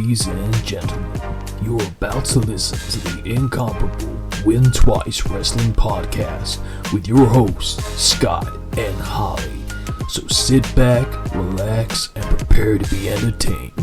Ladies and gentlemen, you're about to listen to the incomparable Win Twice Wrestling Podcast with your hosts, Scott and Holly. So sit back, relax, and prepare to be entertained.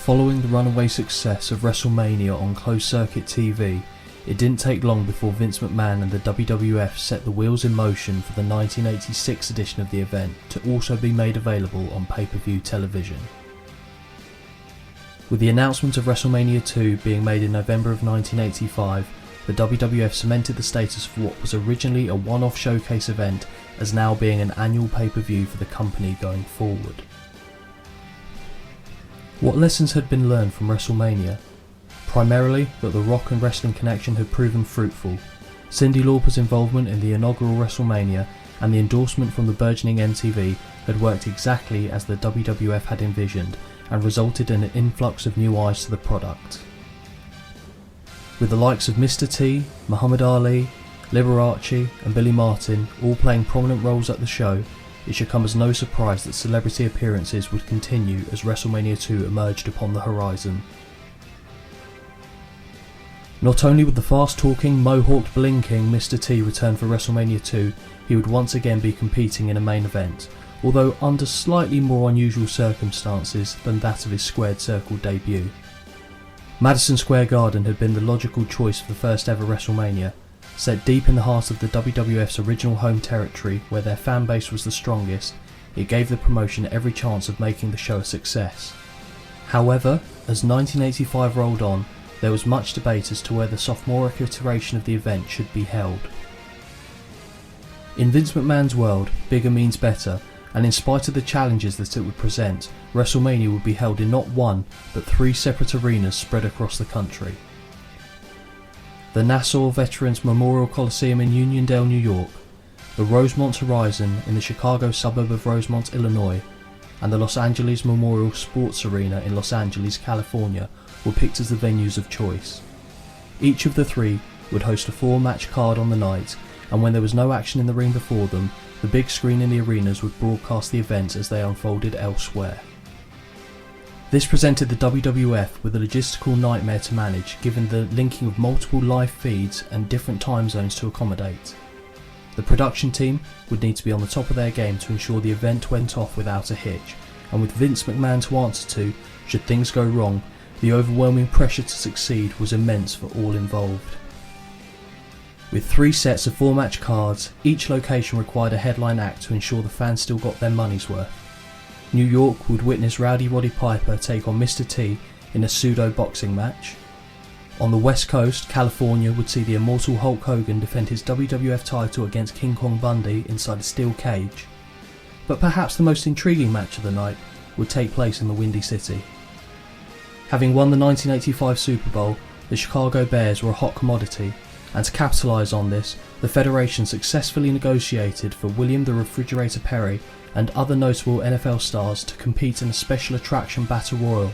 Following the runaway success of WrestleMania on closed-circuit TV, it didn't take long before Vince McMahon and the WWF set the wheels in motion for the 1986 edition of the event to also be made available on pay-per-view television. With the announcement of WrestleMania 2 being made in November of 1985, the WWF cemented the status for what was originally a one-off showcase event as now being an annual pay-per-view for the company going forward. What lessons had been learned from WrestleMania? Primarily that the Rock and wrestling connection had proven fruitful, Cyndi Lauper's involvement in the inaugural WrestleMania and the endorsement from the burgeoning MTV had worked exactly as the WWF had envisioned and resulted in an influx of new eyes to the product. With the likes of Mr. T, Muhammad Ali, Liberace and Billy Martin all playing prominent roles at the show, it should come as no surprise that celebrity appearances would continue as WrestleMania 2 emerged upon the horizon. Not only would the fast-talking, mohawked, blinking Mr. T return for WrestleMania 2, he would once again be competing in a main event, although under slightly more unusual circumstances than that of his Squared Circle debut. Madison Square Garden had been the logical choice for the first ever WrestleMania. Set deep in the heart of the WWF's original home territory where their fan base was the strongest, it gave the promotion every chance of making the show a success. However, as 1985 rolled on, there was much debate as to where the sophomoric iteration of the event should be held. In Vince McMahon's world, bigger means better, and in spite of the challenges that it would present, WrestleMania would be held in not one, but 3 separate arenas spread across the country. The Nassau Veterans Memorial Coliseum in Uniondale, New York, the Rosemont Horizon in the Chicago suburb of Rosemont, Illinois, and the Los Angeles Memorial Sports Arena in Los Angeles, California were picked as the venues of choice. Each of the 3 would host a 4-match card on the night, and when there was no action in the ring before them, the big screen in the arenas would broadcast the events as they unfolded elsewhere. This presented the WWF with a logistical nightmare to manage, given the linking of multiple live feeds and different time zones to accommodate. The production team would need to be on the top of their game to ensure the event went off without a hitch, and with Vince McMahon to answer to, should things go wrong, the overwhelming pressure to succeed was immense for all involved. With 3 sets of 4-match cards, each location required a headline act to ensure the fans still got their money's worth. New York would witness Rowdy Roddy Piper take on Mr. T in a pseudo-boxing match. On the West Coast, California would see the immortal Hulk Hogan defend his WWF title against King Kong Bundy inside a steel cage. But perhaps the most intriguing match of the night would take place in the Windy City. Having won the 1985 Super Bowl, the Chicago Bears were a hot commodity, and to capitalise on this, the Federation successfully negotiated for William the Refrigerator Perry and other notable NFL stars to compete in a special attraction battle royal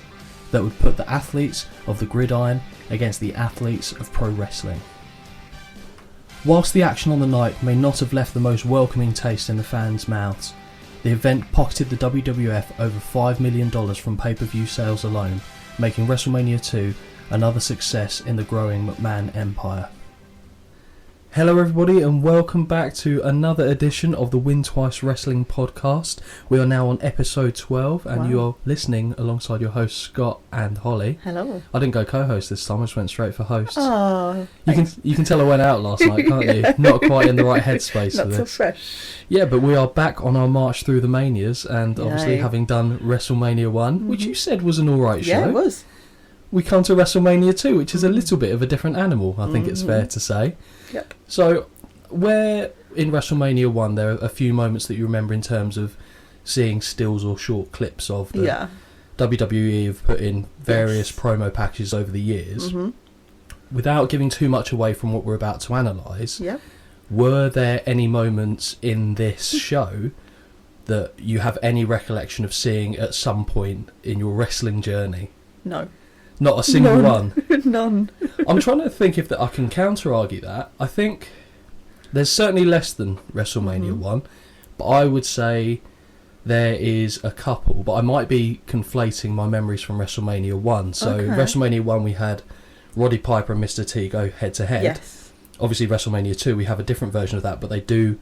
that would put the athletes of the gridiron against the athletes of pro wrestling. Whilst the action on the night may not have left the most welcoming taste in the fans' mouths, the event pocketed the WWF over $5 million from pay-per-view sales alone, making WrestleMania 2 another success in the growing McMahon empire. Hello everybody and welcome back to another edition of the Win Twice Wrestling Podcast. We are now on episode 12 and you're listening alongside your hosts Scott and Holly. Hello. I didn't go co-host this time, I just went straight for host. Oh, you can tell I went out last night, can't you? Not quite in the right headspace for this. Not so fresh. Yeah, but we are back on our March Through The Manias and obviously Yay. having done WrestleMania 1, which you said was an alright show. Yeah, it was. We come to WrestleMania 2, which is a little bit of a different animal, I think it's fair to say. Yep. So, where in WrestleMania 1 there are a few moments that you remember in terms of seeing stills or short clips of the WWE have put in various promo packages over the years, without giving too much away from what we're about to analyse, were there any moments in this show that you have any recollection of seeing at some point in your wrestling journey? No. Not a single one. None. I'm trying to think if I can counter-argue that. I think there's certainly less than WrestleMania 1, but I would say there is a couple, but I might be conflating my memories from WrestleMania 1. So WrestleMania 1 we had Roddy Piper and Mr. T go head-to-head. Yes. Obviously WrestleMania 2 we have a different version of that, but they do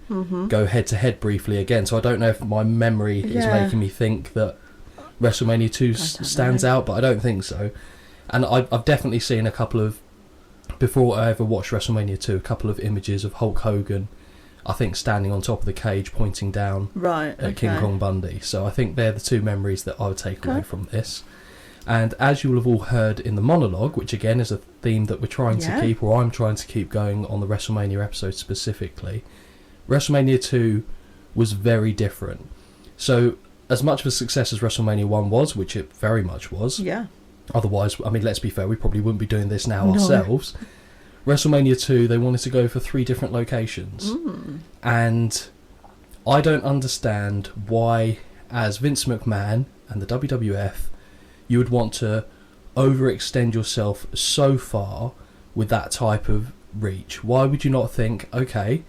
go head-to-head briefly again. So I don't know if my memory is making me think that WrestleMania 2 stands out, but I don't think so. And I've definitely seen a couple of, before I ever watched WrestleMania 2, a couple of images of Hulk Hogan, I think, standing on top of the cage pointing down at King Kong Bundy. So I think they're the two memories that I would take away from this. And as you will have all heard in the monologue, which again is a theme that we're trying to keep, or I'm trying to keep going on the WrestleMania episode specifically, WrestleMania 2 was very different. So as much of a success as WrestleMania 1 was, which it very much was, otherwise, I mean, let's be fair, we probably wouldn't be doing this now ourselves. WrestleMania 2, they wanted to go for 3 different locations. And I don't understand why, as Vince McMahon and the WWF, you would want to overextend yourself so far with that type of reach. Why would you not think, okay,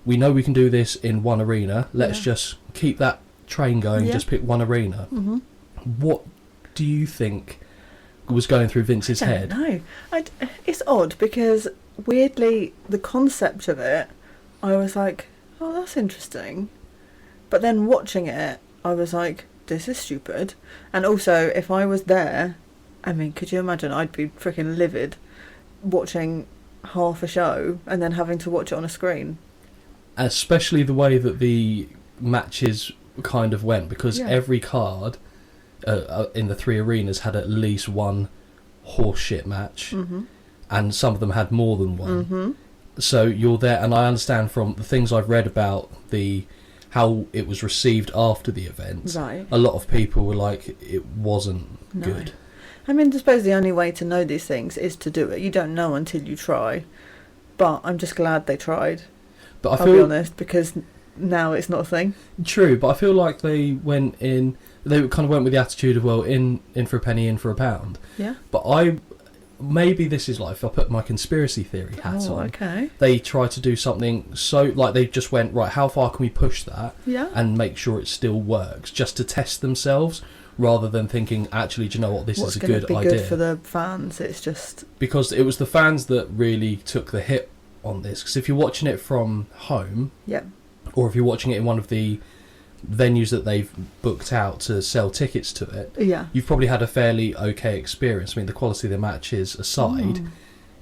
we know we can do this in one arena, let's just keep that train going, just pick one arena. What do you think was going through Vince's head? No, it's odd because weirdly the concept of it, I was like, oh, that's interesting, but then watching it I was like, this is stupid. And also, if I was there, I mean, could you imagine? I'd be freaking livid watching half a show and then having to watch it on a screen, especially the way that the matches kind of went, because every card in the 3 arenas had at least one horseshit match, and some of them had more than one. So you're there, and I understand from the things I've read about how it was received after the event, a lot of people were like, it wasn't good. I mean, I suppose the only way to know these things is to do it. You don't know until you try, but I'm just glad they tried. But I'll be honest, because now it's not a thing. True, but I feel like they kind of went with the attitude of, well, in for a penny, in for a pound. Yeah. But maybe this is like, if I put my conspiracy theory hat on, okay, they try to do something so, like, they just went, right, how far can we push that and make sure it still works, just to test themselves, rather than thinking, actually, do you know what, this is a good idea. What's going to be good for the fans? It's just... Because it was the fans that really took the hit on this, because if you're watching it from home, or if you're watching it in one of the venues that they've booked out to sell tickets to it, you've probably had a fairly okay experience. I mean, the quality of the matches aside,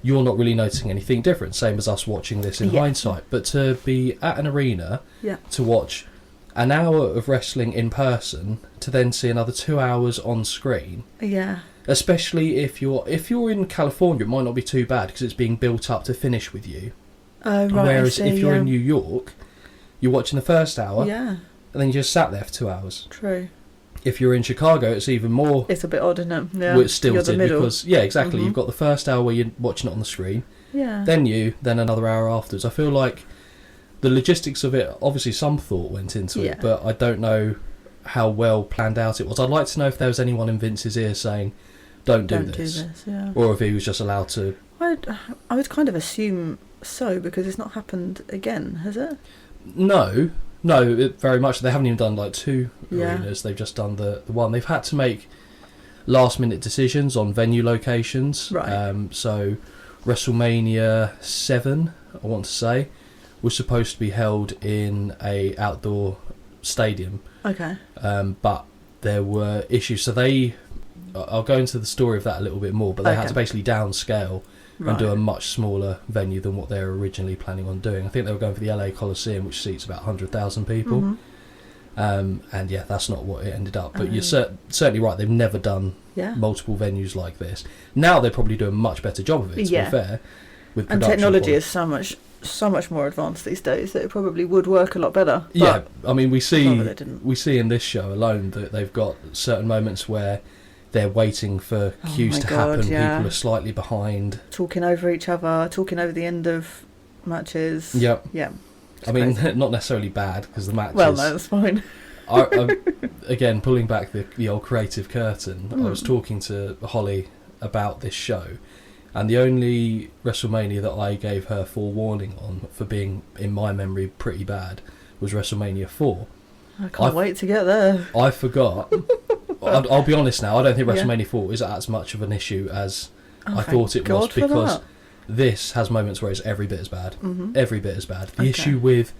you're not really noticing anything different, same as us watching this in hindsight. But to be at an arena, to watch an hour of wrestling in person, to then see another 2 hours on screen, especially if you're in California, it might not be too bad because it's being built up to finish with you. Whereas if you're in New York, you're watching the first hour, and then you just sat there for 2 hours. True. If you're in Chicago, it's even more... It's a bit odd, isn't it? Yeah. Well, it's stilted because... Yeah, exactly. You've got the first hour where you're watching it on the screen. Then another hour afterwards. I feel like the logistics of it, obviously some thought went into it, but I don't know how well planned out it was. I'd like to know if there was anyone in Vince's ear saying, don't do this. Or if he was just allowed to... I would kind of assume so, because it's not happened again, has it? No, very much. They haven't even done like 2 arenas. They've just done the one. They've had to make last minute decisions on venue locations. So WrestleMania 7, I want to say, was supposed to be held in a outdoor stadium. But there were issues. So I'll go into the story of that a little bit more, but they had to basically downscale and do a much smaller venue than what they were originally planning on doing. I think they were going for the LA Coliseum, which seats about 100,000 people. And that's not what it ended up. But you're certainly right, they've never done multiple venues like this. Now they probably do a much better job of it, to be fair. With and technology is so much more advanced these days that it probably would work a lot better. I mean, we see in this show alone that they've got certain moments where they're waiting for cues to happen. People are slightly behind, talking over each other, talking over the end of matches. I mean, not necessarily bad, because the matches... Well, no, that's fine. Again, pulling back the old creative curtain, I was talking to Holly about this show, and the only WrestleMania that I gave her forewarning on for being, in my memory, pretty bad was WrestleMania 4. I can't wait to get there. I forgot. I'll be honest now, I don't think WrestleMania 4 is as much of an issue as I thought it was, because this has moments where it's every bit as bad. Every bit as bad. The issue with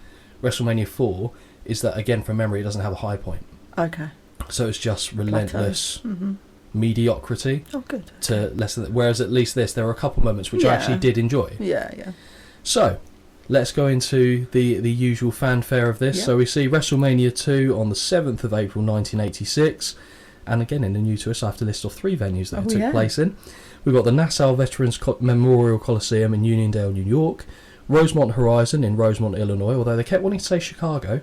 WrestleMania 4 is that, again, from memory, it doesn't have a high point. Okay. So it's just relentless mediocrity. Oh, good. To less than, whereas at least this, there were a couple moments which I actually did enjoy. Yeah. So, let's go into the usual fanfare of this. So we see WrestleMania 2 on the 7th of April 1986. And again, in the new to us, I have to list off 3 venues that it took place in. We've got the Nassau Veterans Memorial Coliseum in Uniondale, New York. Rosemont Horizon in Rosemont, Illinois, although they kept wanting to say Chicago.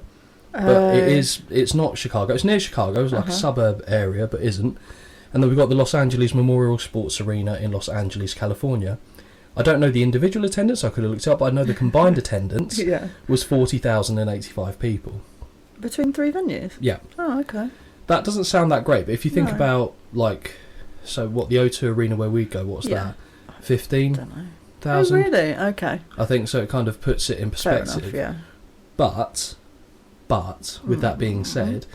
But it's not Chicago. It's near Chicago. It's like a suburb area, but isn't. And then we've got the Los Angeles Memorial Sports Arena in Los Angeles, California. I don't know the individual attendance, I could have looked it up, but I know the combined attendance was 40,085 people. Between 3 venues? Yeah. Oh, okay. That doesn't sound that great, but if you think about, like, so what, the O2 Arena where we go, what's that? 15,000? Oh, really? Okay. I think so. It kind of puts it in perspective. Fair enough, But, with that being said,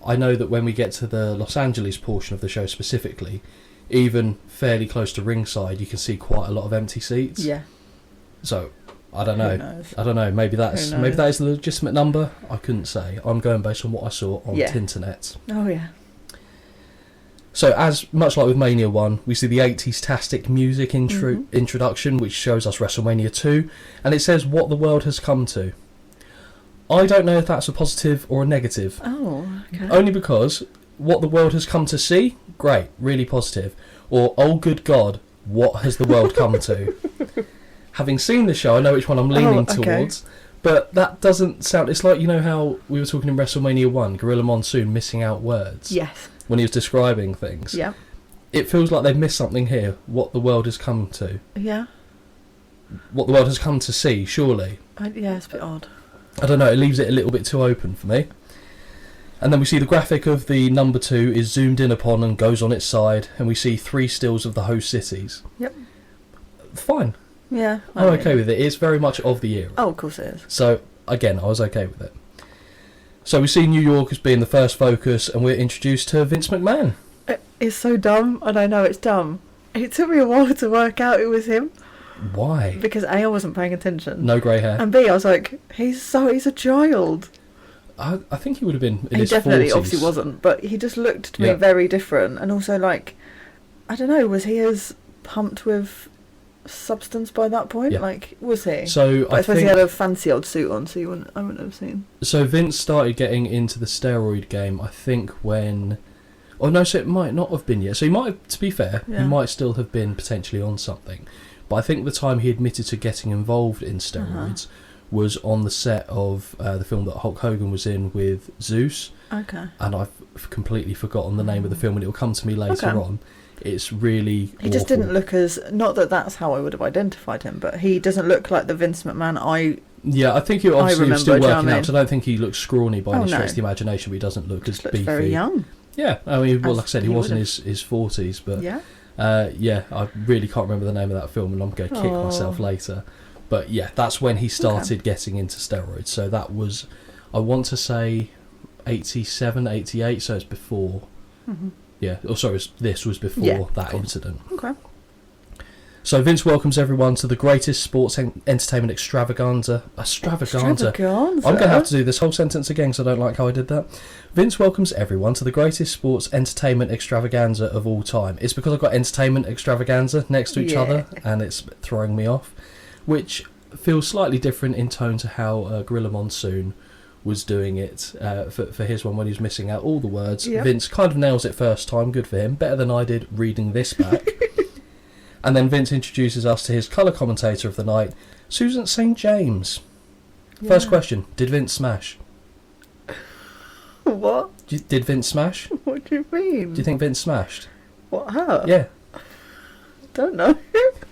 I know that when we get to the Los Angeles portion of the show specifically, even fairly close to ringside, you can see quite a lot of empty seats. Yeah. So, I don't know. Maybe that is the legitimate number. I couldn't say. I'm going based on what I saw on Tinternet. Oh yeah. So, as much like with Mania 1, we see the 80s-tastic music introduction, which shows us WrestleMania 2, and it says what the world has come to. I don't know if that's a positive or a negative. Oh, okay. Only because what the world has come to see, great, really positive. Or, oh good God, what has the world come to? Having seen the show, I know which one I'm leaning towards, but that doesn't sound... It's like, you know how we were talking in WrestleMania 1, Gorilla Monsoon missing out words? Yes. When he was describing things. Yeah. It feels like they've missed something here, what the world has come to. Yeah. What the world has come to see, surely. Yeah, it's a bit odd. I don't know, it leaves it a little bit too open for me. And then we see the graphic of the number 2 is zoomed in upon and goes on its side, and we see 3 stills of the host cities. Yep. Fine. Yeah. I'm okay with it. It's very much of the era. Oh, of course it is. So, again, I was okay with it. So we see New York as being the first focus, and we're introduced to Vince McMahon. It's so dumb, and I know it's dumb. It took me a while to work out it was him. Why? Because A, I wasn't paying attention. No grey hair. And B, I was like, he's a child. I think he would have been in his 40s. He definitely obviously wasn't, but he just looked to me very different. And also, like, I don't know, was he as pumped with substance by that point? Yeah. Like, was he? So I suppose he had a fancy old suit on, so I wouldn't have seen. So Vince started getting into the steroid game, I think, when... Oh, no, so it might not have been yet. So he might, to be fair, he might still have been potentially on something. But I think the time he admitted to getting involved in steroids was on the set of the film that Hulk Hogan was in with Zeus. Okay. And I've completely forgotten the name of the film, and it will come to me later on. It's really He just didn't look as... Not that that's how I would have identified him, but he doesn't look like the Vince McMahon I think he obviously was still working out. So I don't think he looks scrawny by any stretch of the imagination, but he doesn't look as beefy. Very young. Yeah, I mean, well, like I said, he was in his 40s, but... I really can't remember the name of that film, and I'm going to kick myself later. But yeah, that's when he started getting into steroids. So that was, I want to say, 87, 88, so it's before. Yeah, this was before that incident. Okay. So Vince welcomes everyone to the greatest sports entertainment extravaganza. Extravaganza. I'm going to have to do this whole sentence again because I don't like how I did that. Vince welcomes everyone to the greatest sports entertainment extravaganza of all time. It's because I've got entertainment extravaganza next to each other, and it's throwing me off, which feels slightly different in tone to how Gorilla Monsoon was doing it for his one when he was missing out all the words. Vince kind of nails it first time, good for him, better than I did reading this back. And then Vince introduces us to his colour commentator of the night, Susan St. James. First question, did Vince smash? What? Did Vince smash? What do you mean? Do you think Vince smashed? What, her? Yeah. Don't know.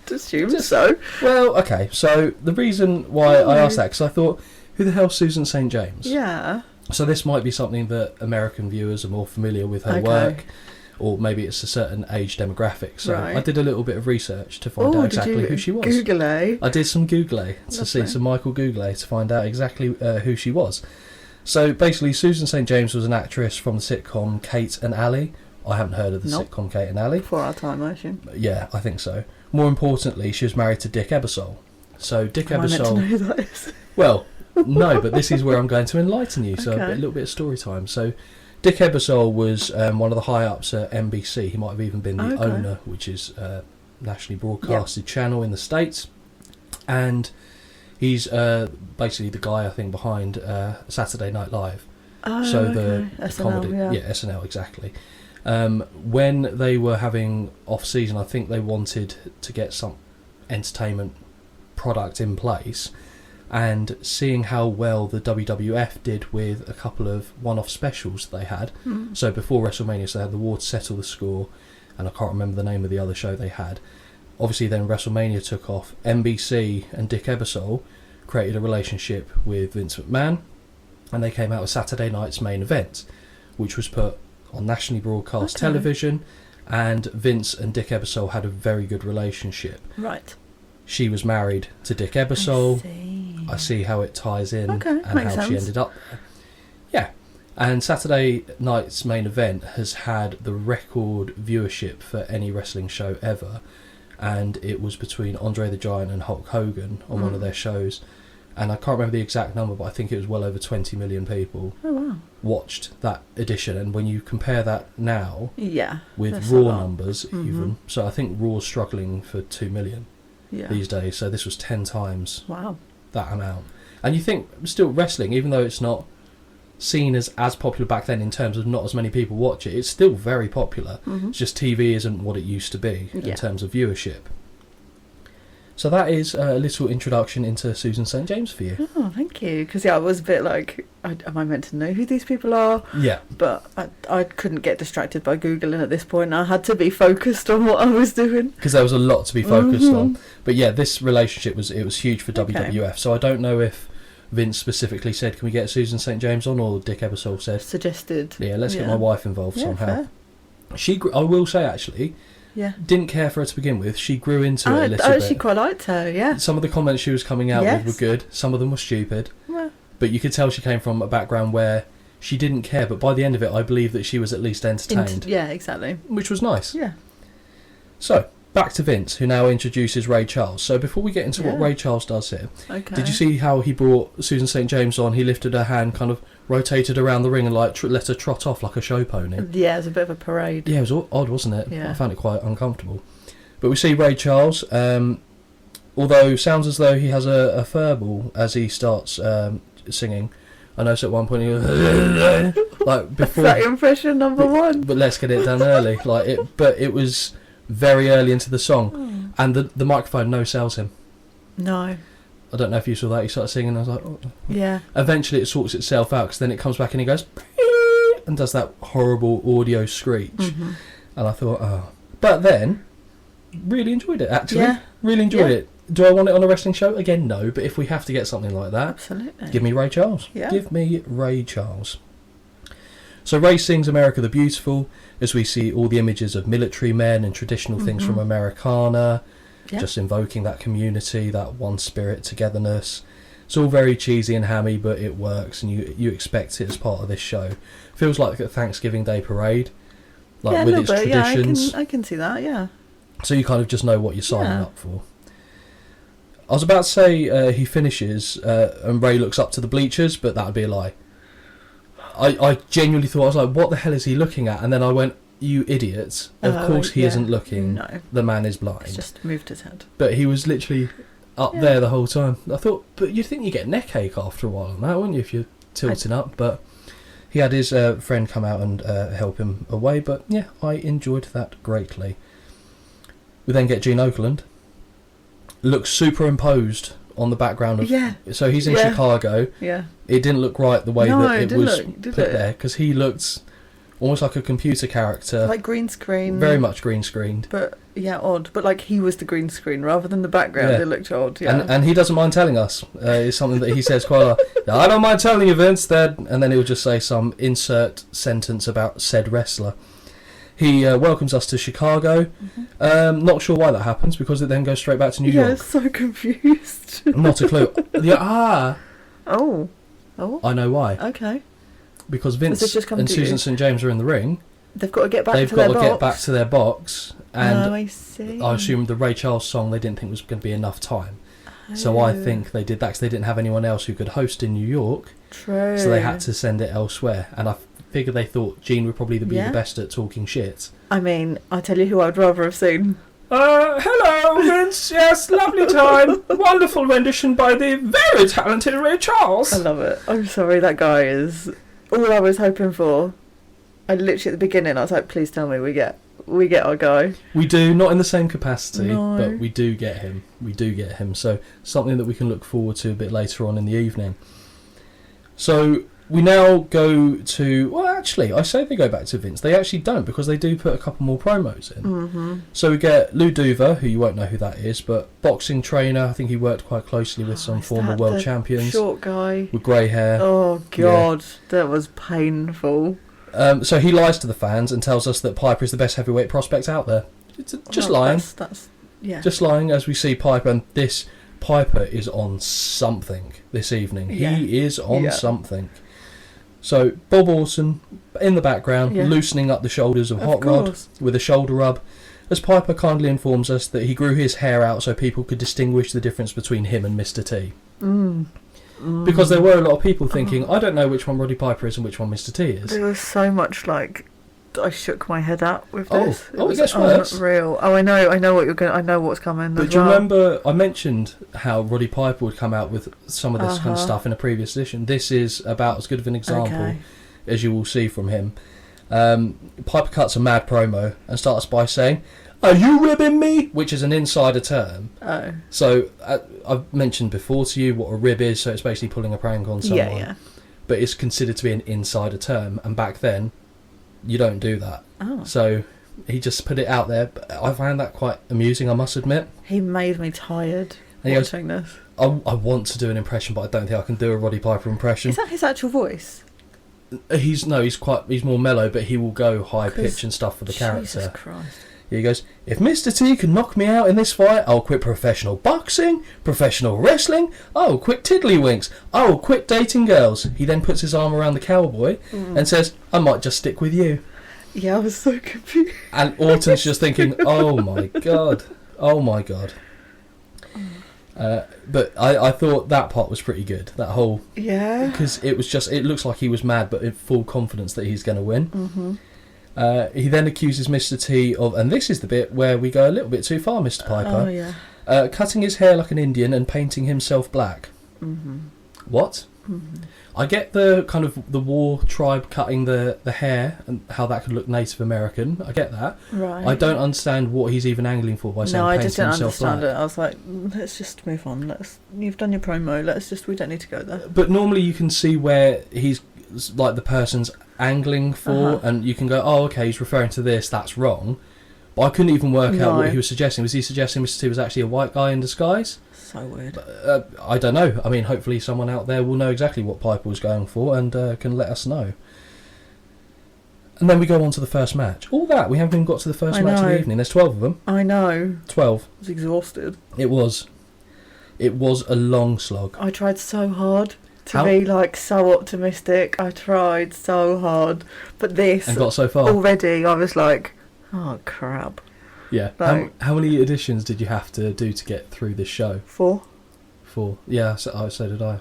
Assume so. Well, okay, so the reason why I asked that, because I thought, who the hell's Susan St. James? Yeah. So this might be something that American viewers are more familiar with her work. or maybe it's a certain age demographic. So Right. I did a little bit of research to find out Did exactly you who she was. Google, eh? I did some Google to see some Michael Google to find out exactly who she was. So basically, Susan St. James was an actress from the sitcom Kate and Ally. I haven't heard of the sitcom Kate and Ally. Before our time, I assume. Yeah, I think so. More importantly, she was married to Dick Ebersol. So Dick Am I meant to Ebersol... know who that is? Well, no, but this is where I'm going to enlighten you. So Okay. a little bit of story time. So Dick Ebersol was one of the high-ups at NBC. He might have even been the owner, which is a nationally broadcasted channel in the States. And he's basically the guy, I think, behind Saturday Night Live. Oh, So okay. the SNL, comedy, SNL, exactly. When they were having off-season, I think they wanted to get some entertainment product in place, and seeing how well the WWF did with a couple of one-off specials they had. So before WrestleMania, so they had the War to Settle the Score, and I can't remember the name of the other show they had. Obviously then WrestleMania took off. NBC and Dick Ebersol created a relationship with Vince McMahon, and they came out with Saturday Night's Main Event, which was put on nationally broadcast television, and Vince and Dick Ebersol had a very good relationship. Right. She was married to Dick Ebersol. I I see how it ties in and makes how she sense. ended up there. Yeah. And Saturday Night's Main Event has had the record viewership for any wrestling show ever, and it was between Andre the Giant and Hulk Hogan on one of their shows, and I can't remember the exact number, but I think it was well over 20 million people watched that edition. And when you compare that now with that's a Raw lot. numbers even, so I think Raw's struggling for 2 million these days, so this was 10 times that amount. And you think still wrestling, even though it's not seen as popular back then in terms of not as many people watch it, it's still very popular. It's just TV isn't what it used to be in terms of viewership. So that is a little introduction into Susan St. James for you. Oh, thank you. Because I was a bit like, am I meant to know who these people are? Yeah. But I couldn't get distracted by Googling at this point. I had to be focused on what I was doing. Because there was a lot to be focused on. But yeah, this relationship was huge for WWF. So I don't know if Vince specifically said, can we get Susan St. James on, or Dick Ebersol said, Suggested. yeah, let's get my wife involved somehow. Fair. I will say actually, didn't care for her to begin with. She grew into it a little bit. I actually quite liked her, yeah. Some of the comments she was coming out with were good. Some of them were stupid. Well. But you could tell she came from a background where she didn't care. But by the end of it, I believe that she was at least entertained. Yeah, exactly. Which was nice. Yeah. So, back to Vince, who now introduces Ray Charles. So before we get into what Ray Charles does here, did you see how he brought Susan St. James on? He lifted her hand, kind of rotated around the ring and like let her trot off like a show pony. Yeah, it was a bit of a parade. Yeah, it was odd, wasn't it? Yeah. I found it quite uncomfortable. But we see Ray Charles, although sounds as though he has a furball as he starts singing. I noticed at one point he goes, like before. That's that impression number one. But let's get it done early. But it was very early into the song, and the microphone no sells him. No. I don't know if you saw that. He started singing, and I was like, oh. Yeah. Eventually it sorts itself out, because then it comes back and he goes and does that horrible audio screech, and I thought, oh. But then, really enjoyed it, actually. Yeah. Really enjoyed it. Do I want it on a wrestling show? Again, no. But if we have to get something like that, Absolutely. give me Ray Charles. Yeah. Give me Ray Charles. So Ray sings America the Beautiful, as we see all the images of military men and traditional things from Americana, just invoking that community, that one spirit, togetherness. It's all very cheesy and hammy, but it works, and you expect it as part of this show. Feels like a Thanksgiving Day parade, like with its traditions. Yeah, I can see that, yeah. So you kind of just know what you're signing up for. I was about to say he finishes and Ray looks up to the bleachers, but that would be a lie. I genuinely thought, I was like, what the hell is he looking at? And then I went, you idiots. Of course he isn't looking. No. The man is blind. He's just moved his head. But he was literally up there the whole time. I thought, but you'd think you get neck-ache after a while on that, wouldn't you, if you're tilting up? But he had his friend come out and help him away. But yeah, I enjoyed that greatly. We then get Gene Okerlund. Looks superimposed on the background of... So he's in Chicago. Yeah. It didn't look right the way that it was did put it? there, because he looked almost like a computer character. Like green screen. Very much green screened. But, yeah, odd. But, like, he was the green screen rather than the background. Yeah. It looked odd, yeah. And he doesn't mind telling us. It's something that he says quite a lot. Yeah, I don't mind telling you, Vince, that... And then he'll just say some insert sentence about said wrestler. He welcomes us to Chicago. Not sure why that happens, because it then goes straight back to New York. Yeah, so confused. Not a clue. Oh. I know why. Okay. Because Vince just come and to Susan you? St. James are in the ring. They've got to get back They've to got their to box. get back to their box. And I see. I assume the Ray Charles song they didn't think was going to be enough time. So I think they did that because they didn't have anyone else who could host in New York. True. So they had to send it elsewhere. And I figure they thought Gene would probably be the best at talking shit. I mean, I tell you who I'd rather have seen. Hello, Vince. Yes, lovely time. Wonderful rendition by the very talented Ray Charles. I love it. I'm sorry, that guy is all I was hoping for. I literally at the beginning, I was like, please tell me we get our guy. We do, not in the same capacity, No. but we do get him. We do get him. So something that we can look forward to a bit later on in the evening. So we now go to... Well, actually, I say they go back to Vince. They actually don't, because they do put a couple more promos in. Mm-hmm. So we get Lou Duva, who you won't know who that is, but boxing trainer. I think he worked quite closely with some former world champions. Short guy. With grey hair. Oh, God. That was painful. So he lies to the fans and tells us that Piper is the best heavyweight prospect out there. Just lying. That's yeah. Just lying, as we see Piper, and this Piper is on something this evening. Yeah. He is on something. So Bob Orton in the background, loosening up the shoulders of Hot Rod with a shoulder rub, as Piper kindly informs us that he grew his hair out so people could distinguish the difference between him and Mr. T. Because there were a lot of people thinking, I don't know which one Roddy Piper is and which one Mr. T is. There was so much I shook my head at with this. It gets worse. Unreal. Oh, I know what you're going. I know what's coming. But do you remember I mentioned how Roddy Piper would come out with some of this kind of stuff in a previous edition? This is about as good of an example as you will see from him. Piper cuts a mad promo and starts by saying, "Are you ribbing me?" Which is an insider term. Oh. So I've mentioned before to you what a rib is. So it's basically pulling a prank on someone. Yeah. But it's considered to be an insider term, and back then you don't do that. Oh. So he just put it out there. But I found that quite amusing, I must admit. He made me tired watching this. I want to do an impression, but I don't think I can do a Roddy Piper impression. Is that his actual voice? He's more mellow, but he will go high pitch and stuff for the character. Jesus Christ. He goes, "If Mr. T can knock me out in this fight, I'll quit professional boxing, professional wrestling, I'll quit tiddlywinks, I'll quit dating girls." He then puts his arm around the cowboy and says, "I might just stick with you." Yeah, I was so confused. And Orton's just thinking, oh my god. But I thought that part was pretty good, that whole... Yeah. Because it looks like he was mad, but in full confidence that he's going to win. Mm-hmm. He then accuses Mr. T of, and this is the bit where we go a little bit too far, Mr. Piper. Oh, yeah. Cutting his hair like an Indian and painting himself black. Mm-hmm. What? Mm-hmm. I get the kind of the war tribe cutting the hair and how that could look Native American. I get that. Right. I don't understand what he's even angling for by saying painting himself black. No, I just didn't understand it. I was like, let's just move on. You've done your promo. We don't need to go there. But normally you can see where he's like the person's angling for, and you can go, oh, okay, he's referring to this. That's wrong. But I couldn't even work out what he was suggesting. Was he suggesting Mr. T was actually a white guy in disguise? So weird. I don't know. I mean, hopefully someone out there will know exactly what Piper was going for and can let us know. And then we go on to the first match. All that, we haven't even got to the first match of the evening. There's 12 of them. I know. 12. I was exhausted. It was a long slog. I tried so hard to be so optimistic. I tried so hard. But this... And got so far. Already, I was like, oh, crap. Yeah. How many editions did you have to do to get through this show? 4. 4. Yeah, so did I.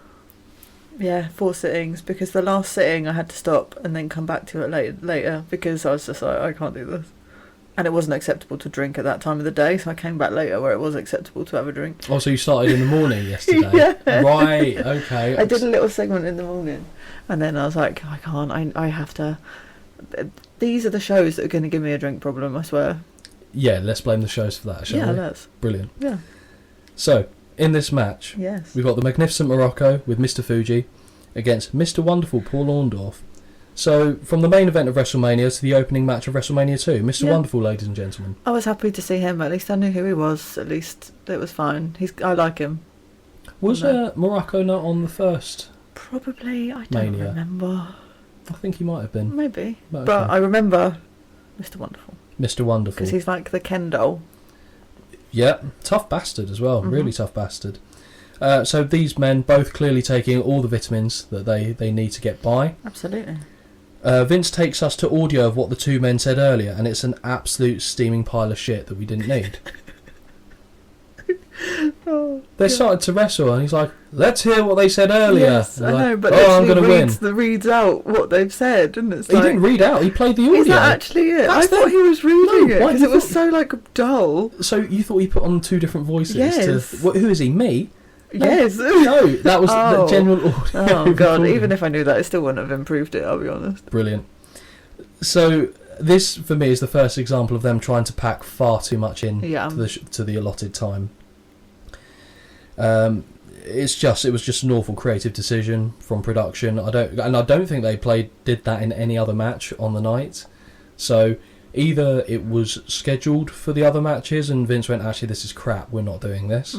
Yeah, 4 sittings, because the last sitting I had to stop and then come back to it later because I was just like, I can't do this. And it wasn't acceptable to drink at that time of the day, so I came back later where it was acceptable to have a drink. Oh, so you started in the morning yesterday? Yeah. Right, okay. I did a little segment in the morning, and then I was like, I can't, I have to... These are the shows that are going to give me a drink problem, I swear. Yeah, let's blame the shows for that, shall we? Yeah, let's. Brilliant. Yeah. So, in this match, we've got the Magnificent Morocco with Mr. Fuji against Mr. Wonderful Paul Orndorff. So, from the main event of WrestleMania to the opening match of WrestleMania 2, Mr. Wonderful, ladies and gentlemen. I was happy to see him. At least I knew who he was. At least it was fine. I like him. Was Morocco not on the first? Probably. I don't remember. I think he might have been. Maybe. But I remember Mr. Wonderful. Mr. Wonderful. Because he's like the Ken doll. Yeah, tough bastard as well. Really tough bastard. So these men both clearly taking all the vitamins that they need to get by. Absolutely. Vince takes us to audio of what the two men said earlier, and it's an absolute steaming pile of shit that we didn't need. They started to wrestle, and he's like, "Let's hear what they said earlier." Yes, I know, but I'm going to win. Reads out what they've said, and it's He like, didn't read out. He played the audio. is that actually it? I thought he was reading it because it was so like dull. So you thought he put on two different voices? Yes. Who is he? Me? No. Yes. No, that was the general audio. Oh god! Even if I knew that, it still wouldn't have improved it. I'll be honest. Brilliant. So this, for me, is the first example of them trying to pack far too much in to the allotted time. It was just an awful creative decision from production. I don't think they did that in any other match on the night. So either it was scheduled for the other matches and Vince went, actually this is crap, we're not doing this.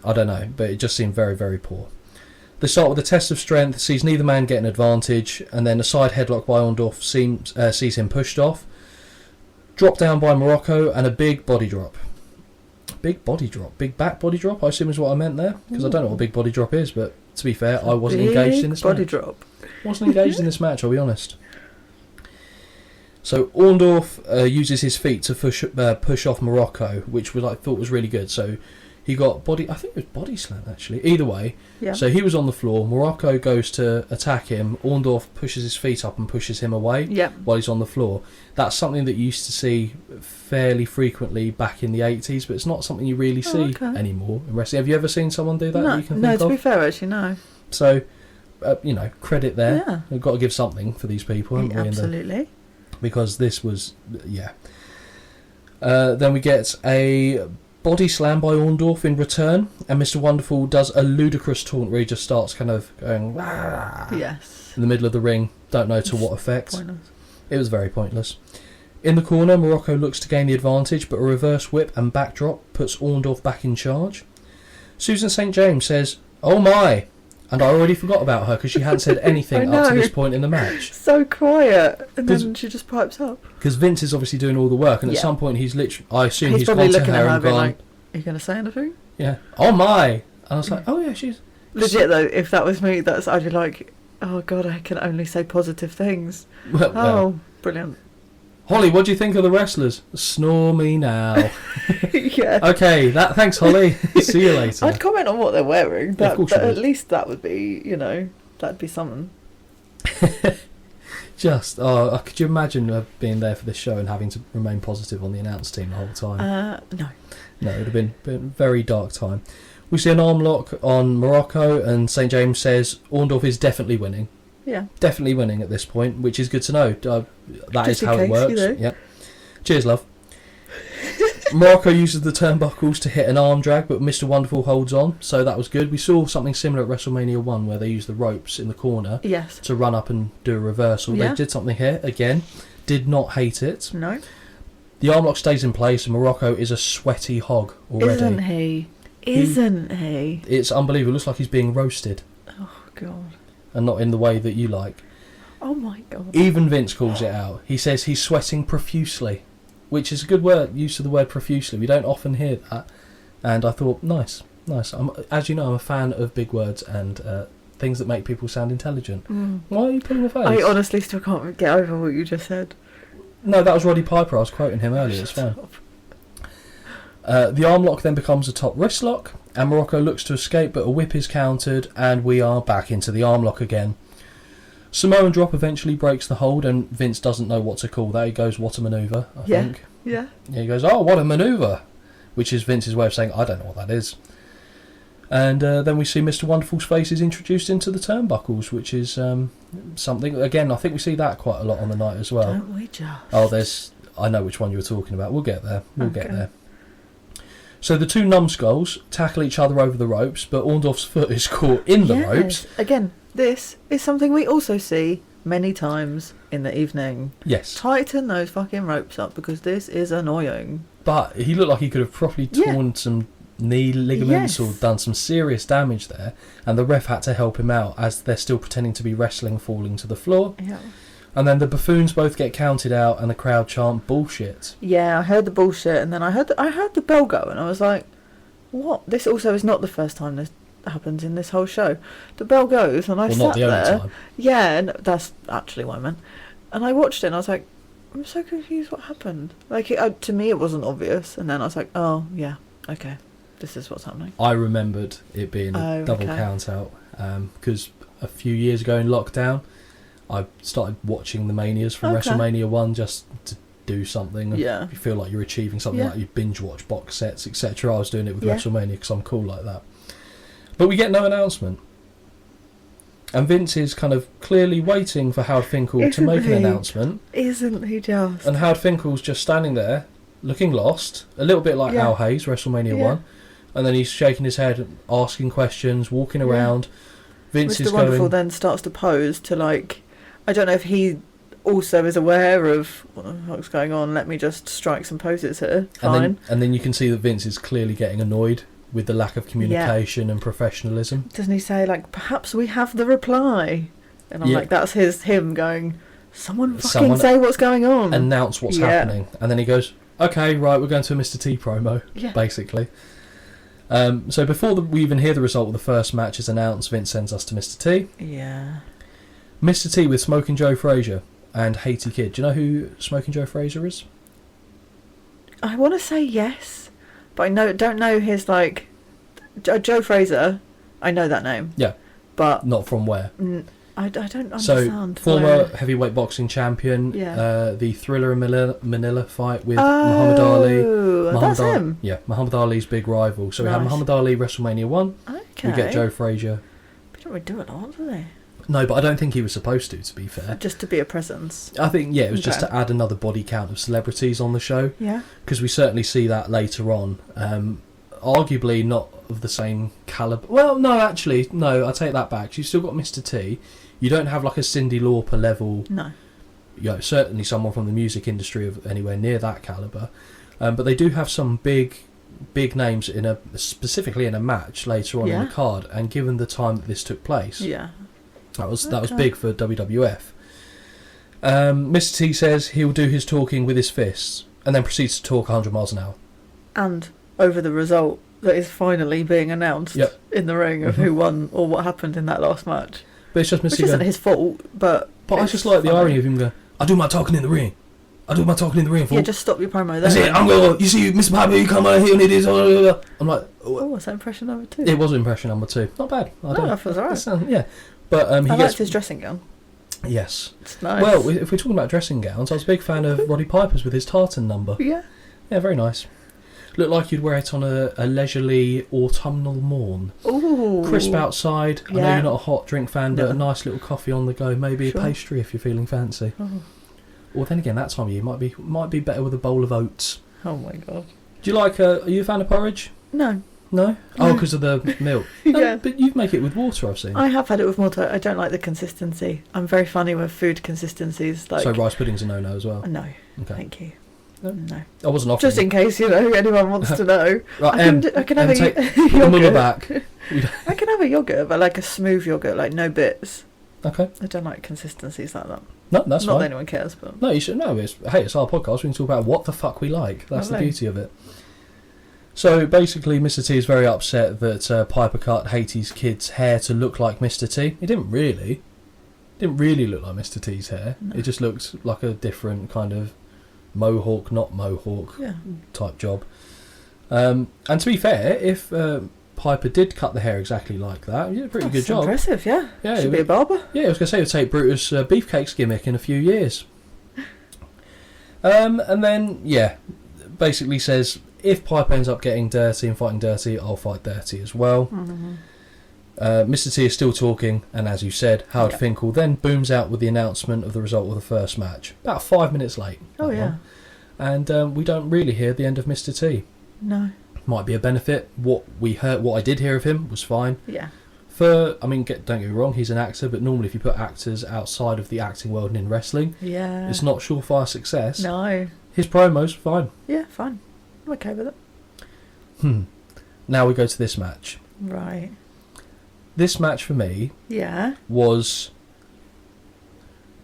I don't know, but it just seemed very, very poor. They start with a test of strength, sees neither man get an advantage, and then a side headlock by Orndorff sees him pushed off. Drop down by Morocco and a big body drop. Big back body drop, I assume is what I meant there, because I don't know what a big body drop is, but to be fair, I wasn't engaged in this match. Drop. Wasn't engaged in this match, I'll be honest. So Orndorff uses his feet to push off Morocco, which I thought was really good. So he got I think it was body slam actually. Either way, so he was on the floor. Morocco goes to attack him. Orndorff pushes his feet up and pushes him away while he's on the floor. That's something that you used to see fairly frequently back in the 80s, but it's not something you really see anymore in wrestling. Have you ever seen someone do that? No, that you can think to of? be fair, actually, no. So, credit there. Yeah. We've got to give something for these people, haven't we? Absolutely. Because this was, then we get a body slam by Orndorff in return, and Mr. Wonderful does a ludicrous taunt where he just starts kind of going in the middle of the ring. Don't know to what effect. Pointless. It was very pointless. In the corner, Morocco looks to gain the advantage, but a reverse whip and backdrop puts Orndorff back in charge. Susan St. James says, "Oh my!" And I already forgot about her because she hadn't said anything up to this point in the match. So quiet, and then she just pipes up. Because Vince is obviously doing all the work, and at some point he's literally, I assume he's probably gone to looking her at her and being gone, like, "Are you going to say anything?" Yeah. Oh my! And I was like, oh yeah, she's legit though. If that was me, I'd be like, oh god, I can only say positive things. Well, brilliant. Holly, what do you think of the wrestlers? Snore me now. Yeah. Okay, thanks, Holly. See you later. I'd comment on what they're wearing, but, of course but at least that would be, that'd be something. Could you imagine being there for this show and having to remain positive on the announce team the whole time? No. No, it would have been a very dark time. We see an arm lock on Morocco, and St. James says Orndorff is definitely winning. Yeah. Definitely winning at this point, which is good to know. That Just is how it works. Yep. Cheers, love. Morocco uses the turnbuckles to hit an arm drag, but Mr. Wonderful holds on, so that was good. We saw something similar at WrestleMania 1 where they used the ropes in the corner to run up and do a reversal. Yeah. They did something here, again. Did not hate it. No. The arm lock stays in place, and Morocco is a sweaty hog already. Isn't he? It's unbelievable. It looks like he's being roasted. Oh, God. And not in the way that you like. Oh, my God. Even Vince calls it out. He says he's sweating profusely, which is a good use of the word profusely. We don't often hear that. And I thought, nice. As you know, I'm a fan of big words and things that make people sound intelligent. Why are you putting a face? I honestly still can't get over what you just said. No, that was Roddy Piper. I was quoting him earlier. It's fine. The arm lock then becomes a top wrist lock, and Morocco looks to escape, but a whip is countered, and we are back into the arm lock again. Samoan drop eventually breaks the hold, and Vince doesn't know what to call that. He goes, "What a manoeuvre," I think. Yeah. He goes, "Oh, what a manoeuvre," which is Vince's way of saying, "I don't know what that is." And then we see Mr. Wonderful's face is introduced into the turnbuckles, which is something. Again, I think we see that quite a lot on the night as well. Don't we just? Oh, I know which one you were talking about. We'll get there. We'll get there. So the two numbskulls tackle each other over the ropes, but Orndorff's foot is caught in the ropes. Again, this is something we also see many times in the evening. Yes. Tighten those fucking ropes up because this is annoying. But he looked like he could have properly torn some knee ligaments or done some serious damage there, and the ref had to help him out as they're still pretending to be wrestling, falling to the floor. Yeah. And then the buffoons both get counted out and the crowd chant bullshit. Yeah, I heard the bullshit, and then I heard the bell go, and I was like, what? This also is not the first time this happens in this whole show. The bell goes, and I sat there. Time. Yeah, and that's actually what I meant. And I watched it, and I was like, I'm so confused what happened. Like, to me, it wasn't obvious. And then I was like, oh, yeah, okay, this is what's happening. I remembered it being a double count out, because a few years ago in lockdown, I started watching the Manias from WrestleMania 1 just to do something. Yeah. If you feel like you're achieving something, like you binge watch box sets, etc. I was doing it with WrestleMania because I'm cool like that. But we get no announcement. And Vince is kind of clearly waiting for Howard Finkel to make an announcement. Isn't he just? And Howard Finkel's just standing there, looking lost, a little bit like Al Hayes, WrestleMania 1. And then he's shaking his head, asking questions, walking around. Vince is Mr. Wonderful then starts to pose to, like, I don't know if he also is aware of what's going on. Let me just strike some poses here. Fine. And then you can see that Vince is clearly getting annoyed with the lack of communication and professionalism. Doesn't he say, like, perhaps we have the reply? And I'm like, that's him going, someone say what's going on. Announce what's happening. And then he goes, okay, right, we're going to a Mr. T promo, basically. So before we even hear the result of the first match is announced, Vince sends us to Mr. T. Yeah. Mr. T with Smoking Joe Frazier and Haiti Kid. Do you know who Smoking Joe Frazier is? I want to say yes, but I don't know his, like... Joe Frazier, I know that name. Yeah. But... Not from where? I don't understand. So, former heavyweight boxing champion, the Thriller in Manila fight with Muhammad Ali. That's him? Yeah, Muhammad Ali's big rival. So we have Muhammad Ali, WrestleMania 1. Okay. We get Joe Frazier. They don't really do a lot, do they? No, but I don't think he was supposed to be fair. Just to be a presence. I think, it was just to add another body count of celebrities on the show. Yeah. Because we certainly see that later on. Arguably not of the same calibre. Well, no, actually, no, I take that back. You've still got Mr. T. You don't have like a Cyndi Lauper level. No. Certainly someone from the music industry of anywhere near that calibre. But they do have some big names specifically in a match later on in the card. And given the time that this took place, that was big for WWF. Mr. T says he'll do his talking with his fists, and then proceeds to talk 100 miles an hour. And over the result that is finally being announced in the ring of who won or what happened in that last match. But it's just Mr. Which isn't his fault, but I just like the irony of him going, I do my talking in the ring. I do my talking in the ring. Yeah, just stop your promo there. That's it. I'm going, you see, Mr. Piper, you come out here and it is. I'm like, what's that impression number 2? It was impression number 2. Not bad. I thought it was alright. Yeah. But I liked his dressing gown. Yes. It's nice. Well, if we're talking about dressing gowns, I was a big fan of Roddy Piper's with his tartan number. Yeah. Yeah, very nice. Looked like you'd wear it on a leisurely autumnal morn. Ooh. Crisp outside. I know you're not a hot drink fan, but a nice little coffee on the go. Maybe a pastry if you're feeling fancy. Oh. Or then again, that time of year might be better with a bowl of oats. Oh my god. Do you like? Are you a fan of porridge? No. No? Oh, because of the milk. No, but you make it with water, I've seen. I have had it with water. I don't like the consistency. I'm very funny with food consistencies. Like, so rice pudding's a no-no as well? No. Okay. Thank you. No. I wasn't offering. Just in case, anyone wants to know. Right, I can have a yogurt. Back. I can have a yogurt, but like a smooth yogurt, like no bits. Okay. I don't like consistencies like that. No, that's not fine. that anyone cares, but no, you should know. It's our podcast. We can talk about what the fuck we like. That's the beauty of it. So basically, Mr. T is very upset that Piper cut Haiti's kid's hair to look like Mr. T. It didn't really look like Mr. T's hair. No. It just looked like a different kind of mohawk, not mohawk type job. And to be fair, if Piper did cut the hair exactly like that, he did a pretty good job. Impressive, yeah. Should be a barber. Yeah, I was going to say, it would take Brutus' beefcakes gimmick in a few years. And then, basically says, if Piper ends up getting dirty and fighting dirty, I'll fight dirty as well. Mm-hmm. Mr. T is still talking, and as you said, Howard Finkel then booms out with the announcement of the result of the first match. About 5 minutes late. Oh, yeah. And we don't really hear the end of Mr. T. No. Might be a benefit. What I did hear of him was fine. Yeah. Don't get me wrong, he's an actor, but normally if you put actors outside of the acting world and in wrestling, it's not surefire success. No. His promos, fine. Yeah, fine. I'm okay with it. Now we go to this match. Right. This match for me was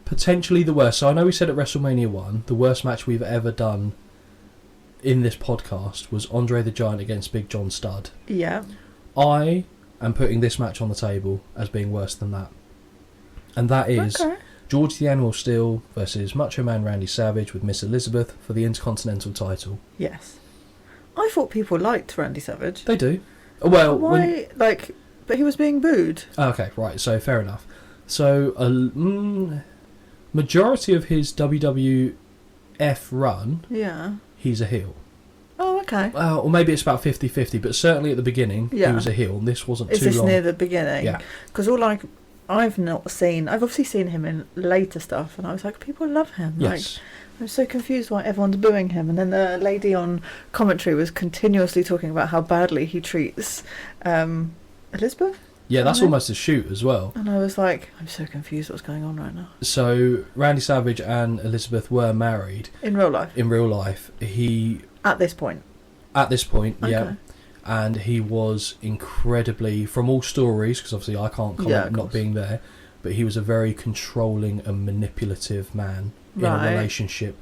potentially the worst. So I know we said at WrestleMania 1, the worst match we've ever done in this podcast was Andre the Giant against Big John Studd. Yeah. I am putting this match on the table as being worse than that. And that is George the Animal Steele versus Macho Man Randy Savage with Miss Elizabeth for the Intercontinental title. Yes. I thought people liked Randy Savage. They do. Well, why? But he was being booed. Okay, right. So fair enough. So majority of his WWF run, he's a heel. Oh, okay. Or maybe it's about 50-50, but certainly at the beginning he was a heel, and this wasn't too long. Is this near the beginning? Yeah. Because I've obviously seen him in later stuff, and I was like, people love him. Yes. I'm so confused why everyone's booing him. And then the lady on commentary was continuously talking about how badly he treats Elizabeth. Yeah, that's almost a shoot as well. And I was like, I'm so confused what's going on right now. So Randy Savage and Elizabeth were married. In real life? In real life. At this point? At this point, okay. Yeah. And he was incredibly, from all stories, because obviously I can't comment not being there, but he was a very controlling and manipulative man in a relationship.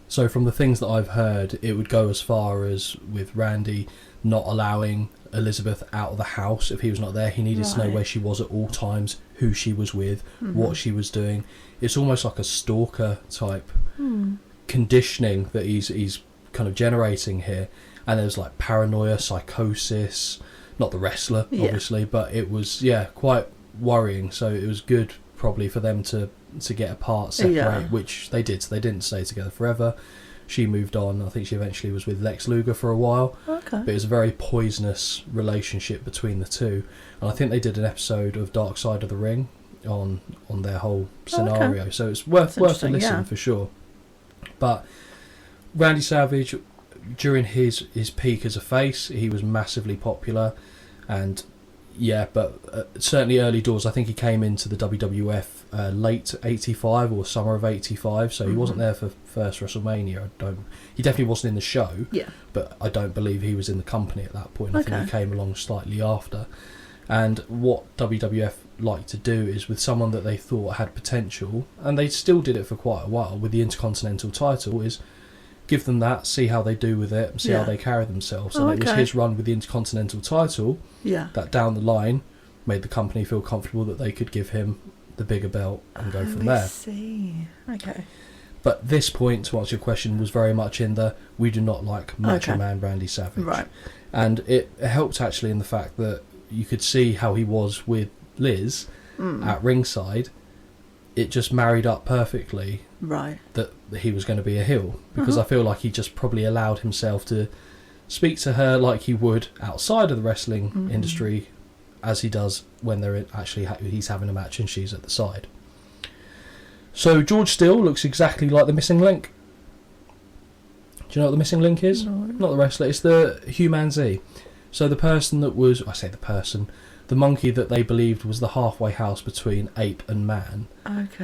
So from the things that I've heard, it would go as far as with Randy not allowing Elizabeth out of the house if he was not there. He needed to know where she was at all times, who she was with, what she was doing. It's almost like a stalker type conditioning that he's kind of generating here. And there's like paranoia, psychosis, not the wrestler obviously, but it was quite worrying. So it was good probably for them to get apart, separate, which they did. So they didn't stay together forever. She moved on. I think she eventually was with Lex Luger for a while. Okay. But it was a very poisonous relationship between the two. And I think they did an episode of Dark Side of the Ring on their whole scenario. So it's worth a listen for sure. But Randy Savage, during his peak as a face, he was massively popular. And certainly early doors. I think he came into the WWF late 85 or summer of 85, so he wasn't there for first WrestleMania. He definitely wasn't in the show, but I don't believe he was in the company at that point. I think he came along slightly after. And what WWF liked to do is, with someone that they thought had potential, and they still did it for quite a while with the Intercontinental title, is give them that, see how they do with it, and see how they carry themselves. And it was his run with the Intercontinental title that down the line made the company feel comfortable that they could give him the bigger belt and go from there. I see. Okay. But this point, to answer your question, was very much in the we do not like Macho Man Randy Savage. Right. And it helped actually in the fact that you could see how he was with Liz at ringside. It just married up perfectly. Right. That he was going to be a heel, because I feel like he just probably allowed himself to speak to her like he would outside of the wrestling industry, as he does when they're he's having a match and she's at the side. So George Steele looks exactly like the missing link. Do you know what the missing link is? No. Not the wrestler, it's the Human Z. So the person that was, the monkey that they believed was the halfway house between ape and man,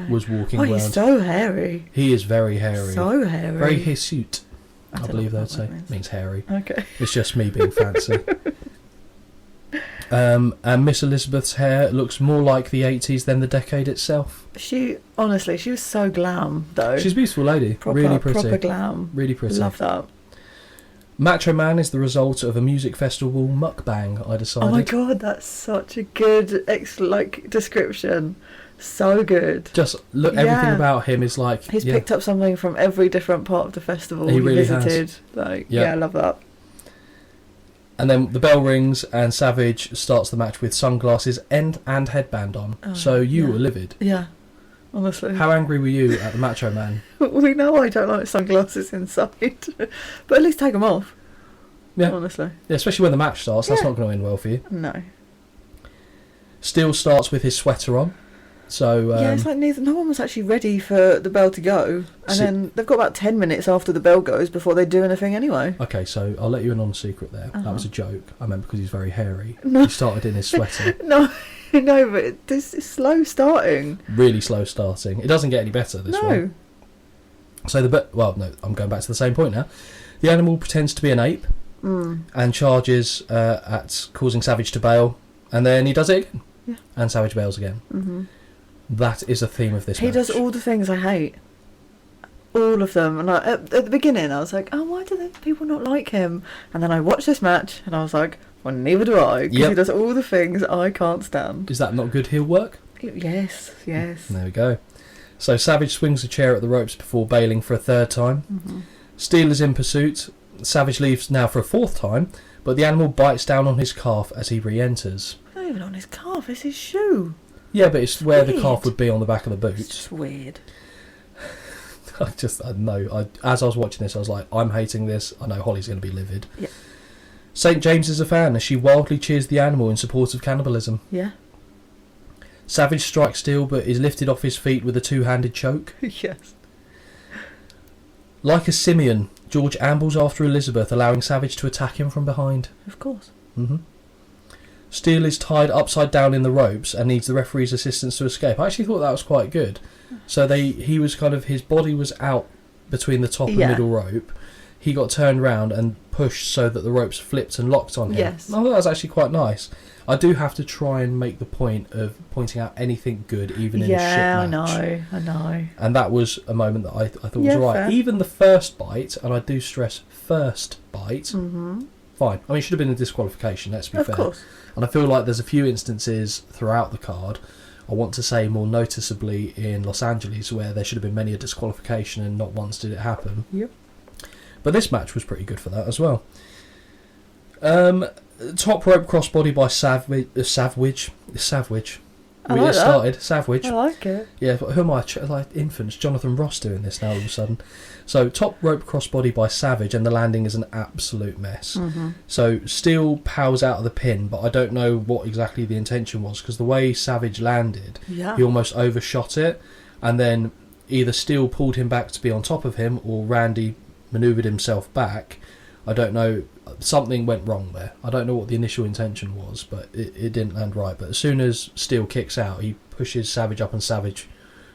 was walking around. He's so hairy. He is very hairy. So hairy. Very hirsute, I believe they'd say. Means hairy. Okay. It's just me being fancy. And Miss Elizabeth's hair looks more like the 80s than the decade itself. She was so glam, though. She's a beautiful lady. Really pretty. Proper glam. Really pretty. Love that. Macho Man is the result of a music festival mukbang, I decided. Oh my god, that's such a good description. So good. Just look, everything about him is like... He's picked up something from every different part of the festival he really visited. Has. I love that. And then the bell rings and Savage starts the match with sunglasses and headband on. So you were livid. Yeah, honestly. How angry were you at the Macho Man? We know I don't like sunglasses inside. But at least take them off. Yeah. Honestly. Yeah, especially when the match starts. That's not going to end well for you. No. Steele starts with his sweater on. So it's like no one was actually ready for the bell to go, and then they've got about 10 minutes after the bell goes before they do anything anyway. Okay, so I'll let you in on a secret there. That was a joke. I meant because he's very hairy. No. He started in his sweater. No, but this is slow starting. Really slow starting. It doesn't get any better, this one. So I'm going back to the same point now. The animal pretends to be an ape and charges at causing Savage to bail, and then he does it again. Yeah. And Savage bails again. That is a theme of this He match. does all the things I hate. All of them. And at the beginning, I was like, oh, why do people not like him? And then I watched this match, and I was like, well, neither do I. Because Yep. he does all the things I can't stand. Is that not good heel work? Yes. There we go. So Savage swings the chair at the ropes before bailing for a third time. Mm-hmm. Steel is in pursuit. Savage leaves now for a fourth time, but the animal bites down on his calf as he re-enters. Not even on his calf, it's his shoe. Yeah, but it's where the Weird. calf would be on the back of the It's boot. just weird. I know. As I was watching this, I was like, I'm hating this. I know Holly's going to be livid. Yeah. St. James is a fan as she wildly cheers the animal in support of cannibalism. Yeah. Savage strikes Steel, but is lifted off his feet with a two-handed choke. Yes. Like a simian, George ambles after Elizabeth, allowing Savage to attack him from behind. Of course. Mm-hmm. Steel is tied upside down in the ropes and needs the referee's assistance to escape. I actually thought that was quite good. So he was kind of, his body was out between the top and middle rope. He got turned round and pushed so that the ropes flipped and locked on him. Yes. I thought that was actually quite nice. I do have to try and make the point of pointing out anything good, even in a shit match. I know. And And that was a moment that I thought was right. fair. Even the first bite, and I do stress first bite, Mm-hmm. fine. I mean, it should have been a disqualification, let's be Of fair. course. And I feel like there's a few instances throughout the card, I want to say more noticeably in Los Angeles, where there should have been many a disqualification and not once did it happen. Yep. But this match was pretty good for that as well. Top rope crossbody by Savage. I We like that. started. Savage. I like it. Yeah, but who am I? Like infants. Jonathan Ross doing this now all of a sudden. So top rope crossbody by Savage, and the landing is an absolute mess. Mm-hmm. So Steel powers out of the pin, but I don't know what exactly the intention was, because the way Savage landed, Yeah. he almost overshot it, and then either Steel pulled him back to be on top of him, or Randy manoeuvred himself back. I don't know. Something went wrong there. I don't know what the initial intention was, but it didn't land right. But as soon as Steel kicks out, he pushes Savage up, and Savage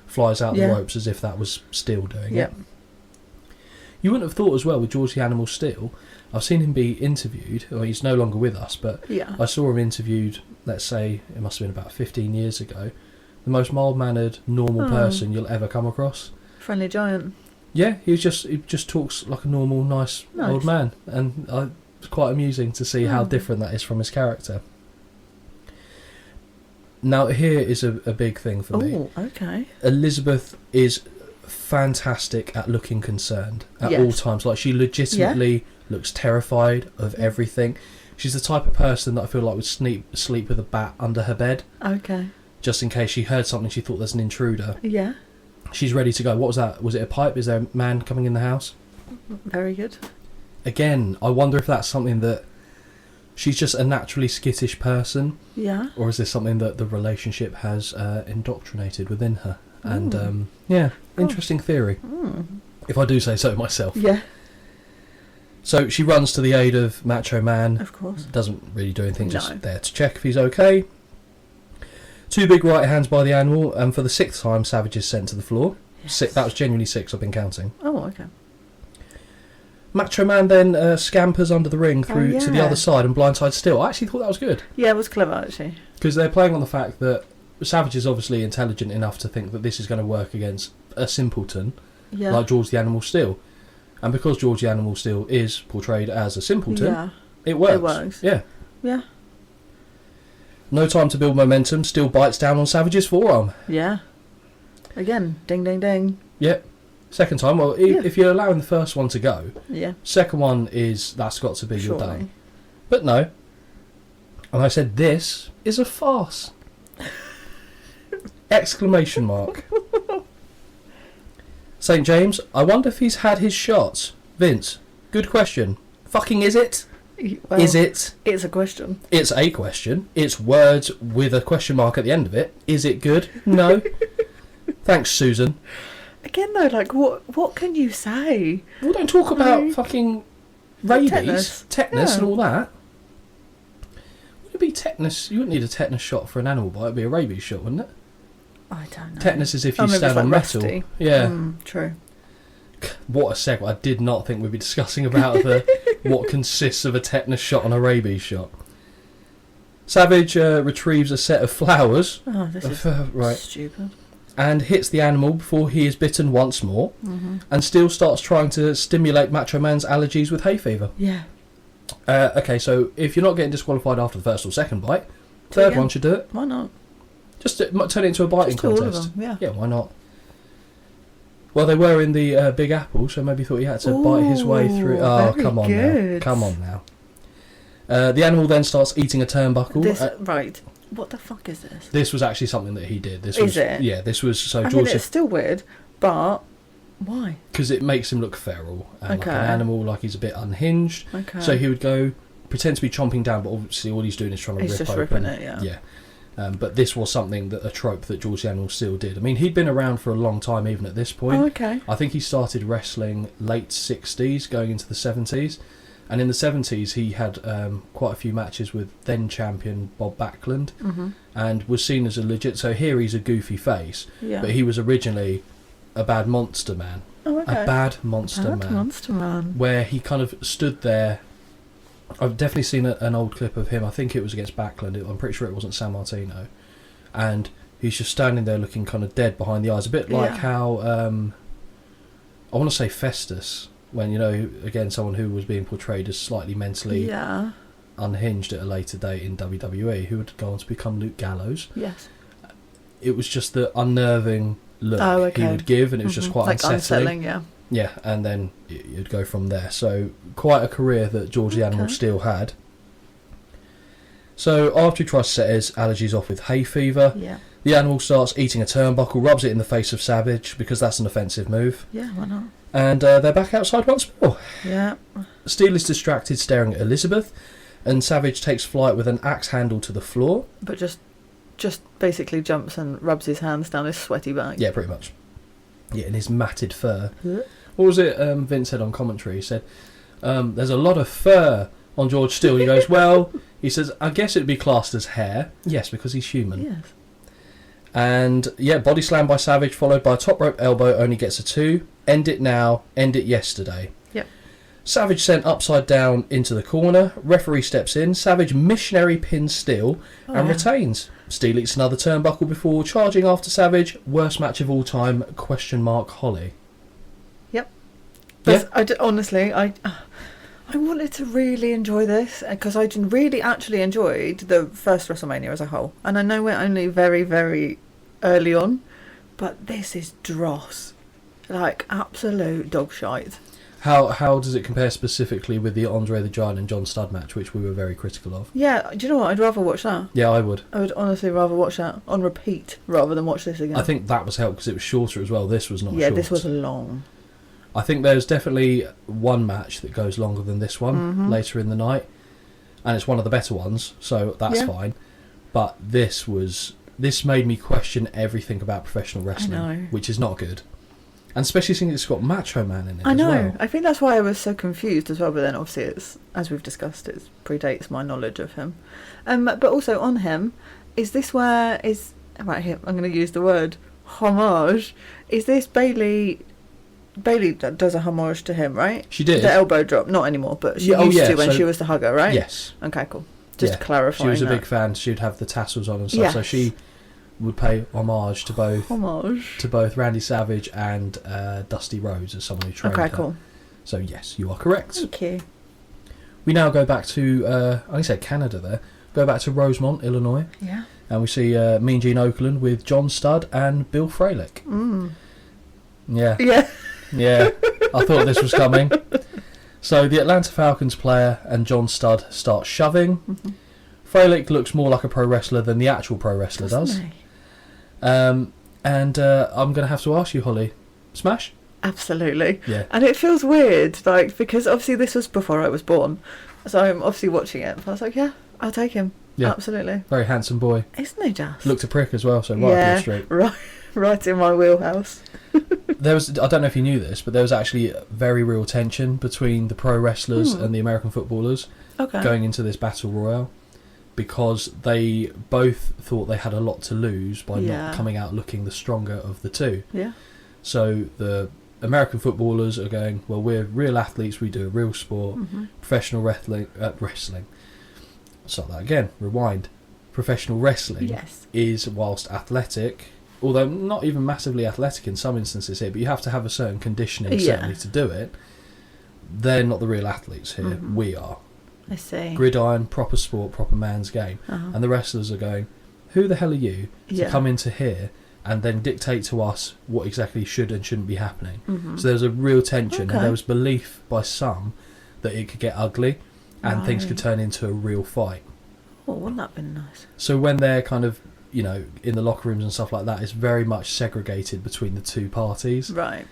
flies out the ropes as if that was Steel doing it. You wouldn't have thought as well with George the Animal Steel. I've seen him be interviewed. Well, he's no longer with us, but Yeah. I saw him interviewed, let's say, it must have been about 15 years ago. The most mild-mannered, normal person you'll ever come across. Friendly giant. Yeah, he just talks like a normal, nice old man. And it's quite amusing to see how different that is from his character. Now, here is a big thing for me. Oh, okay. Elizabeth is fantastic at looking concerned at all times. Like, she legitimately looks terrified of everything. She's the type of person that I feel like would sleep with a bat under her bed, Okay. just in case she heard something she thought there's an intruder. Yeah. She's ready to go. What was that? Was it a pipe? Is there a man coming in the house? Very good. Again, I wonder if that's something that she's just a naturally skittish person, Yeah. or is this something that the relationship has indoctrinated within her? And interesting theory, if I do say so myself. Yeah. So she runs to the aid of Macho Man. Of course. Doesn't really do anything, just No. there to check if he's okay. Two big right hands by the animal, and for the sixth time, Savage is sent to the floor. Yes. That was genuinely six, I've been counting. Oh, okay. Macho Man then scampers under the ring through to the yeah. other side and blindside Steel. I actually thought that was good, Yeah, it was clever actually. because they're playing on the fact that Savage is obviously intelligent enough to think that this is going to work against a simpleton Yeah. like George the Animal Steel. And because George the Animal Steel is portrayed as a simpleton, Yeah. it works. It works. Yeah. Yeah. No time to build momentum, Steel bites down on Savage's forearm. Yeah. Again, ding, ding, ding. Yep. Second time, well, if you're allowing the first one to go, Yeah. second one that's got to be your Surely. day. But no. And I said, this is a farce. Exclamation mark. St. James, I wonder if he's had his shots. Vince, good question. Fucking is it? Well, Is it? It's a question. It's a question. It's words with a question mark at the end of it. Is it good? No. Thanks, Susan. Again, though, like, what can you say? We don't talk about No. fucking rabies, tetanus Yeah. and all that. Would it be tetanus? You wouldn't need a tetanus shot for an animal bite. It'd be a rabies shot, wouldn't it? I don't know. Tetanus is if you maybe stand it's like on metal. rusty. Yeah. True. What a segue. I did not think we'd be discussing about what consists of a tetanus shot and a rabies shot. Savage retrieves a set of flowers. Oh, this is Right. stupid. and hits the animal before he is bitten once more, and still starts trying to stimulate Macho Man's allergies with hay fever. Yeah. Okay, so if you're not getting disqualified after the first or second bite, third one should do it. Why not? Just turn it into a biting Just all of contest. them, yeah. Yeah, why not? Well, they were in the Big Apple, so maybe thought he had to bite his way through. Oh, very come on good. now. Come on now. The animal then starts eating a turnbuckle. Right. What the fuck is this? This was actually something that he did. This Is was, it? Yeah, this was... So I George mean, it's still weird, but why? because it makes him look feral and like Okay. an animal, like he's a bit unhinged. Okay. So he would go, pretend to be chomping down, but obviously all he's doing is trying to He's rip just open. ripping it, yeah. But this was something a trope that George the Animal still did. I mean, he'd been around for a long time even at this point. Oh, okay. I think he started wrestling late 60s, going into the 70s. And in the 70s, he had quite a few matches with then champion Bob Backlund, and was seen as a legit. So here he's a goofy face, Yeah. but he was originally a bad monster man. Oh, okay. A bad monster man. Monster man. Where he kind of stood there. I've definitely seen an old clip of him. I think it was against Backlund. I'm pretty sure it wasn't San Martino. And he's just standing there looking kind of dead behind the eyes. A bit like how, I want to say Festus, when, you know, again, someone who was being portrayed as slightly mentally unhinged at a later date in WWE, who would go on to become Luke Gallows. Yes. It was just the unnerving look he would give, and it was just quite like unsettling. yeah. Yeah, and then you'd go from there. So quite a career that George the Animal still had. So after he tries to set his allergies off with hay fever, the animal starts eating a turnbuckle, rubs it in the face of Savage, because that's an offensive move. Yeah, why not? And they're back outside once more. Yeah. Steel is distracted staring at Elizabeth, and Savage takes flight with an axe handle to the floor. But just basically jumps and rubs his hands down his sweaty back. Yeah, pretty much. Yeah, in his matted fur. What was it Vince said on commentary? He said, there's a lot of fur on George Steele. He goes, well, he says, I guess it'd be classed as hair. Yes, because he's human. Yes. And, yeah, body slam by Savage, followed by a top rope elbow, only gets a 2. End it now, end it yesterday. Yep. Savage sent upside down into the corner. Referee steps in. Savage missionary pins Steele and retains. Steele eats another turnbuckle before charging after Savage. Worst match of all time, ? Holly. Yep. Yeah. Honestly, I wanted to really enjoy this, because I really actually enjoyed the first WrestleMania as a whole. And I know we're only very, very early on, but this is dross. Like, absolute dog shite. How does it compare specifically with the Andre the Giant and John Studd match, which we were very critical of? Yeah, do you know what? I'd rather watch that. Yeah, I would. I would honestly rather watch that on repeat rather than watch this again. I think that was helped because it was shorter as well. This was not short. Yeah, this was long. I think there's definitely one match that goes longer than this one later in the night, and it's one of the better ones, so that's fine. But this made me question everything about professional wrestling, which is not good. And especially since it's got Macho Man in it I know. as well. I think that's why I was so confused as well, but then obviously it's, as we've discussed, it predates my knowledge of him. But also on him, is this where is... Right here, I'm going to use the word homage. Is this Bailey that does a homage to him, right? She did. The elbow drop, not anymore, but she used to when she was the hugger, right? Yes. Okay, cool. Just clarifying. She was a that. big fan. She'd have the tassels on and stuff, so she would pay homage to both Randy Savage and Dusty Rhodes as someone who trained her. Okay, cool. So yes, you are correct. Okay. We now go back to I said Canada there. Go back to Rosemont, Illinois. Yeah. And we see Mean Gene Okerlund with John Studd and Bill Fralick. Yeah. Yeah. Yeah. I thought this was coming. So the Atlanta Falcons player and John Studd start shoving. Fralick looks more like a pro wrestler than the actual pro wrestler does. I'm going to have to ask you, Holly, smash? Absolutely. Yeah. And it feels weird, like, because obviously this was before I was born, so I'm obviously watching it. But I was like, yeah, I'll take him. Yeah. Absolutely. Very handsome boy. Isn't he just? Looked a prick as well, so right up the street. Right in my wheelhouse. There was, I don't know if you knew this, but there was actually very real tension between the pro wrestlers and the American footballers going into this battle royal, because they both thought they had a lot to lose by not coming out looking the stronger of the two. Yeah. So the American footballers are going, well, we're real athletes, we do a real sport. Professional wrestling. Start that again. Rewind. Professional wrestling is, whilst athletic, although not even massively athletic in some instances here, but you have to have a certain conditioning certainly to do it. They're not the real athletes here. We are. I see. Gridiron, proper sport, proper man's game. And the wrestlers are going, who the hell are you to come into here and then dictate to us what exactly should and shouldn't be happening? So there was a real tension, and there was belief by some that it could get ugly and things could turn into a real fight. Oh, wouldn't that have been nice? So when they're kind of, you know, in the locker rooms and stuff like that, it's very much segregated between the two parties. Right.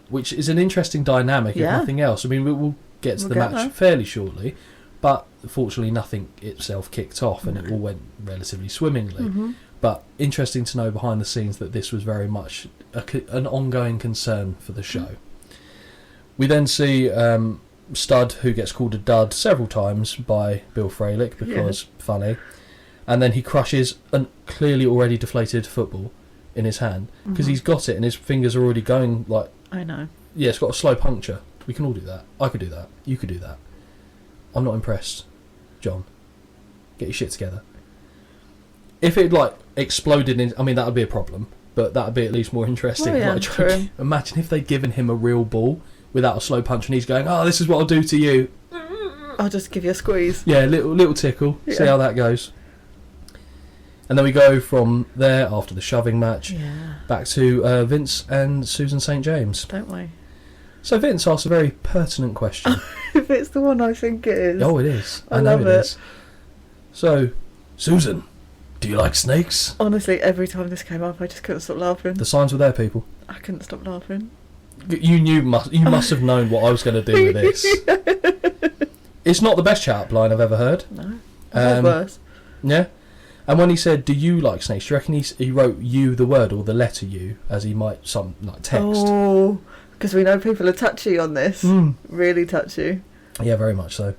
Which is an interesting dynamic, if nothing else. I mean, we'll get to the match fairly shortly, but fortunately nothing itself kicked off and it all went relatively swimmingly. But interesting to know behind the scenes that this was very much an ongoing concern for the show. We then see Stud, who gets called a dud several times by Bill Fralick because funny, and then he crushes a clearly already deflated football in his hand because he's got it and his fingers are already going like... I know. Yeah, it's got a slow puncture. We can all do that. I could do that. You could do that. I'm not impressed, John. Get your shit together. If it like exploded in, I mean that would be a problem, but that would be at least more interesting. Well, yeah, like, true. Imagine if they'd given him a real ball without a slow punch and he's going, oh, this is what I'll do to you. I'll just give you a squeeze. Yeah, little tickle. See how that goes. And then we go from there, after the shoving match, back to Vince and Susan St. James. Don't we? So Vince asks a very pertinent question. If it's the one I think it is. Oh, it is. I know love it is. So, Susan, do you like snakes? Honestly, every time this came up, I just couldn't stop laughing. The signs were there, people. I couldn't stop laughing. You must have known what I was going to do with this. It's not the best chat-up line I've ever heard. No. I've heard worse. Yeah. And when he said, do you like snakes, do you reckon he wrote you, the word, or the letter U, as he might some like text? Oh, because we know people are touchy on this. Really touchy. Yeah, very much so.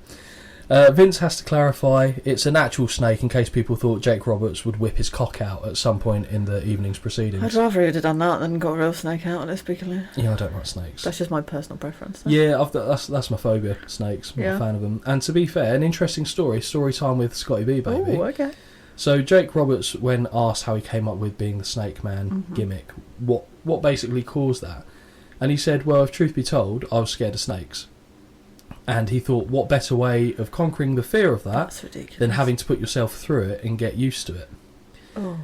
Vince has to clarify it's an actual snake in case people thought Jake Roberts would whip his cock out at some point in the evening's proceedings. I'd rather he'd have done that than got a real snake out, let's be clear. Yeah, I don't like snakes. That's just my personal preference. Though. Yeah, that's my phobia, snakes. I'm not a fan of them. And to be fair, an interesting story time with Scotty B, baby. Oh, okay. So Jake Roberts, when asked how he came up with being the Snake Man gimmick, what basically caused that? And he said, well, if truth be told, I was scared of snakes. And he thought, what better way of conquering the fear of that than having to put yourself through it and get used to it? Oh.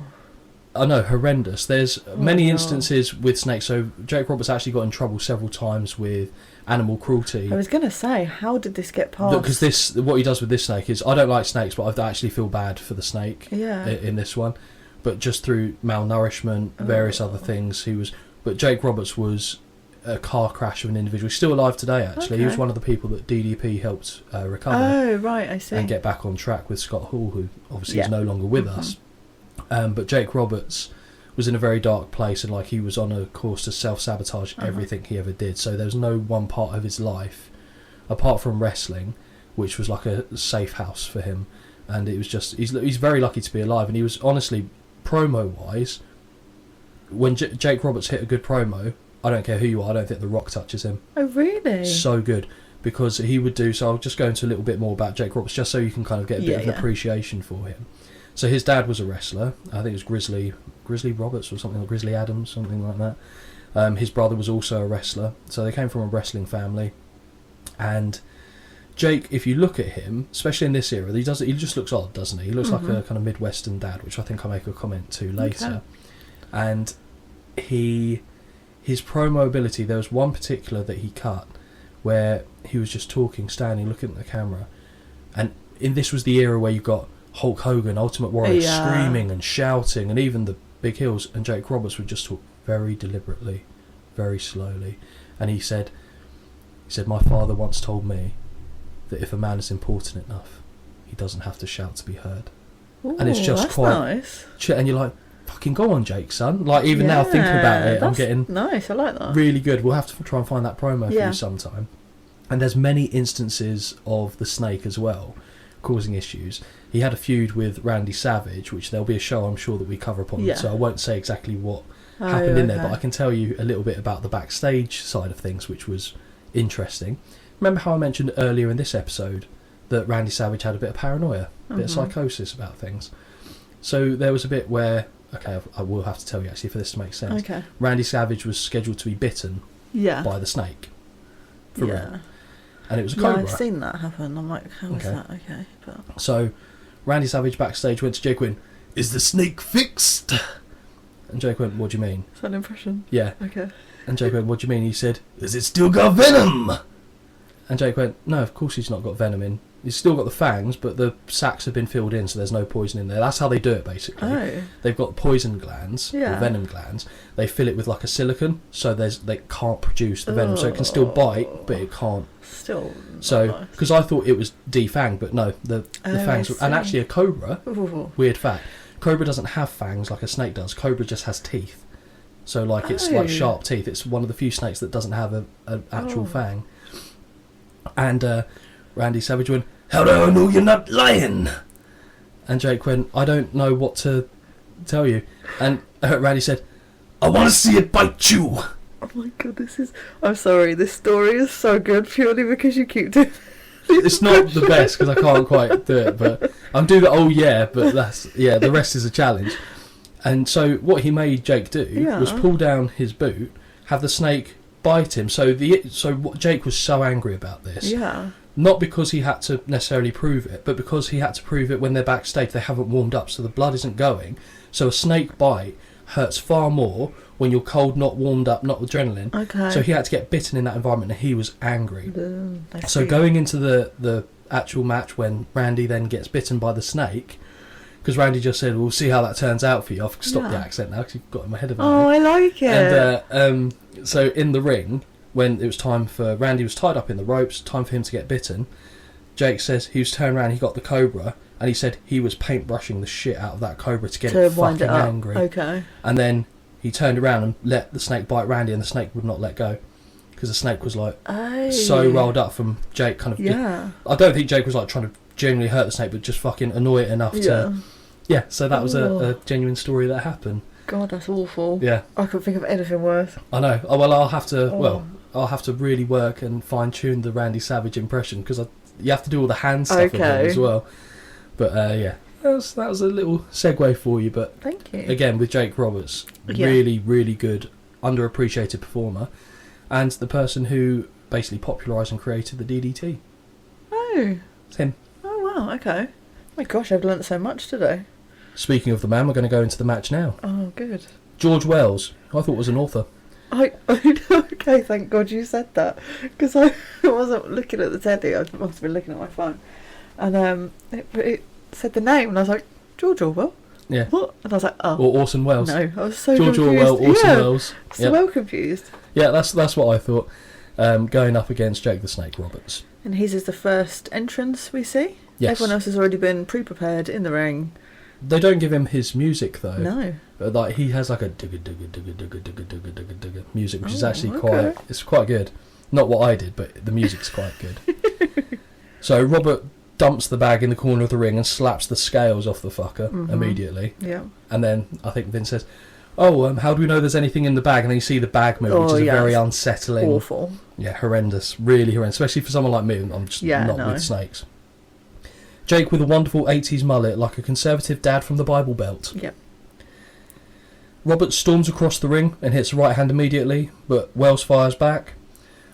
I know, horrendous. There's many instances with snakes. So Jake Roberts actually got in trouble several times with animal cruelty. I was going to say, how did this get past? Because what he does with this snake is, I don't like snakes, but I actually feel bad for the snake in this one. But just through malnourishment, various other things, But Jake Roberts was a car crash of an individual. He's still alive today, actually. Okay. He was one of the people that DDP helped recover. Oh, right, I see. And get back on track with Scott Hall, who obviously is no longer with us. But Jake Roberts was in a very dark place, and like he was on a course to self-sabotage everything he ever did. So there was no one part of his life, apart from wrestling, which was like a safe house for him. And it was just, he's very lucky to be alive. And he was honestly, promo-wise, when Jake Roberts hit a good promo, I don't care who you are, I don't think The Rock touches him. Oh, really? So good. Because he would do, so I'll just go into a little bit more about Jake Roberts, just so you can kind of get a bit of an appreciation for him. So his dad was a wrestler. I think it was Grizzly Roberts or something, or Grizzly Adams, something like that. His brother was also a wrestler. So they came from a wrestling family. And Jake, if you look at him, especially in this era, he just looks odd, doesn't he? He looks like a kind of Midwestern dad, which I think I'll make a comment to later. Okay. And his promo ability, there was one particular that he cut where he was just talking, standing, looking at the camera. And this was the era where you got Hulk Hogan, Ultimate Warrior, screaming and shouting, and even the big heels, and Jake Roberts would just talk very deliberately, very slowly. And he said, my father once told me that if a man is important enough, he doesn't have to shout to be heard. Ooh, and it's just that's quite nice. And you're like, fucking go on, Jake, son. Like, even now thinking about it, I'm getting nice. I like that. Really good. We'll have to try and find that promo for you sometime. And there's many instances of the snake as well causing issues. He had a feud with Randy Savage, which there'll be a show I'm sure that we cover upon, so I won't say exactly what happened in there, but I can tell you a little bit about the backstage side of things, which was interesting. Remember how I mentioned earlier in this episode that Randy Savage had a bit of paranoia, a bit of psychosis about things? So there was a bit where okay, I will have to tell you actually for this to make sense. Okay. Randy Savage was scheduled to be bitten Yeah. by the snake. For Yeah. real. And it was a Yeah, cobra. I've seen that happen. I'm like, how is Okay. that? Okay. But So, Randy Savage backstage went to Jake Wynn, "Is the snake fixed?" And Jake went, "What do you mean?" is that an impression? Yeah. Okay. And Jake went, "What do you mean?" He said, "Has it still got venom?" And Jake went, "No, of course he's not got venom in. He's still got the fangs, but the sacs have been filled in, so there's no poison in there." That's how they do it, basically. Oh. They've got poison glands, or Yeah. venom glands. They fill it with like a silicone, so they can't produce the venom. So it can still bite, but it can't. Still. not So, nice. because I thought it was defanged, but no, the Oh, fangs. I And see. actually, a cobra. Ooh. Weird fact: cobra doesn't have fangs like a snake does. Cobra just has teeth. So like it's like Oh. sharp teeth. It's one of the few snakes that doesn't have an actual Oh. fang. And Randy Savage went, "How do I know you're not lying?" And Jake went, "I don't know what to tell you." And Randy said, "I want to see it bite you." Oh my god, this is. I'm sorry, this story is so good purely because you keep doing. It's not the best because I can't quite do it, but I'm doing the "oh yeah," but the rest is a challenge. And so what he made Jake do was Yeah. pull down his boot, have the snake bite him. So what Jake was so angry about this, Yeah. not because he had to necessarily prove it, but because he had to prove it when they're backstage. They haven't warmed up, so the blood isn't going. So a snake bite hurts far more when you're cold, not warmed up, not adrenaline. Okay. So he had to get bitten in that environment, and he was angry. I So see. going into the actual match when Randy then gets bitten by the snake, because Randy just said, "We'll see how that turns out for you." I've stopped the Yeah. accent now because you've got in my head of it. Oh, I like it. And so in the ring, when it was time for Randy was tied up in the ropes, time for him to get bitten, Jake says he was turned around, he got the cobra, and he said he was paintbrushing the shit out of that cobra to get to it wind fucking it up. angry. Okay. And then he turned around and let the snake bite Randy, and the snake would not let go because the snake was like Oh. so rolled up from Jake. Kind of. Yeah. I don't think Jake was like trying to genuinely hurt the snake, but just fucking annoy it enough Yeah. to. Yeah. So that was a Oh. genuine story that happened. God, that's awful. Yeah. I couldn't think of anything worse. I know. Oh well, I'll have to. Oh. Well, I'll have to really work and fine tune the Randy Savage impression because you have to do all the hand stuff with him Okay. as well. But yeah, that was a little segue for you. But Thank you. again, with Jake Roberts, Yeah. really, really good, underappreciated performer, and the person who basically popularised and created the DDT. Oh. It's him. Oh wow. Okay. My gosh, I've learnt so much today. Speaking of the man, we're going to go into the match now. Oh, good. George Wells, I thought was an author. Okay, thank God you said that, because I wasn't looking at the telly. I must have been looking at my phone, and it said the name, and I was like, George Orwell. Yeah. What? And I was like, oh Or Orson Welles. no, I was so George confused. Orwell, Orson Yeah, Welles. so Yep. well confused. Yeah, that's what I thought. Going up against Jake the Snake Roberts. And his is the first entrance we see. Yes. Everyone else has already been pre-prepared in the ring. They don't give him his music though. No. But like he has like a digga digga digga digga digga digga digga digga music, which is Oh, actually okay. it's quite good. Not what I did, but the music's quite good. So Robert dumps the bag in the corner of the ring and slaps the scales off the fucker Mhm. immediately. Yeah. And then I think Vince says, "Oh, how do we know there's anything in the bag?" And then you see the bag move, which Oh, is yeah, a very it's unsettling, Awful. yeah, horrendous, really horrendous, especially for someone like me. I'm just Yeah, not no. with snakes. Jake with a wonderful 80s mullet, like a conservative dad from the Bible Belt. Yep. Robert storms across the ring and hits the right hand immediately, but Wells fires back.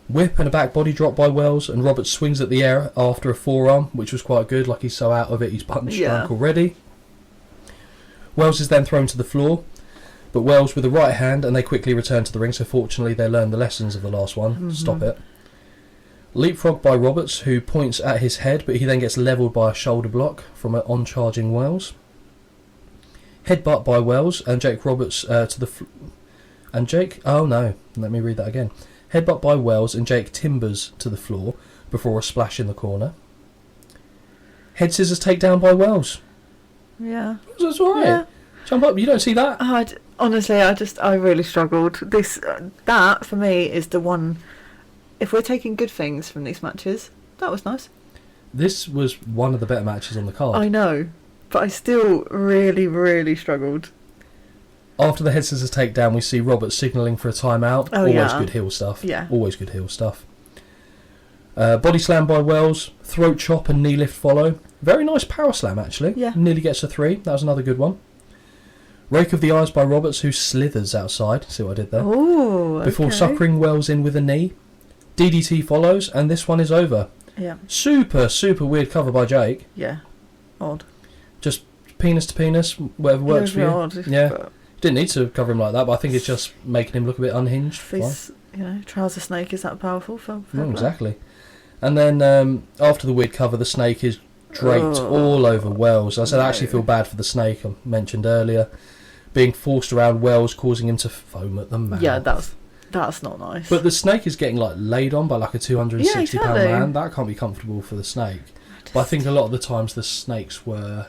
Whip and a back body drop by Wells, and Robert swings at the air after a forearm, which was quite good, like he's so out of it, he's punched Yeah. drunk already. Wells is then thrown to the floor, but Wells with the right hand, and they quickly return to the ring, so fortunately they learned the lessons of the last one. Mhm. Stop it. Leapfrog by Roberts, who points at his head, but he then gets levelled by a shoulder block from an on-charging Wells. Headbutt by Wells, and Jake Roberts to the... and Jake... oh no, let me read that again. Headbutt by Wells, and Jake timbers to the floor before a splash in the corner. Head scissors takedown by Wells. Yeah. That's alright. Yeah. Jump up, you don't see that? Honestly, I really struggled. This that for me is the one. If we're taking good things from these matches, that was nice. This was one of the better matches on the card. I know, but I still really, really struggled. After the head scissors takedown, we see Robert signalling for a timeout. Oh, Always yeah. good heel stuff. Yeah. Always good heel stuff. Body slam by Wells, throat chop and knee lift follow. Very nice power slam, actually. Yeah. Nearly gets a 3. That was another good one. Rake of the eyes by Roberts, who slithers outside. See what I did there? Oh, okay. Before suckering Wells in with a knee. DDT follows, and this one is over. Yeah. Super, super weird cover by Jake. Yeah. Odd. Just penis to penis, whatever works for you. Odd, yeah. but Didn't need to cover him like that, but I think it's just making him look a bit unhinged. This, trouser snake is that powerful for exactly. And then after the weird cover, the snake is draped all over Wells. I said I actually feel bad for the snake, I mentioned earlier. Being forced around Wells, causing him to foam at the mouth. Yeah, that's not nice. But the snake is getting laid on by a 260 pound man. That can't be comfortable for the snake. But I think a lot of the times the snakes were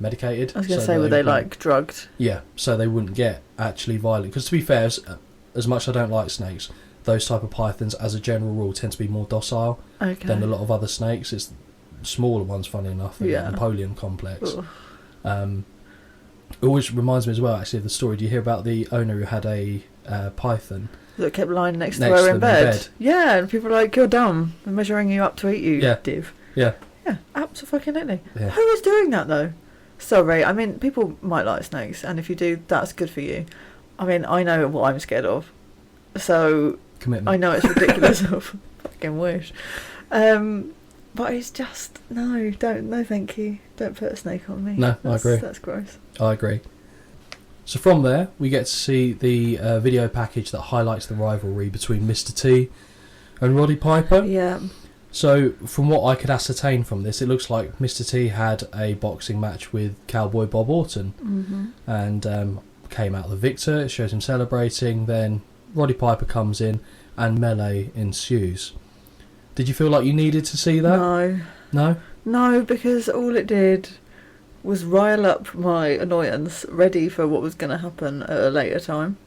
medicated. I was going to say, were they drugged? Yeah, so they wouldn't get actually violent. Because to be fair, as much as I don't like snakes, those type of pythons, as a general rule, tend to be more docile than a lot of other snakes. It's smaller ones, funny enough, in the Napoleon complex. It always reminds me as well, actually, of the story. Do you hear about the owner who had a python that kept lying next to her in bed? Yeah, and people are like, "You're dumb. I'm measuring you up to eat you, div." Yeah. Yeah, absolutely. Yeah. Who is doing that though? Sorry, I mean, people might like snakes, and if you do, that's good for you. I mean, I know what I'm scared of, so commitment. I know it's ridiculous. I fucking wish. But it's just no, thank you. Don't put a snake on me. No, I agree. That's gross. I agree. So from there, we get to see the video package that highlights the rivalry between Mr. T and Roddy Piper. Yeah. So from what I could ascertain from this, it looks like Mr. T had a boxing match with Cowboy Bob Orton, and came out the victor. It shows him celebrating. Then Roddy Piper comes in, and melee ensues. Did you feel like you needed to see that? No, because all it did was rile up my annoyance, ready for what was going to happen at a later time.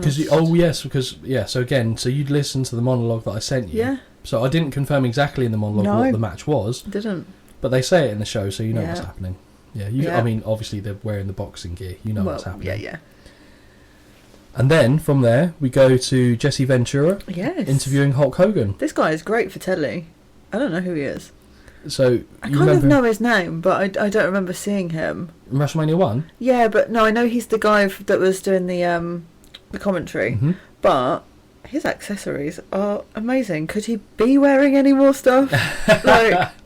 So again, you'd listen to the monologue that I sent you. Yeah. So I didn't confirm exactly in the monologue what the match was. Didn't. But they say it in the show, so you know what's happening. Yeah. I mean, obviously they're wearing the boxing gear. You know what's happening. Yeah. And then from there we go to Jesse Ventura. Yes. Interviewing Hulk Hogan. This guy is great for telly. I don't know who he is. So I kind of know his name, but I don't remember seeing him. In WrestleMania 1? Yeah, but no, I know he's the guy that was doing the commentary. Mm-hmm. But his accessories are amazing. Could he be wearing any more stuff?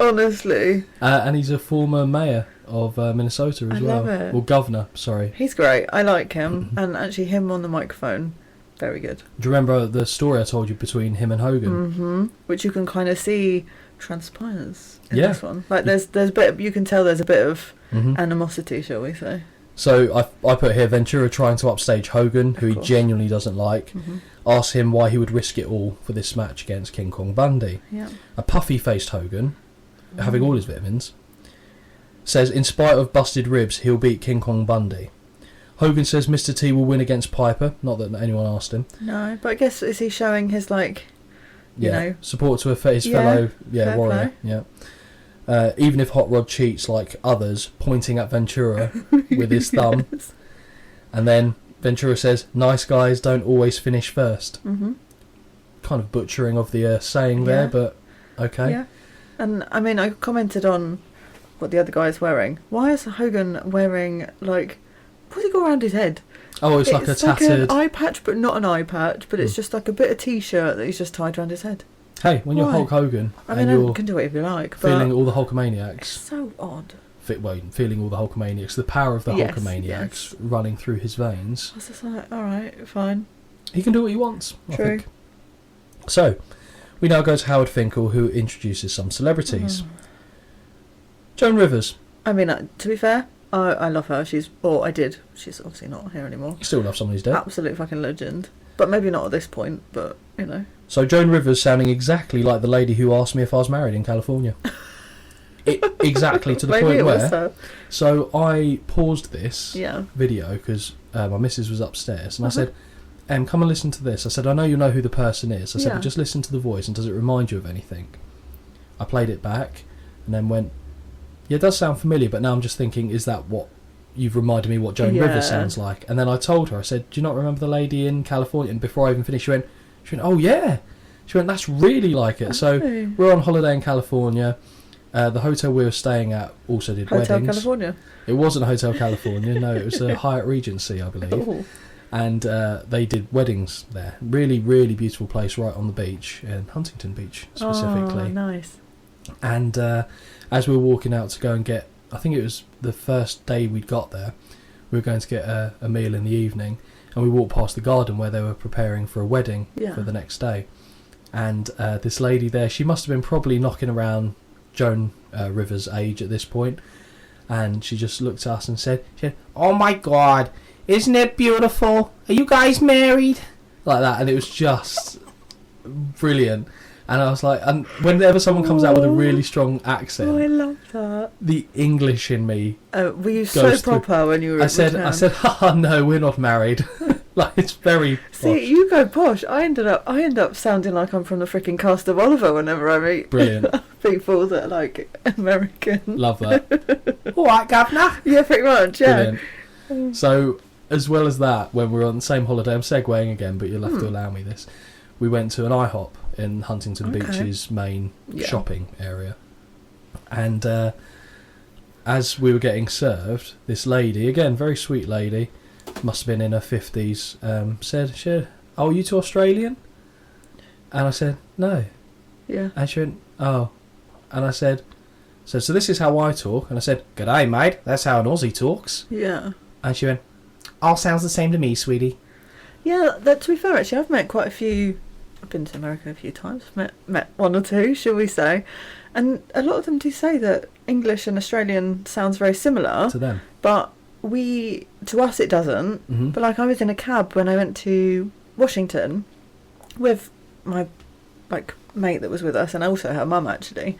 Honestly. And he's a former mayor of Minnesota as well. I love it. Or governor, sorry. He's great. I like him. And actually him on the microphone, very good. Do you remember the story I told you between him and Hogan? Mm-hmm. Which you can kind of see transpires in this one. There's a bit, you can tell there's a bit of animosity, shall we say. So I put here Ventura trying to upstage Hogan, who he genuinely doesn't like. Asks him why he would risk it all for this match against King Kong Bundy. Yeah. A puffy-faced Hogan, having all his vitamins, says in spite of busted ribs, he'll beat King Kong Bundy. Hogan says Mr. T will win against Piper, not that anyone asked him. No, but I guess, is he showing his, you know... support to his fellow warrior. Play. Yeah. Even if Hot Rod cheats like others, pointing at Ventura with his thumb. And then Ventura says, nice guys don't always finish first. Mm-hmm. Kind of butchering of the saying there, but okay. Yeah. And, I mean, I commented on what the other guy is wearing. Why is Hogan wearing, what's he got around his head? Oh, it's like a tattered... Like an eye patch, but not an eye patch, but it's just like a bit of T-shirt that he's just tied around his head. Hey, when you're Hulk Hogan, you can do whatever you like, but feeling all the Hulkamaniacs. It's so odd. Feeling all the Hulkamaniacs, the power of the Hulkamaniacs running through his veins. I was just like, alright, fine. He can do what he wants, True. I think. So, we now go to Howard Finkel, who introduces some celebrities. Joan Rivers. I mean, to be fair, I love her. She's obviously not here anymore. You still love someone who's dead. Absolute fucking legend. But maybe not at this point, but, you know. So Joan Rivers sounding exactly like the lady who asked me if I was married in California. Exactly to the point where... So I paused this video because my missus was upstairs and I said, come and listen to this. I said, I know you know who the person is. I said, but just listen to the voice and does it remind you of anything? I played it back and then went, yeah, it does sound familiar, but now I'm just thinking, is that what you've reminded me what Joan Rivers sounds like? And then I told her, I said, do you not remember the lady in California? And before I even finished, she went, oh yeah. She went, that's really like it. So we're on holiday in California. The hotel we were staying at also did Hotel weddings. California. It wasn't Hotel California, no, it was a Hyatt Regency, I believe. Ooh. And they did weddings there. Really, really beautiful place right on the beach, in Huntington Beach specifically. Oh, nice. And as we were walking out to go and get, I think it was the first day we'd got there, we were going to get a meal in the evening, and we walked past the garden where they were preparing for a wedding for the next day. And this lady there, she must have been probably knocking around Joan Rivers' age at this point, and she just looked at us and said, "Oh my God, isn't it beautiful? Are you guys married?" Like that, and it was just brilliant. And I was like, and whenever someone comes out with a really strong accent, Oh, I love that. the English in me. Were you so proper when you were? I said, "Ha, no, we're not married." Like, it's very posh. See, you go posh. I end up sounding like I'm from the freaking cast of Oliver whenever I meet Brilliant. people that are like American. Love that. All right, governor. Yeah, pretty much. Yeah. Brilliant. So, as well as that, when we were on the same holiday, I'm segueing again, but you'll have to allow me this. We went to an IHOP in Huntington Beach's main shopping area, and as we were getting served, this lady, again, very sweet lady, must have been in her 50s, said, "Oh, are you two Australian?" And I said, "No." Yeah. And she went, "Oh." And I said, so this is how I talk. And I said, "G'day, mate. That's how an Aussie talks." Yeah. And she went, "All sounds the same to me, sweetie." Yeah, to be fair, actually, I've met quite a few. I've been to America a few times. Met one or two, shall we say? And a lot of them do say that English and Australian sounds very similar To them. But to us, it doesn't. Mm-hmm. But like, I was in a cab when I went to Washington with my mate that was with us, and also her mum actually.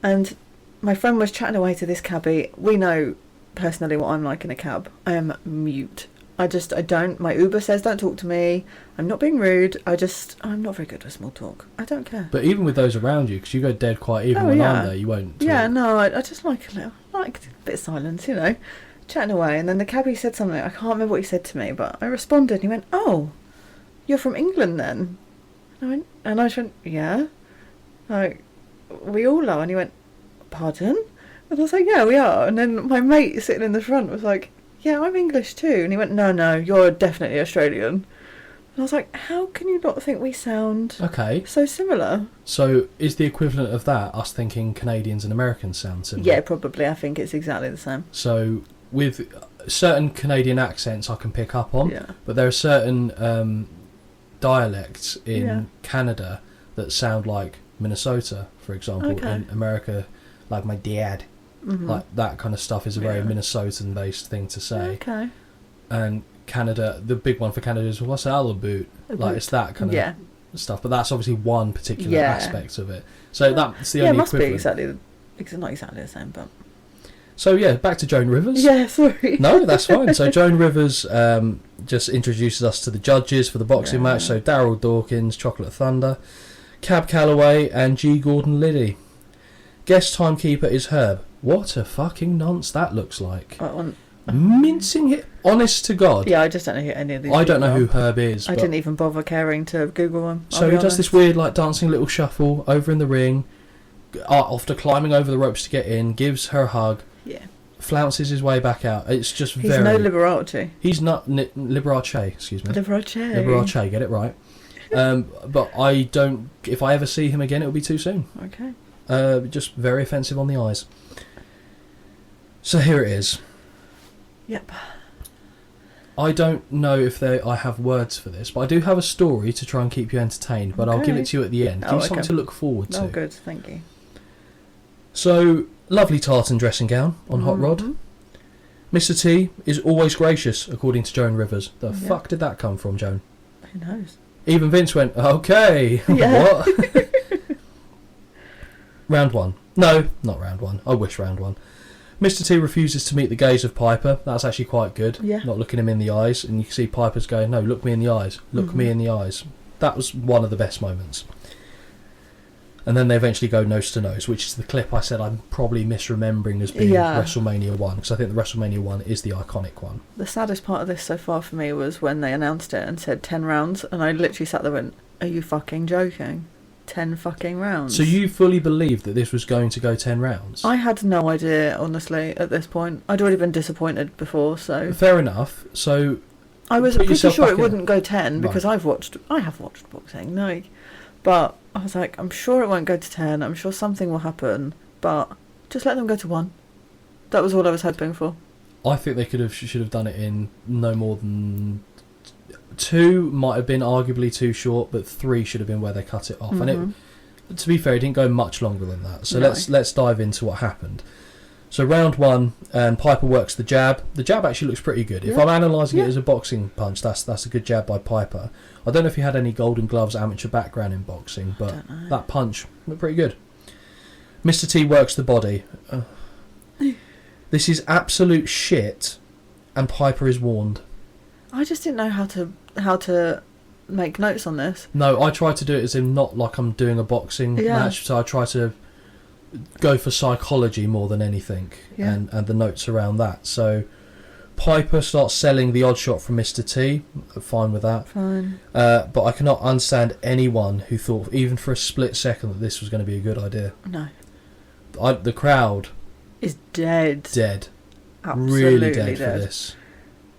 And my friend was chatting away to this cabbie. We know personally what I'm like in a cab. I am mute. I don't. My Uber says don't talk to me. I'm not being rude. I'm not very good with small talk. I don't care. But even with those around you, because you go dead quiet, even when I'm there, you won't talk. Yeah, no, I just like a bit of silence, chatting away. And then the cabbie said something. I can't remember what he said to me, but I responded. And he went, "Oh, you're from England then?" And I went, "Yeah." Like, we all are. And he went, "Pardon?" And I was like, "Yeah, we are." And then my mate sitting in the front was like, "Yeah, I'm English too." And he went, No, you're definitely Australian." And I was like, how can you not think we sound so similar? So is the equivalent of that us thinking Canadians and Americans sound similar? Yeah, probably. I think it's exactly the same. So with certain Canadian accents I can pick up on, but there are certain dialects in Canada that sound like Minnesota, for example. In America, like my dad. Mm-hmm. Like that kind of stuff is a very Minnesotan-based thing to say. Okay. And Canada, the big one for Canada is, what's all about? Like, it's that kind of stuff. But that's obviously one particular aspect of it. So that's the only it must equivalent. be not exactly the same, but... So, back to Joan Rivers. Yeah, sorry. No, that's fine. So Joan Rivers just introduces us to the judges for the boxing match. So Daryl Dawkins, Chocolate Thunder, Cab Calloway, and G. Gordon Liddy. Guest timekeeper is Herb. What a fucking nonce that looks like. Mincing it. Honest to God. Yeah, I just don't know who any of these I don't know who Herb is. I didn't even bother caring to Google him. So he does this weird, dancing little shuffle over in the ring, after climbing over the ropes to get in, gives her a hug, flounces his way back out. It's just He's no Liberace. He's not Liberace, excuse me. Liberace, get it right. But I don't... If I ever see him again, it'll be too soon. Okay. Just very offensive on the eyes. So here it is. Yep. I don't know if I have words for this, but I do have a story to try and keep you entertained, but I'll give it to you at the end. Give you something to look forward to. Oh, good, thank you. So, lovely tartan dressing gown on Hot Rod. Mr. T is always gracious, according to Joan Rivers. The fuck did that come from, Joan? Who knows? Even Vince went, okay. What? Round one. No, not round one. I wish round one. Mr. T refuses to meet the gaze of Piper. That's actually quite good. Yeah. Not looking him in the eyes. And you can see Piper's going, no, look me in the eyes. Look me in the eyes. That was one of the best moments. And then they eventually go nose to nose, which is the clip I said I'm probably misremembering as being WrestleMania 1. Because I think the WrestleMania 1 is the iconic one. The saddest part of this so far for me was when they announced it and said 10 rounds. And I literally sat there and went, are you fucking joking? 10 fucking rounds. So you fully believed that this was going to go 10 rounds? I had no idea, honestly, at this point. I'd already been disappointed before, so... Fair enough. So... I was pretty sure it wouldn't go 10 because Right. I have watched boxing, no. But I was like, I'm sure it won't go to 10. I'm sure something will happen, but just let them go to 1. That was all I was hoping for. I think they should have done it in no more than 2. Might have been arguably too short, but 3 should have been where they cut it off. Mm-hmm. And it, to be fair, it didn't go much longer than that. So No. let's dive into what happened. So round 1, Piper works the jab. The jab actually looks pretty good. If Yeah. I'm analysing Yeah. it as a boxing punch, that's a good jab by Piper. I don't know if he had any Golden Gloves amateur background in boxing, but Don't know. that punch looked pretty good. Mr. T works the body. This is absolute shit, and Piper is warned. I just didn't know how to make notes on this. No, I try to do it as in not like I'm doing a boxing Yeah. match, so I try to go for psychology more than anything, Yeah. and the notes around that. So Piper starts selling the odd shot from Mr. T. I'm fine with that. Fine. But I cannot understand anyone who thought, even for a split second, that this was going to be a good idea. No. The crowd, Is dead. dead. Absolutely Really dead for this.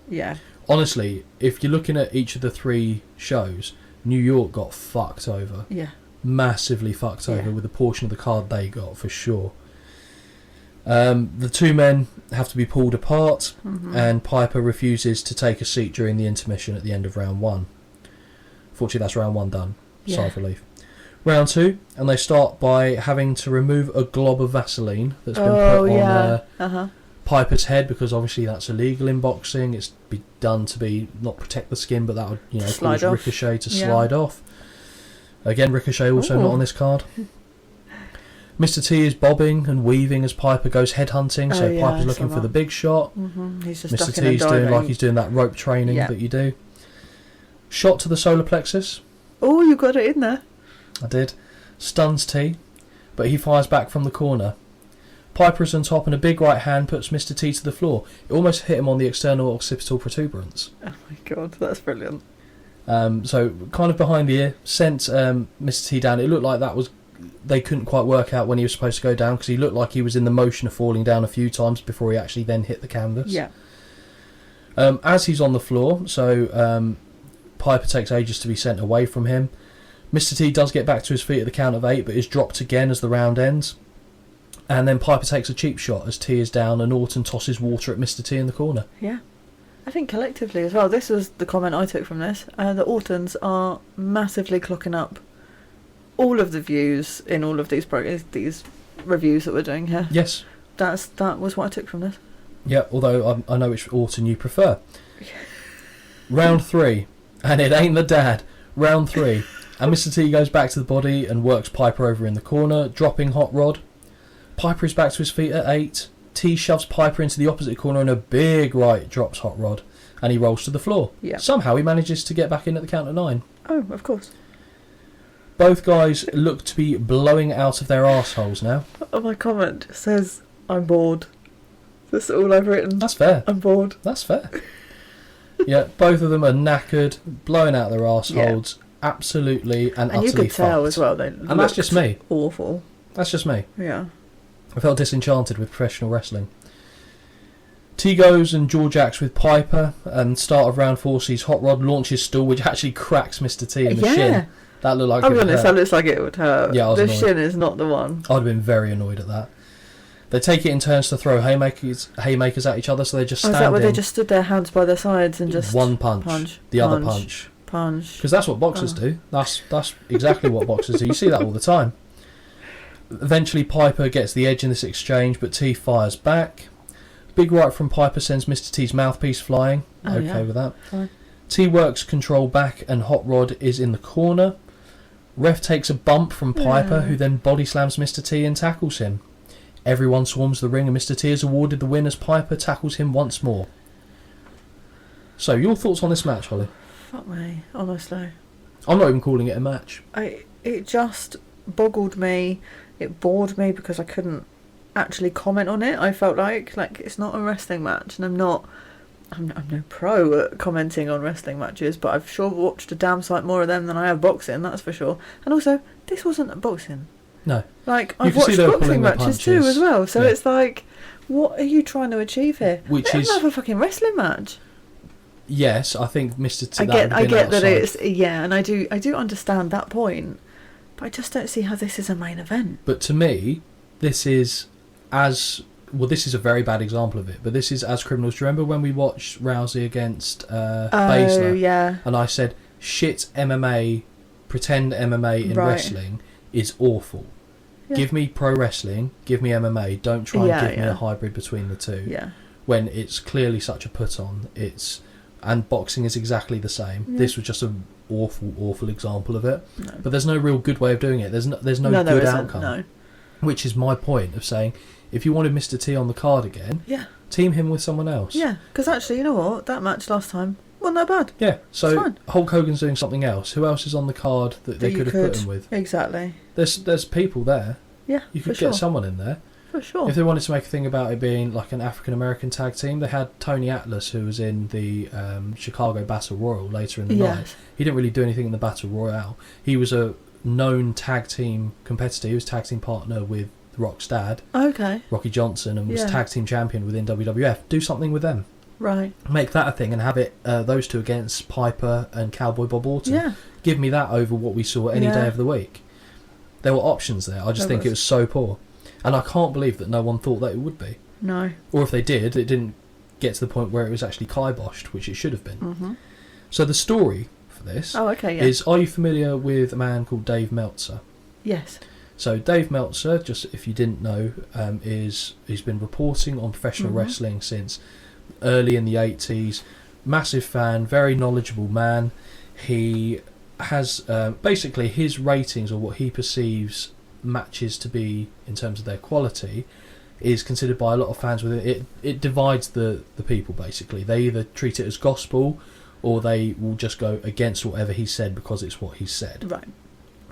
Yeah. Honestly, if you're looking at each of the 3 shows, New York got fucked over. Yeah. Massively fucked over Yeah. with the portion of the card they got, for sure. The 2 men have to be pulled apart, Mm-hmm. and Piper refuses to take a seat during the intermission at the end of round 1. Fortunately, that's round 1 done. Yeah. Sigh of relief. Round 2, and they start by having to remove a glob of Vaseline that's been put on Uh-huh. Piper's head, because obviously that's illegal in boxing. It's be done to be not protect the skin, but that would Slide cause off. Ricochet to Yeah. slide off. Again, Ricochet also Ooh. not on this card. Mr. T is bobbing and weaving as Piper goes headhunting, so Oh, yeah, I Piper's saw looking for that. the big shot. Mm-hmm. He's just Mr. stuck in a T's doing diving. like he's doing that rope training Yeah. that you do. Shot to the solar plexus. Oh, you got it in there. I did. Stuns T, but he fires back from the corner. Piper is on top, and a big right hand puts Mr. T to the floor. It almost hit him on the external occipital protuberance. Oh my god, that's brilliant. So kind of behind the ear, sent Mr. T down. It looked like that was... They couldn't quite work out when he was supposed to go down, because he looked like he was in the motion of falling down a few times before he actually then hit the canvas. Yeah. As he's on the floor, so Piper takes ages to be sent away from him. Mr. T does get back to his feet at the count of 8, but is dropped again as the round ends. And then Piper takes a cheap shot as T is down, and Orton tosses water at Mr. T in the corner. Yeah. I think collectively as well, this was the comment I took from this, the Ortons are massively clocking up all of the views in all of these these reviews that we're doing here. Yes. That was what I took from this. Yeah, although I know which Orton you prefer. Round 3, and it ain't the dad. Round 3, and Mr. T goes back to the body and works Piper over in the corner, dropping Hot Rod. Piper is back to his feet at 8. T shoves Piper into the opposite corner, and a big right drops Hot Rod, and he rolls to the floor. Yeah. Somehow he manages to get back in at the count of 9. Oh, of course. Both guys look to be blowing out of their arseholes now. Oh, my comment says, I'm bored. That's all I've written. That's fair. I'm bored. That's fair. Yeah, both of them are knackered, blowing out their arseholes, absolutely and utterly you could tell fucked. as well, they And that's just me. Awful. That's just me. Yeah. I felt disenchanted with professional wrestling. T goes and George acts with Piper, and start of round 4 sees Hot Rod launch his stool, which actually cracks Mr. T in the shin. That looked like I'll it be would honest, hurt. that looks like it would hurt. Yeah, I was the annoyed. shin is not the one. I'd have been very annoyed at that. They take it in turns to throw haymakers at each other, so they just Oh, stand is that where in. they just stood their hands by their sides and just one punch, punch, the other punch, punch? Because that's what boxers do. That's exactly what boxers do. You see that all the time. Eventually Piper gets the edge in this exchange, but T fires back. Big right from Piper sends Mr. T's mouthpiece flying. Oh, Okay yeah. with that. Fine. T works control back, and Hot Rod is in the corner. Ref takes a bump from Piper, Yeah. who then body slams Mr. T and tackles him. Everyone swarms the ring, and Mr. T is awarded the win as Piper tackles him once more. So, your thoughts on this match, Holly? Fuck me, honestly. I'm not even calling it a match. It just boggled me. It bored me because I couldn't actually comment on it. I felt like it's not a wrestling match, and I'm no pro at commenting on wrestling matches, but I've sure watched a damn sight more of them than I have boxing, that's for sure. And also, this wasn't boxing. No. Like, You I've can see watched they were boxing pulling their matches too punches. as well, so Yeah. it's like, what are you trying to achieve here? Which Let is- them have a fucking wrestling match. Yes, I think Mr. T... I that get would have been that outside. it's, yeah, and I do understand that point, but I just don't see how this is a main event. But to me, this is as... Well, this is a very bad example of it, but this is as criminals. Do you remember when we watched Rousey against Baszler? Yeah. And I said, shit MMA, pretend MMA in Right. wrestling is awful. Yeah. Give me pro wrestling, give me MMA, don't try and Yeah, give me yeah. a hybrid between the two. Yeah. When it's clearly such a put on. And boxing is exactly the same. Yeah. This was just an awful example of it. No. But there's no real good way of doing it. There's no there good isn't, outcome. No. Which is my point of saying, if you wanted Mr. T on the card again, Yeah. team him with someone else. Yeah. Because actually, you know what? That match last time wasn't that bad. Yeah. It's So fine. Hulk Hogan's doing something else. Who else is on the card that they You could have put him with? Exactly. There's people there. Yeah. You for could sure. get someone in there. For sure. If they wanted to make a thing about it being like an African American tag team, they had Tony Atlas, who was in the Chicago Battle Royal later in the night. Yes. He didn't really do anything in the Battle Royale. He was a known tag team competitor. He was tag team partner with Rock's dad, Okay. Rocky Johnson, and was Yeah. tag team champion within WWF. Do something with them. Right. Make that a thing and have it those two against Piper and Cowboy Bob Orton. Yeah. Give me that over what we saw any Yeah. day of the week. There were options there. I just There think it was. was so poor. And I can't believe that no one thought that it would be. No. Or if they did, it didn't get to the point where it was actually kiboshed, which it should have been. Mm-hmm. So the story for this Oh, okay. Yeah. is, are you familiar with a man called Dave Meltzer? Yes. So Dave Meltzer, just if you didn't know, he's been reporting on professional Mhm. wrestling since early in the 80s. Massive fan, very knowledgeable man. He has basically his ratings, or what he perceives matches to be in terms of their quality, is considered by a lot of fans within it. It divides the people basically. They either treat it as gospel, or they will just go against whatever he said because it's what he said. Right.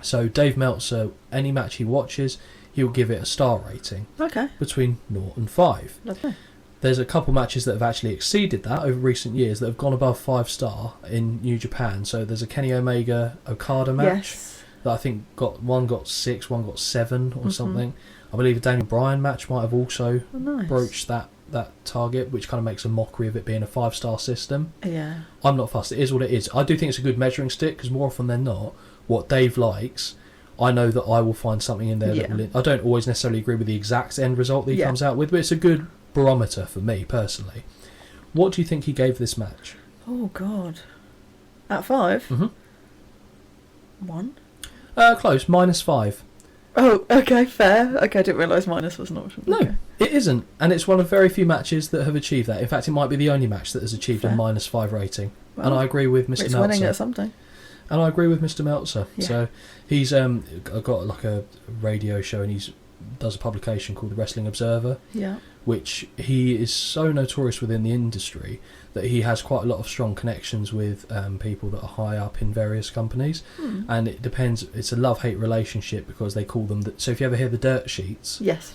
So Dave Meltzer, any match he watches, he'll give it a star rating Okay. between 0 and 5. Lovely. There's a couple matches that have actually exceeded that over recent years that have gone above 5-star in New Japan. So there's a Kenny Omega Okada match Yes. that I think got 6, one got 7 or Mhm. something. I believe a Daniel Bryan match might have also Oh, nice. broached that target, which kind of makes a mockery of it being a 5-star system. Yeah. I'm not fussed. It is what it is. I do think it's a good measuring stick, because more often than not, what Dave likes, I know that I will find something in there that Yeah. will... I don't always necessarily agree with the exact end result that he Yeah. comes out with, but it's a good barometer for me, personally. What do you think he gave this match? Oh God. At 5. Mhm. 1. Close. -5. Oh, okay, fair. Okay, I didn't realise minus was an option. No, Okay. it isn't. And it's one of very few matches that have achieved that. In fact, it might be the only match that has achieved Fair. a -5 rating. Well, And I agree with Mr. it's winning Meltzer. at something. And I agree with Mr. Meltzer. Yeah. So he's got like a radio show, and he's does a publication called the Wrestling Observer, Yeah. which he is so notorious within the industry that he has quite a lot of strong connections with people that are high up in various companies. Hmm. And it depends, it's a love-hate relationship, because they call them so if you ever hear the dirt sheets, Yes.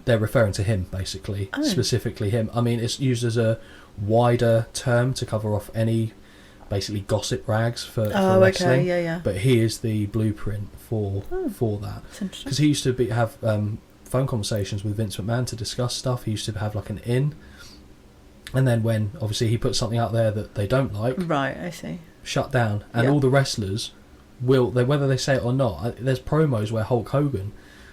they're referring to him basically. Oh. Specifically him. I mean, it's used as a wider term to cover off any basically gossip rags for Oh, wrestling. okay. Yeah, yeah. But he is the blueprint for Oh. that, That's interesting. because he used to have phone conversations with Vince McMahon to discuss stuff. He used to have like an in, and then when obviously he puts something out there that they don't like, Right, I see. shut down. And Yeah. all the wrestlers whether they say it or not, there's promos where Hulk Hogan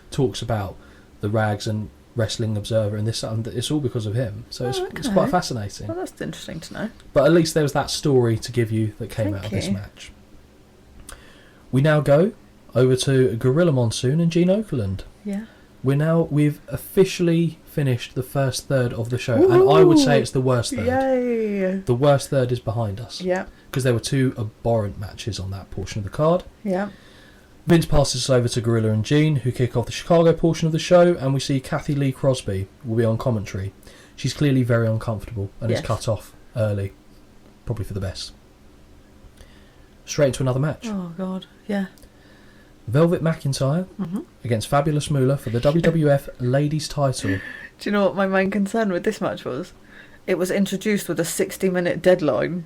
talks about the rags and Wrestling Observer and this, and it's all because of him. So it's okay. quite fascinating. Well, that's interesting to know. But at least there was that story to give you that came out of Thank this you. match. We now go over to Gorilla Monsoon and Gene Okerlund. Yeah. We've officially finished the first third of the show, and I would say it's the worst third. Yay. The worst third is behind us, Yeah. because there were 2 abhorrent matches on that portion of the card. Yeah. Vince passes us over to Gorilla and Gene, who kick off the Chicago portion of the show, and we see Kathy Lee Crosby will be on commentary. She's clearly very uncomfortable and is Yes. cut off early, probably for the best. Straight into another match. Oh God. Yeah. Velvet McIntyre Mhm. against Fabulous Moolah for the WWF Ladies title. Do you know what my main concern with this match was? It was introduced with a 60-minute deadline,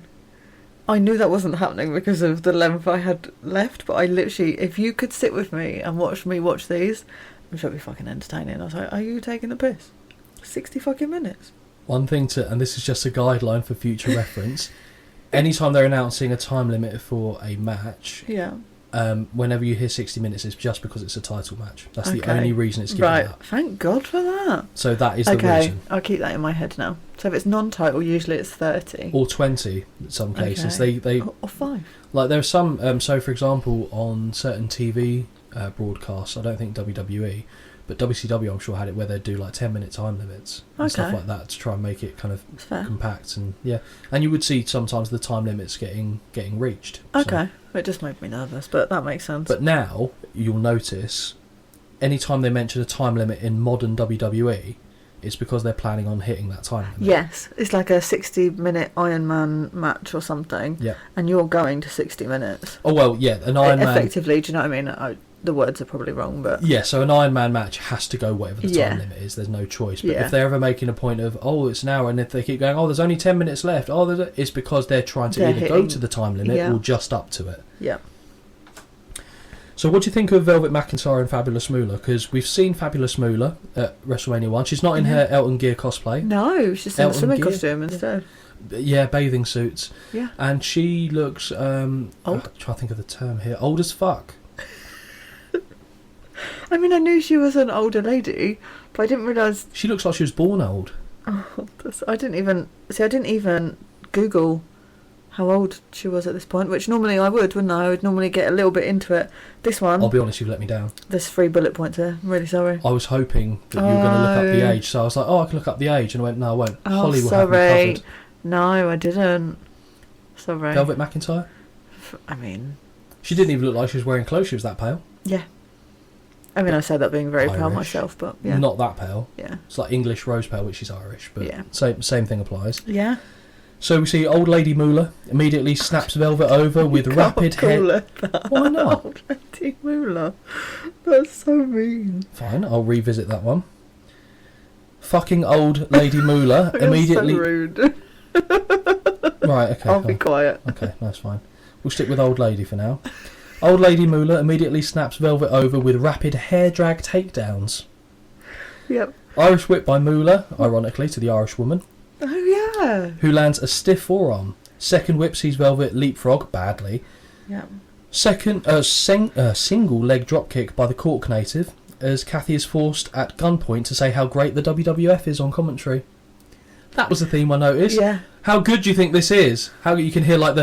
I knew that wasn't happening because of the length I had left, but I literally, if you could sit with me and watch me watch these, I'm sure it'd be fucking entertaining. I was like, are you taking the piss? 60 fucking minutes. One thing and this is just a guideline for future reference, anytime they're announcing a time limit for a match, Yeah. Whenever you hear 60 minutes, it's just because it's a title match. That's the only reason it's given right. that. Thank God for that. So that is the reason. I'll keep that in my head now. So if it's non-title, usually it's 30. Or 20 in some cases. Okay. They or 5. Like there are some, so for example, on certain TV broadcasts, I don't think WWE, but WCW I'm sure had it where they'd do like 10-minute time limits and stuff like that to try and make it kind of compact. And you would see sometimes the time limits getting reached. Okay. So. It just made me nervous, but that makes sense. But now, you'll notice, anytime they mention a time limit in modern WWE, it's because they're planning on hitting that time limit. Yes, it's like a 60-minute Iron Man match or something. Yeah. And you're going to 60 minutes. Oh, well, yeah, an Iron Man... Effectively, do you know what I mean? The words are probably wrong, but... Yeah, so an Iron Man match has to go whatever the time limit is. There's no choice. But if they're ever making a point of, it's an hour, and if they keep going, there's only 10 minutes left, it's because they're trying to either go to the time limit or just up to it. Yeah. So what do you think of Velvet McIntyre and Fabulous Moolah? Because we've seen Fabulous Moolah at WrestleMania 1. She's not in her Elton Gear cosplay. No, she's in a swimming costume instead. Yeah, bathing suits. Yeah. And she looks... old? I'm trying to think of the term here. Old as fuck. I mean, I knew she was an older lady, but I didn't realise... She looks like she was born old. Oh, I didn't even Google how old she was at this point, which normally I would, wouldn't I? I would normally get a little bit into it. This one... I'll be honest, you've let me down. There's 3 bullet points here. I'm really sorry. I was hoping that you were going to look up the age, so I was like, I can look up the age, and I went, no, I won't. Oh, Holly will sorry. have me covered. No, I didn't. Sorry. Velvet McIntyre? I mean... She didn't even look like she was wearing clothes, she was that pale. Yeah. I mean, I said that being very Irish. pale myself, but yeah. Not that pale. Yeah. It's like English rose pale, which is Irish, but yeah. same thing applies. Yeah. So we see Old Lady Moolah immediately snaps Velvet over with rapid head... Why not? Old Lady Moolah. That's so mean. Fine, I'll revisit that one. Fucking Old Lady Moolah immediately... so rude. Right, okay. I'll be quiet. Okay, that's fine. We'll stick with Old Lady for now. Old Lady Moolah immediately snaps Velvet over with rapid hair drag takedowns. Yep. Irish whip by Moolah, ironically, to the Irish woman. Oh, yeah. Who lands a stiff forearm. Second whip sees Velvet leapfrog, badly. Yep. Second, single leg dropkick by the Cork native, as Kathy is forced at gunpoint to say how great the WWF is on commentary. That was the theme I noticed. Yeah. How good do you think this is? How you can hear like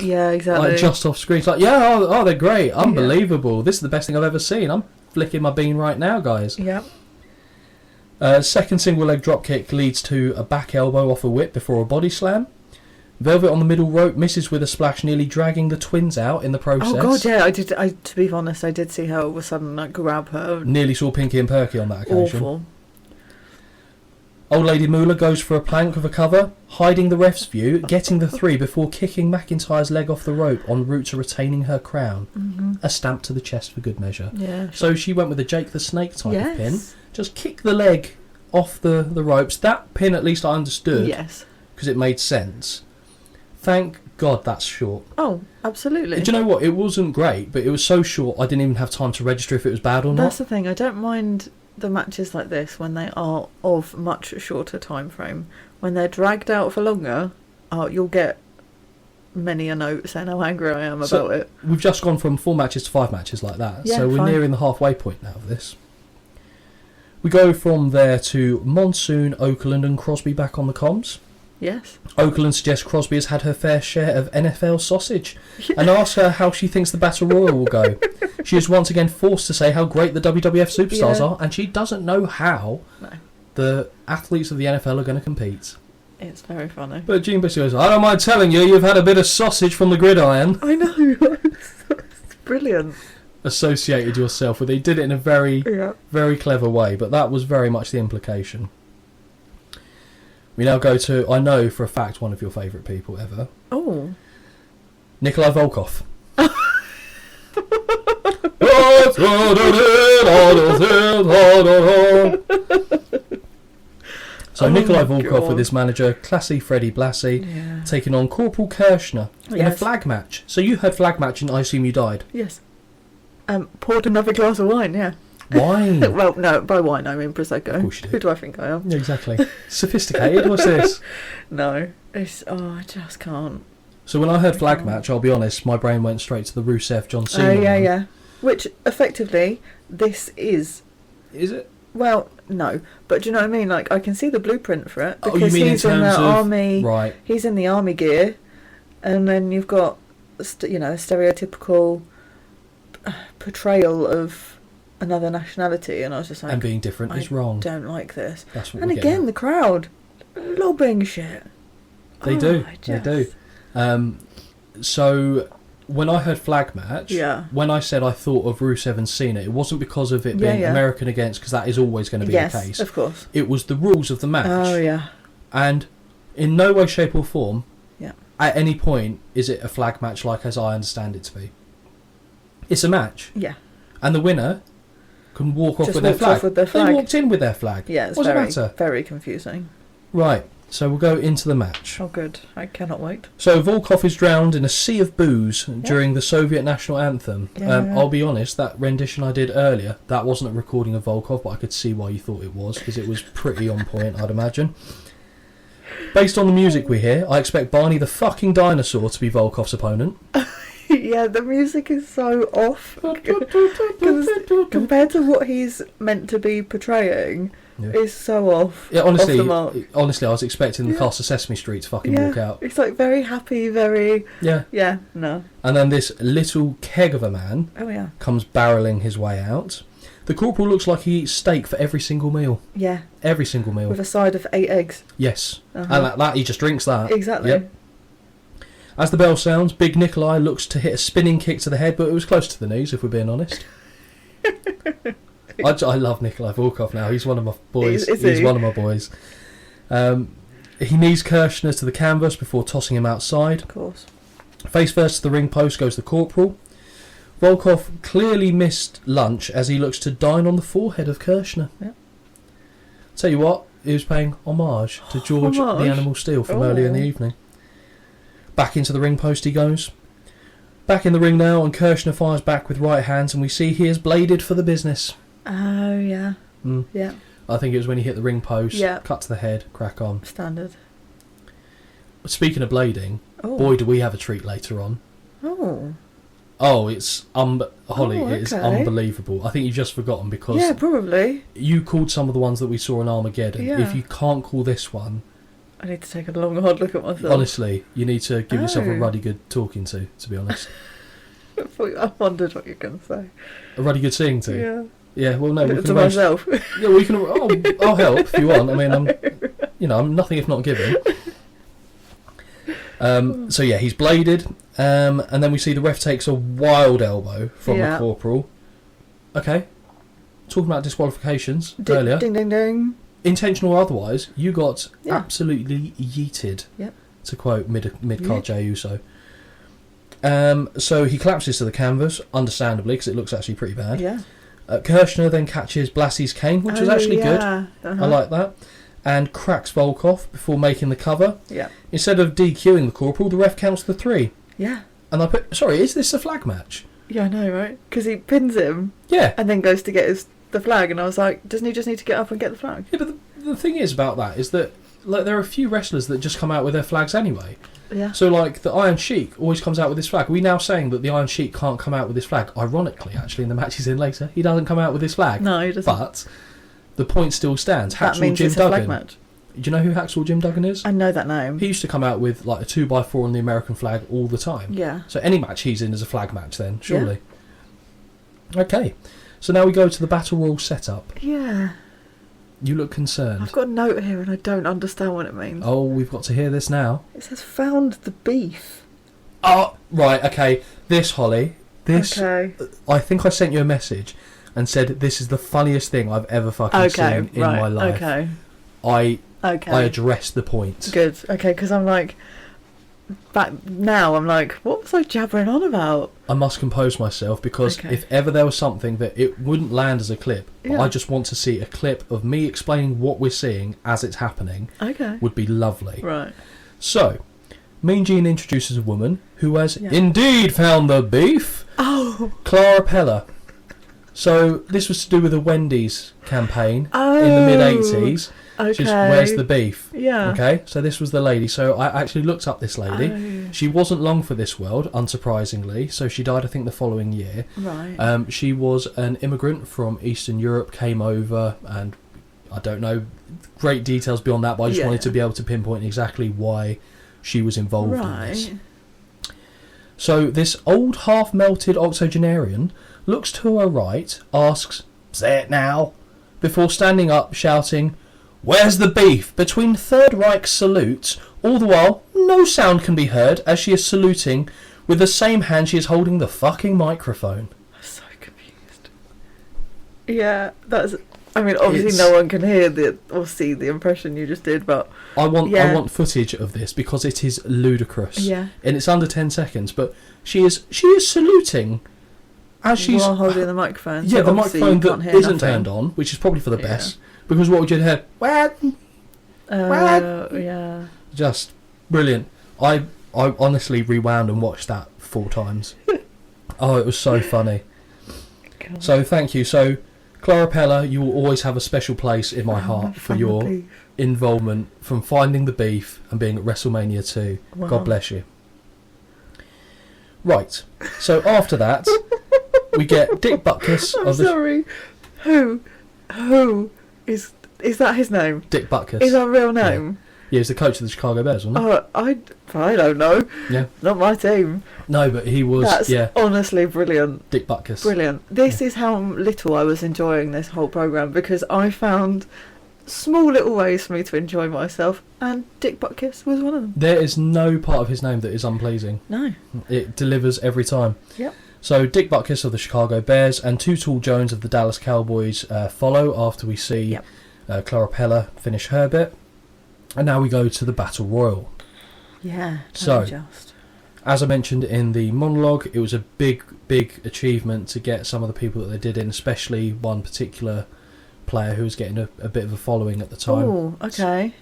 yeah, exactly. like just off screen. It's like, yeah, they're great, unbelievable. Yeah. This is the best thing I've ever seen. I'm flicking my bean right now, guys. Yeah. Second single leg drop kick leads to a back elbow off a whip before a body slam. Velvet on the middle rope misses with a splash, nearly dragging the twins out in the process. Oh god, yeah, I did. To be honest, I did see her all of a sudden like grab her. Nearly saw Pinky and Perky on that occasion. Awful. Old Lady Moolah goes for a plank with a cover, hiding the ref's view, getting the 3 before kicking McIntyre's leg off the rope en route to retaining her crown. Mm-hmm. A stamp to the chest for good measure. Yeah. So she went with a Jake the Snake type of pin. Just kick the leg off the ropes. That pin at least I understood. Yes. Because it made sense. Thank God that's short. Oh, absolutely. Do you know what? It wasn't great, but it was so short I didn't even have time to register if it was bad or not. That's the thing. I don't mind the matches like this when they are of much shorter time frame. When they're dragged out for longer, you'll get many a note saying how angry I am about it. We've just gone from 4 matches to 5 matches like that. Yeah, so we're fine. nearing the halfway point now of this. We go from there to Monsoon, Oakland and Crosby back on the comms. Yes. Oakland suggests Crosby has had her fair share of NFL sausage and asks her how she thinks the Battle Royal will go. She is once again forced to say how great the WWF superstars are, and she doesn't know how the athletes of the NFL are going to compete. It's very funny. But Gene Biscuit goes, I don't mind telling you, you've had a bit of sausage from the gridiron. I know. It's brilliant. Associated yourself with it. He did it in a very, very clever way, but that was very much the implication. We now go to, I know for a fact, one of your favourite people ever. Oh. Nikolai Volkov. So Oh Nikolai my Volkov God. with his manager, Classy Freddie Blassie, Yeah. taking on Corporal Kirshner in a Yes. flag match. So you had flag match and I assume you died. Yes. Poured another glass of wine, yeah. Wine. Well, no, by wine I mean Prosecco. Of course you did. Who do I think I am? Yeah, exactly. Sophisticated, what's this? No. I just can't. So when I heard flag match, I'll be honest, my brain went straight to the Rusev John Cena Oh, yeah, one. yeah. Which, effectively, this is... Is it? Well, no. But do you know what I mean? Like, I can see the blueprint for it. Oh, Because you mean he's in in the terms of... army... Right. He's in the army gear. And then you've got, stereotypical portrayal of another nationality. And I was just like... And being different is wrong. don't like this. That's what And we're getting again, at. the crowd lobbing shit. They do. They do. So when I heard flag match, Yeah. when I said I thought of Rusev and Cena, it wasn't because of it Yeah, being yeah. American against, because that is always going to be Yes, the case. of course. It was the rules of the match. Oh, yeah. And in no way, shape or form, Yeah. at any point, is it a flag match like as I understand it to be. It's a match. Yeah. And the winner can walk off Just with their walked flag. off with their They flag. walked in with their flag. Yeah, it's What's the very, matter? very confusing. Right, so we'll go into the match. Oh, good. I cannot wait. So Volkov is drowned in a sea of booze during the Soviet national anthem. Yeah. I'll be honest, that rendition I did earlier, that wasn't a recording of Volkov, but I could see why you thought it was, because it was pretty on point, I'd imagine. Based on the music we hear, I expect Barney the fucking dinosaur to be Volkov's opponent. Yeah, the music is so off. 'Cause compared to what he's meant to be portraying, Yeah. it's so off. Yeah, off the mark. honestly, I was expecting the Yeah. cast of Sesame Street to fucking Yeah, walk out. it's like very happy, very... Yeah. Yeah, no. And then this little keg of a man Oh, yeah. comes barreling his way out. The corporal looks like he eats steak for every single meal. Yeah, Every single meal. with a side of 8 eggs. Yes. Uh-huh. And that he just drinks that. Exactly. Yep. As the bell sounds, Big Nikolai looks to hit a spinning kick to the head, but it was close to the knees, if we're being honest. I love Nikolai Volkov now. He's one of my boys. Is He's he? one of my boys. He knees Kirshner to the canvas before tossing him outside. Of course. Face first to the ring post goes the corporal. Volkov clearly missed lunch as he looks to dine on the forehead of Kirshner. Yep. Tell you what, he was paying homage to George Homage? the Animal Steel from earlier in the Oh. evening. Back into the ring post he goes. Back in the ring now, and Kirshner fires back with right hands, and we see he is bladed for the business. Oh, yeah. Mm. Yeah, I think it was when he hit the ring post, Yeah. cut to the head, crack on. standard. Speaking of blading, Oh. boy, do we have a treat later on. Oh. Oh, it's Holly, Oh, it is okay. unbelievable. I think you've just forgotten because Yeah, probably. you called some of the ones that we saw in Armageddon. Yeah. If you can't call this one, I need to take a long, hard look at myself. honestly, you need to give yourself a Oh. ruddy good talking to be honest. I wondered what you were going to say. A ruddy good seeing to. Yeah. Yeah, well, no, we To can arrange. myself. Yeah, we can. I'll help if you want. I mean, I'm nothing if not giving. So yeah, he's bladed, and then we see the ref takes a wild elbow from the corporal. Okay, talking about disqualifications earlier, Ding, ding, ding. intentional or otherwise, you got Yeah. absolutely yeeted. Yep. To quote mid card Yeah. Jey Uso. So he collapses to the canvas, understandably, because it looks actually pretty bad. Yeah. Kirshner then catches Blassie's cane, which was actually good. Uh-huh. I like that. And cracks Volkov before making the cover. Yeah. Instead of DQing the corporal, the ref counts the 3. Yeah. And I put, sorry, is this a flag match? Yeah, I know, right? Because he pins him Yeah. and then goes to get the flag, and I was like, doesn't he just need to get up and get the flag? Yeah, but the thing is about that is that like there are a few wrestlers that just come out with their flags anyway. Yeah. So like the Iron Sheik always comes out with his flag. Are we now saying that the Iron Sheik can't come out with his flag? Ironically, actually, in the match he's in later, he doesn't come out with his flag. No, he doesn't. But the point still stands. That Hacksaw means Jim it's a flag Duggan. match. Do you know who Hacksaw Jim Duggan is? I know that name. He used to come out with like a 2x4 on the American flag all the time. Yeah. So any match he's in is a flag match then, surely. Yeah. Okay. So now we go to the Battle Royal setup. Yeah. You look concerned. I've got a note here and I don't understand what it means. Oh, we've got to hear this now. It says found the beef. Oh, right, okay. This, Holly, Okay. I think I sent you a message and said this is the funniest thing I've ever fucking seen in my life. Okay. I Okay. addressed the point. Good. Okay, because I'm like, back now, I'm like, what was I jabbering on about? I must compose myself, because Okay. if ever there was something that it wouldn't land as a clip, but Yeah. I just want to see a clip of me explaining what we're seeing as it's happening, Okay. would be lovely. Right. So, Mean Gene introduces a woman who has Yeah. indeed found the beef, Oh. Clara Pella. So, this was to do with a Wendy's campaign Oh. in the mid-80s. Okay. Just, where's the beef? Yeah. Okay, so this was the lady. So I actually looked up this lady. Oh. She wasn't long for this world, unsurprisingly. So she died, I think, the following year. Right. She was an immigrant from Eastern Europe, came over, and I don't know great details beyond that, but I just Yeah. wanted to be able to pinpoint exactly why she was involved in this. Right. So this old half-melted octogenarian looks to her right, asks, "Say it now," before standing up, shouting, "Where's the beef?" between Third Reich salutes. All the while, no sound can be heard as she is saluting with the same hand she is holding the fucking microphone. I'm so confused. Yeah, that's. I mean, obviously, It's- no one can hear or see the impression you just did, but I want Yeah. footage of this because it is ludicrous. yeah, And it's under 10 seconds, but she is saluting as she's while holding the microphone. yeah, so the obviously microphone you can't that hear isn't nothing. turned on, which is probably for the Yeah. best, because what would you hear? Well, Yeah. just brilliant. I honestly rewound and watched that 4 times. Oh, it was so funny. God. So thank you. So Clara Pella, you will always have a special place in my heart for Find the your beef. involvement from finding the beef and being at WrestleMania 2. Wow. God bless you. Right. So after that, we get Dick Butkus I'm of the sorry. Who is that his name? Dick Butkus. Is that real name? Yeah, he's the coach of the Chicago Bears, wasn't he? Oh, I don't know. Yeah. Not my team. No, but he was. That's yeah, honestly brilliant. Dick Butkus. Brilliant. This is how little I was enjoying this whole programme, because I found small little ways for me to enjoy myself, and Dick Butkus was one of them. There is no part of his name that is unpleasing. No. It delivers every time. Yep. So Dick Butkus of the Chicago Bears and Too Tall Jones of the Dallas Cowboys follow after we see Yep. Clara Pella finish her bit. And now we go to the Battle Royal. Yeah. So- Just. As I mentioned in the monologue, it was a big achievement to get some of the people that they did in, especially one particular player who was getting a bit of a following at the time. Oh, okay.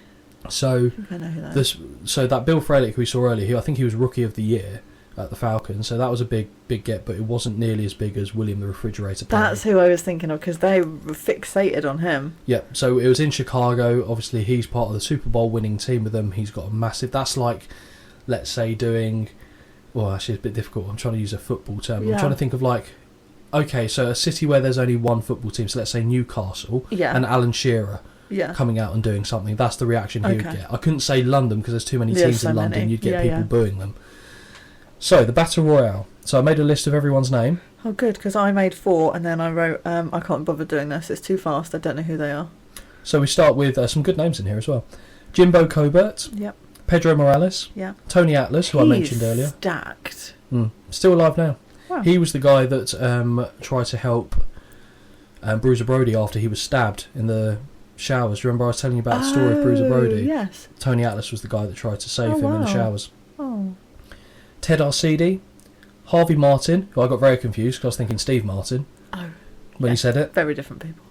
So I know who that is. that Bill Frelick who we saw earlier, I think he was Rookie of the Year at the Falcons, so that was a big get, but it wasn't nearly as big as William the Refrigerator Perry. That's who I was thinking of, because they were fixated on him. Yeah, so it was in Chicago. Obviously, he's part of the Super Bowl winning team with them. He's got a massive... That's like, let's say, doing... Well, actually, it's a bit difficult. I'm trying to use a football term. Yeah. I'm trying to think of like... Okay, so a city where there's only one football team, so let's say Newcastle, Yeah. and Alan Shearer Yeah. coming out and doing something. That's the reaction he would Okay. get. I couldn't say London because there's too many There's teams so in London. many. You'd get Yeah, people yeah. booing them. So, the Battle Royale. So I made a list of everyone's name. Oh, good, because I made 4, and then I wrote, I can't bother doing this. It's too fast. I don't know who they are. So we start with some good names in here as well. Jimbo Cobert, Yep. Pedro Morales, Yeah. Tony Atlas, who I mentioned earlier. Stacked. Still alive now. Wow. He was the guy that tried to help Bruiser Brody after he was stabbed in the showers. Do you remember I was telling you about the story of Bruiser Brody? Yes. Tony Atlas was the guy that tried to save Oh, him in the wow. showers. Oh. Ted Arcidi, Harvey Martin, who I got very confused because I was thinking Steve Martin Oh. when Yeah. he said it. Very different people.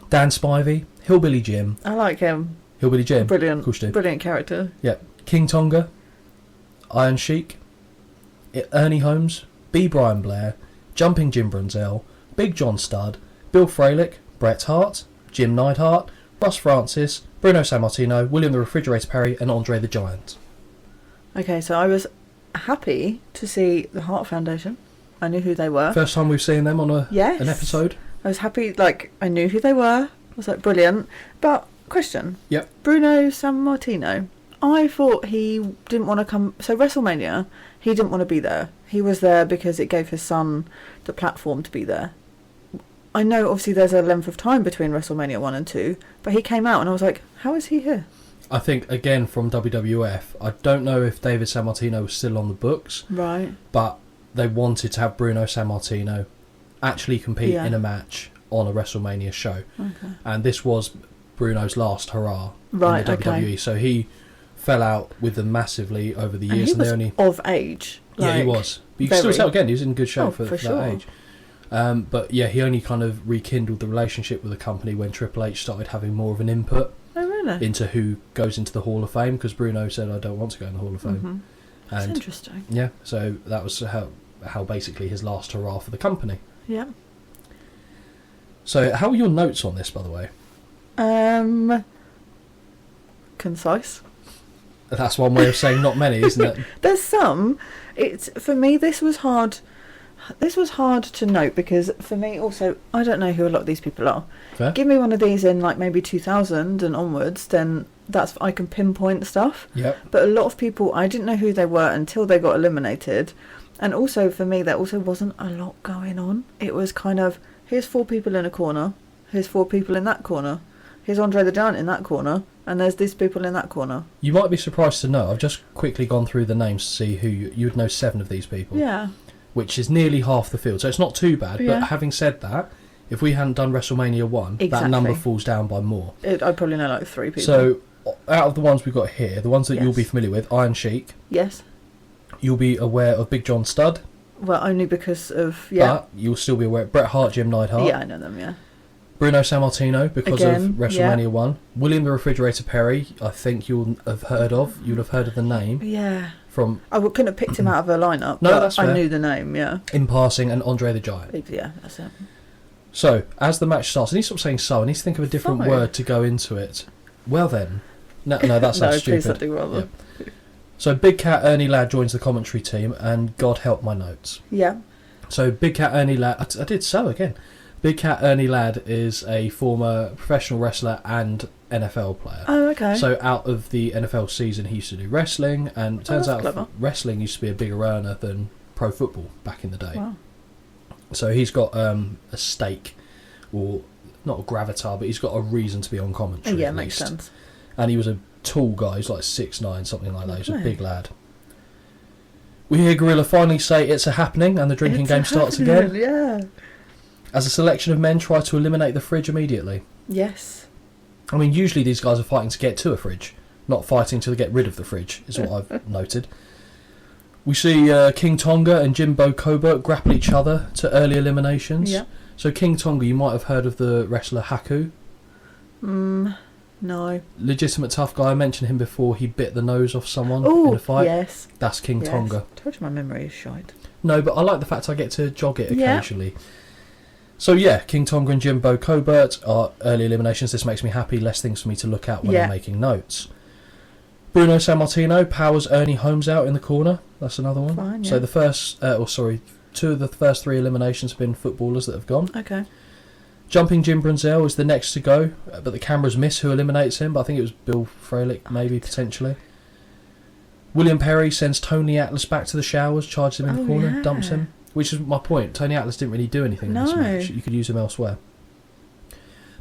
Dan Spivey, Hillbilly Jim. I like him. Hillbilly Jim. Brilliant. Of course you do. Brilliant character. Yeah. King Tonga, Iron Sheik, Ernie Holmes, B. Brian Blair, Jumping Jim Brunzell, Big John Studd, Bill Fralick, Bret Hart, Jim Neidhart, Russ Francis, Bruno Sammartino, William the Refrigerator Perry, and Andre the Giant. Okay, so I was happy to see the Heart Foundation. I knew who they were. First time we've seen them on Yes. an episode. I was happy, like, I knew who they were. I was like, brilliant. But, question. Yep. Bruno Sammartino. I thought he didn't want to come... So, WrestleMania, he didn't want to be there. He was there because it gave his son the platform to be there. I know, obviously, there's a length of time between WrestleMania 1 and 2, but he came out and I was like, how is he here? I think, again, from WWF, I don't know if David Sammartino was still on the books, Right. but they wanted to have Bruno Sammartino actually compete Yeah. in a match on a WrestleMania show. Okay. And this was Bruno's last hurrah Right, in the WWE. okay. So he fell out with them massively over the And years, he and was they only of age. yeah, he like, was. But you can still very- tell again he was in good shape Oh, for for that sure. age. But yeah, he only kind of rekindled the relationship with the company when Triple H started having more of an input Oh, really? into who goes into the Hall of Fame, because Bruno said, "I don't want to go in the Hall of Fame." Mhm. That's And interesting. yeah, so that was how basically his last hurrah for the company. Yeah. So how are your notes on this, by the way? Concise. That's one way of saying not many, isn't it? There's some. It's for me. This was hard. This was hard to note because for me also, I don't know who a lot of these people are. Fair. Give me one of these in like maybe 2000 and onwards, then that's I can pinpoint stuff. Yep. But a lot of people, I didn't know who they were until they got eliminated. And also for me, there also wasn't a lot going on. It was kind of, here's 4 people in a corner, here's 4 people in that corner, here's Andre the Giant in that corner, and there's these people in that corner. You might be surprised to know, I've just quickly gone through the names to see who you would know 7 of these people. Yeah. Which is nearly half the field, so it's not too bad. Yeah. But having said that, if we hadn't done WrestleMania 1, that Exactly. number falls down by more. I probably know like 3 people. So, out of the ones we've got here, the ones that you'll be Yes. familiar with, Iron Sheik, Yes. you'll be aware of Big John Studd, Well, only because of, yeah. but you'll still be aware of Bret Hart, Jim Neidhart, Yeah, I know them, yeah. Bruno Sammartino because Again, of WrestleMania yeah. 1, William the Refrigerator Perry, I think you'll have heard of the name Yeah. from Couldn't have picked him out of a lineup, No, but that's I fair. knew the name, yeah. In Passing and Andre the Giant. Yeah, that's it. So, as the match starts, I need to stop saying so, I need to think of a different Fine. word to go into it. Well then. No, that sounds No, stupid. please something rather. So Big Cat Ernie Ladd joins the commentary team, and God help my notes. Yeah. So Big Cat Ernie Ladd, I did so again. Big Cat Ernie Ladd is a former professional wrestler and NFL player. Oh, okay. So out of the NFL season, he used to do wrestling, and it turns that's out clever. wrestling used to be a bigger earner than pro football back in the day. Wow. So he's got a stake, or not a gravatar, but he's got a reason to be on commentary. Yeah, at makes least. sense. And he was a tall guy, he's like 6'9", something like that. He's a Lovely. big lad. We hear Gorilla finally say it's a happening, and the drinking It's game starts happening, again. Yeah. As a selection of men try to eliminate the fridge immediately. Yes. I mean, usually these guys are fighting to get to a fridge, not fighting to get rid of the fridge, is what I've noted. We see King Tonga and Jimbo Cobert grapple each other to early eliminations. Yeah. So King Tonga, you might have heard of the wrestler Haku. No. Legitimate tough guy, I mentioned him before, he bit the nose off someone in Oh, a fight. yes. That's King Yes. Tonga. Told you my memory is shite. No, but I like the fact I get to jog it Yeah. occasionally. So yeah, King Tonga and Jimbo Cobert are early eliminations. This makes me happy. Less things for me to look at when Yeah. I'm making notes. Bruno Sammartino powers Ernie Holmes out in the corner. That's another one. Fine, So yeah. the first, 2 of the first 3 eliminations have been footballers that have gone. Okay. Jumping Jim Brunzell is the next to go, but the cameras miss who eliminates him. But I think it was Bill Frelick, maybe, potentially. William Perry sends Tony Atlas back to the showers, charges him in the Oh, corner, yeah. dumps him. Which is my point. Tony Atlas didn't really do anything in this No. match. You could use him elsewhere.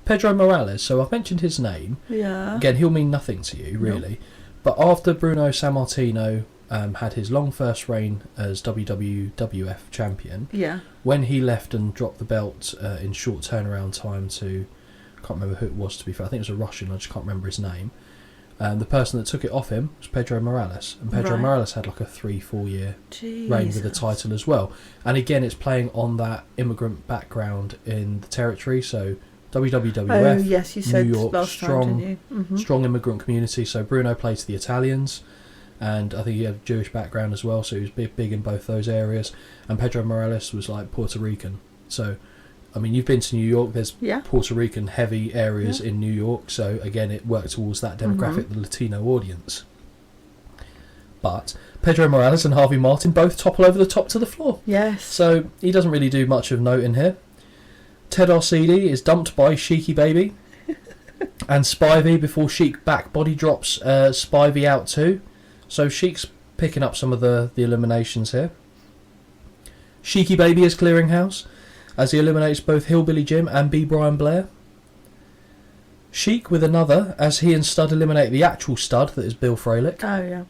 Pedro Morales, so I've mentioned his name. Yeah. Again, he'll mean nothing to you, really. But after Bruno Sammartino had his long first reign as WWF champion, Yeah. when he left and dropped the belt in short turnaround time to, I can't remember who it was, to be fair, I think it was a Russian, I just can't remember his name. The person that took it off him was Pedro Morales, and Pedro Right. Morales had like a 3-4 year Jesus. reign with the title as well. And again, it's playing on that immigrant background in the territory, so WWF, Oh, yes, you said New York, last strong, time, didn't you? Mm-hmm. strong immigrant community. So Bruno played to the Italians, and I think he had a Jewish background as well, so he was big in both those areas. And Pedro Morales was like Puerto Rican. So, I mean, you've been to New York, there's Yeah. Puerto Rican heavy areas Yeah. in New York, so again, it worked towards that demographic, the Latino audience. But Pedro Morales and Harvey Martin both topple over the top to the floor. Yes. So he doesn't really do much of note in here. Ted Arcidi is dumped by Sheiky Baby and Spivey before Sheik back body drops Spivey out too. So Sheik's picking up some of the eliminations here. Sheiky Baby is clearing house as he eliminates both Hillbilly Jim and B. Brian Blair. Sheik with another as he and Stud eliminate the actual Stud that is Bill Frelick. Oh, yeah.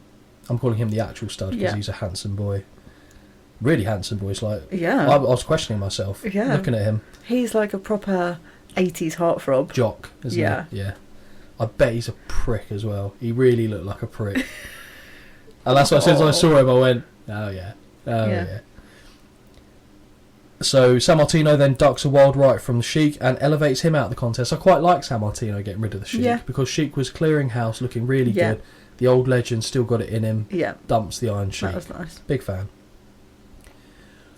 I'm calling him the actual Stud because Yeah. he's a handsome boy. Really handsome boy. It's like, Yeah. I was questioning myself Yeah. looking at him. He's like a proper 80s heartthrob. Jock, isn't Yeah. he? Yeah. I bet he's a prick as well. He really looked like a prick. And that's why as soon as I saw him, I went, oh yeah. So Sammartino then ducks a wild right from the Sheik and elevates him out of the contest. I quite like Sammartino getting rid of the Sheik because Sheik was clearing house, looking really good. The old legend still got it in him. Yeah. Dumps the Iron Sheik. That was nice. Big fan.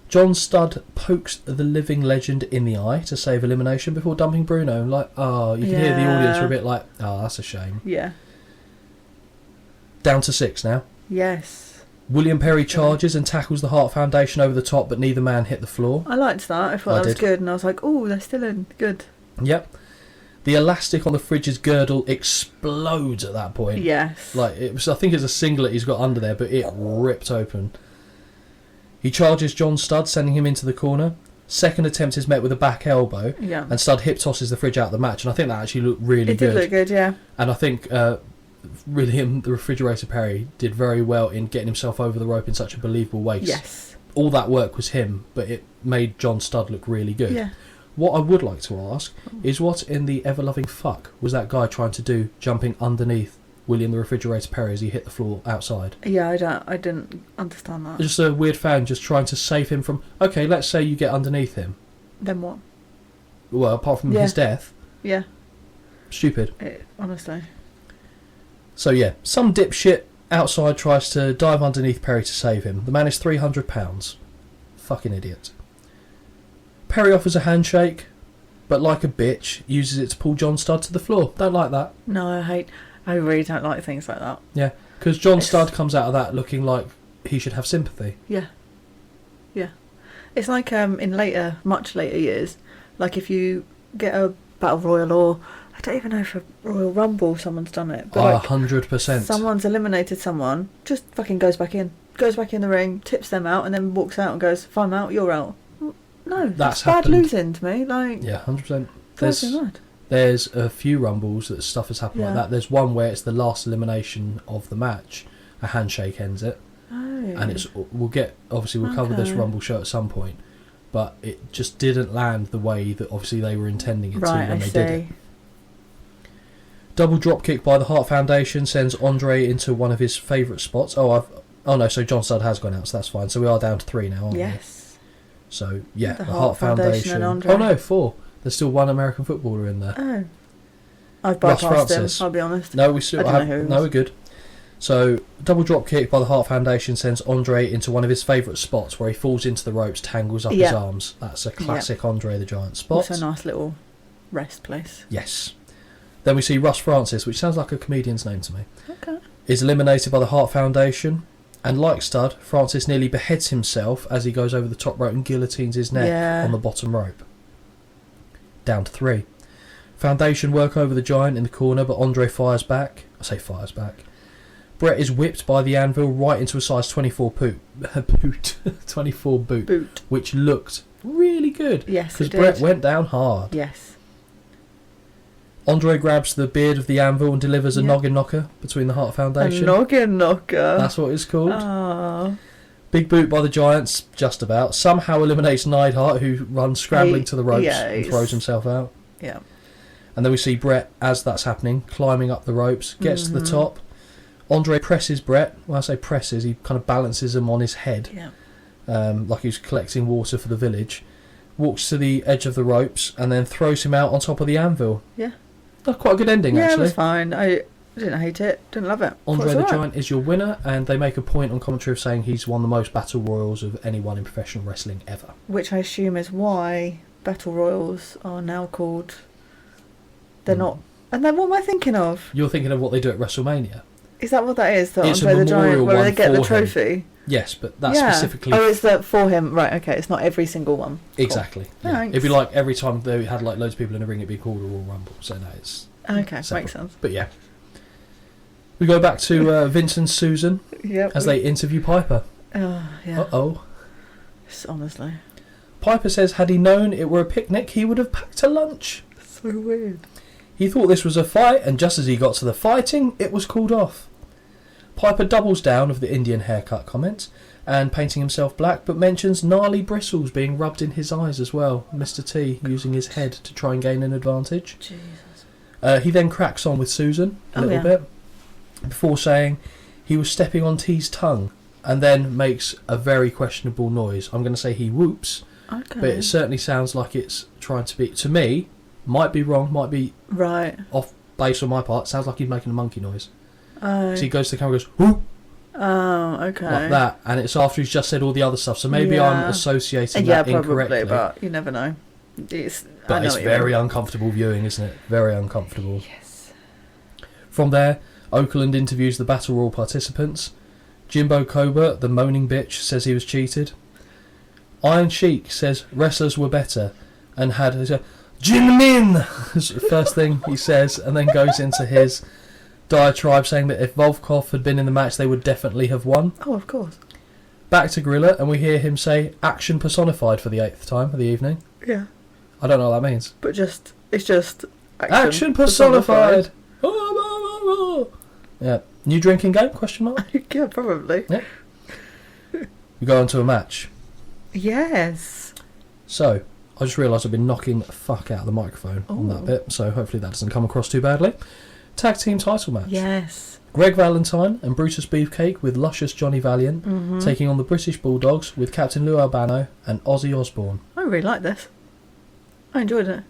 John Studd pokes the living legend in the eye to save elimination before dumping Bruno. Like, you can hear the audience are a bit like, that's a shame. Yeah. Down to 6 now. Yes. William Perry charges and tackles the Hart Foundation over the top, but neither man hit the floor. I liked that. I thought that was good, and I was like, oh, they're still in. Good. Yep. The elastic on the fridge's girdle explodes at that point. Yes. Like, it was, I think it's a singlet he's got under there, but it ripped open. He charges John Studd, sending him into the corner. Second attempt is met with a back elbow. Yeah. And Studd hip tosses the fridge out of the match, and I think that actually looked really good. It did look good, yeah. And I think William, the Refrigerator Perry, did very well in getting himself over the rope in such a believable way. Yes. All that work was him, but it made John Studd look really good. Yeah. What I would like to ask is what in the ever-loving fuck was that guy trying to do, jumping underneath William the Refrigerator Perry as he hit the floor outside? Yeah, I didn't understand that. Just a weird fan just trying to save him from... Okay, let's say you get underneath him. Then what? Well, apart from his death. Yeah. Stupid. Honestly. So yeah, some dipshit outside tries to dive underneath Perry to save him. The man is £300. Fucking idiot. Perry offers a handshake, but like a bitch, uses it to pull John Studd to the floor. Don't like that. No, I really don't like things like that. Yeah, because John Studd comes out of that looking like he should have sympathy. Yeah. Yeah. It's like in much later years, like if you get a Battle Royal or... I don't even know if a Royal Rumble someone's done it. But 100%. Someone's eliminated someone, just fucking goes back in the ring, tips them out, and then walks out and goes, if I'm out, you're out. No, that's bad losing to me. Like, yeah, 100%. There's a few Rumbles that stuff has happened like that. There's one where it's the last elimination of the match. A handshake ends it. Oh. And we'll cover this Rumble show at some point. But it just didn't land the way that obviously they were intending it to when they did it. Double drop kick by the Hart Foundation sends Andre into one of his favourite spots. So John Studd has gone out, so that's fine. So we are down to 3 now, aren't we? Yes. So, yeah, the Hart Foundation. And Andre. Oh no, 4. There's still one American footballer in there. Oh. I've bypassed him, I'll be honest. No, we're good. So, double drop kick by the Hart Foundation sends Andre into one of his favourite spots where he falls into the ropes, tangles up his arms. That's a classic Andre the Giant spot. Also a nice little rest place. Yes. Then we see Russ Francis, which sounds like a comedian's name to me. Okay. Is eliminated by the Hart Foundation. And like Studd, Francis nearly beheads himself as he goes over the top rope and guillotines his neck on the bottom rope. Down to 3. Foundation work over the Giant in the corner, but Andre fires back. I say fires back. Brett is whipped by the anvil right into a size 24 boot, which looked really good. Yes, because Brett went down hard. Yes. Andre grabs the beard of the anvil and delivers a noggin knocker between the Hart Foundation. A noggin knocker. That's what it's called. Aww. Big boot by the Giants, just about. Somehow eliminates Neidhart, who runs scrambling to the ropes and throws himself out. Yeah. And then we see Brett, as that's happening, climbing up the ropes, gets to the top. Andre presses Brett. When I say presses, he kind of balances him on his head. Yeah. Like he's collecting water for the village. Walks to the edge of the ropes and then throws him out on top of the anvil. Yeah. That's quite a good ending, actually. Yeah, it was fine. I didn't hate it. Didn't love it. Andre the Giant is your winner, and they make a point on commentary of saying he's won the most Battle Royals of anyone in professional wrestling ever. Which I assume is why Battle Royals are now called... They're not... And then what am I thinking of? You're thinking of what they do at WrestleMania. Is that what that is? The It's Andre a the Giant, memorial where one they get the for him. trophy? Yes, but that's specifically... Oh, it's for him. Right, okay. It's not every single one. Exactly. Cool. Yeah. It'd be like every time they had like loads of people in a ring, it'd be called a Royal Rumble. So no, it's... Okay, separate. makes sense. But yeah. We go back to Vince and Susan as they interview Piper. Oh, yeah. Uh-oh. Honestly. Piper says had he known it were a picnic, he would have packed a lunch. So weird. He thought this was a fight, and just as he got to the fighting, it was called off. Piper doubles down of the Indian haircut comment and painting himself black, but mentions gnarly bristles being rubbed in his eyes as well. Mr. T using his head to try and gain an advantage. Jesus. He then cracks on with Susan a little bit before saying he was stepping on T's tongue, and then makes a very questionable noise. I'm going to say he whoops, but it certainly sounds like it's trying to be, to me, might be wrong, might be off base on my part, sounds like he's making a monkey noise. So he goes to the camera and goes, whoop! Oh, okay. Like that, and it's after he's just said all the other stuff, so maybe I'm associating that incorrectly. Yeah, probably, but you never know. It's very uncomfortable viewing, isn't it? Very uncomfortable. Yes. From there, Okerlund interviews the Battle Royal participants. Jimbo Cobra, the moaning bitch, says he was cheated. Iron Sheik says wrestlers were better and had Jin Min first thing he says, and then goes into his diatribe saying that if Volkov had been in the match they would definitely have won. Oh, of course. Back to Gorilla, and we hear him say action personified for the 8th time of the evening. Yeah. I don't know what that means. But it's just action personified. Yeah. New drinking game? Question mark? Yeah, probably. Yeah. We go on to a match. Yes. So, I just realised I've been knocking the fuck out of the microphone on that bit, so hopefully that doesn't come across too badly. Tag team title match. Yes. Greg Valentine and Brutus Beefcake with luscious Johnny Valiant taking on the British Bulldogs with Captain Lou Albano and Ozzy Osbourne. I really like this. I enjoyed it.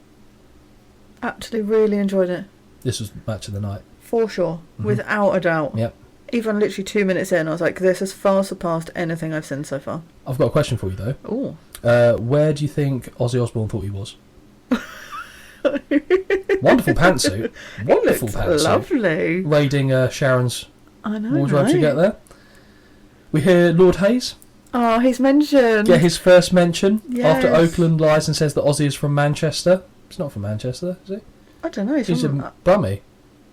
Actually really enjoyed it. This was match of the night. For sure. Without a doubt. Yep. Even literally 2 minutes in, I was like, this has far surpassed anything I've seen so far. I've got a question for you, though. Ooh. Where do you think Ozzy Osbourne thought he was? Wonderful pantsuit. Wonderful pantsuit. Lovely. Raiding Sharon's wardrobe to get there. We hear Lord Hayes. Oh, he's mentioned. Get his first mention yes. after Oakland lies and says that Ozzy is from Manchester. He's not from Manchester, is he? I don't know. He's in Brummie.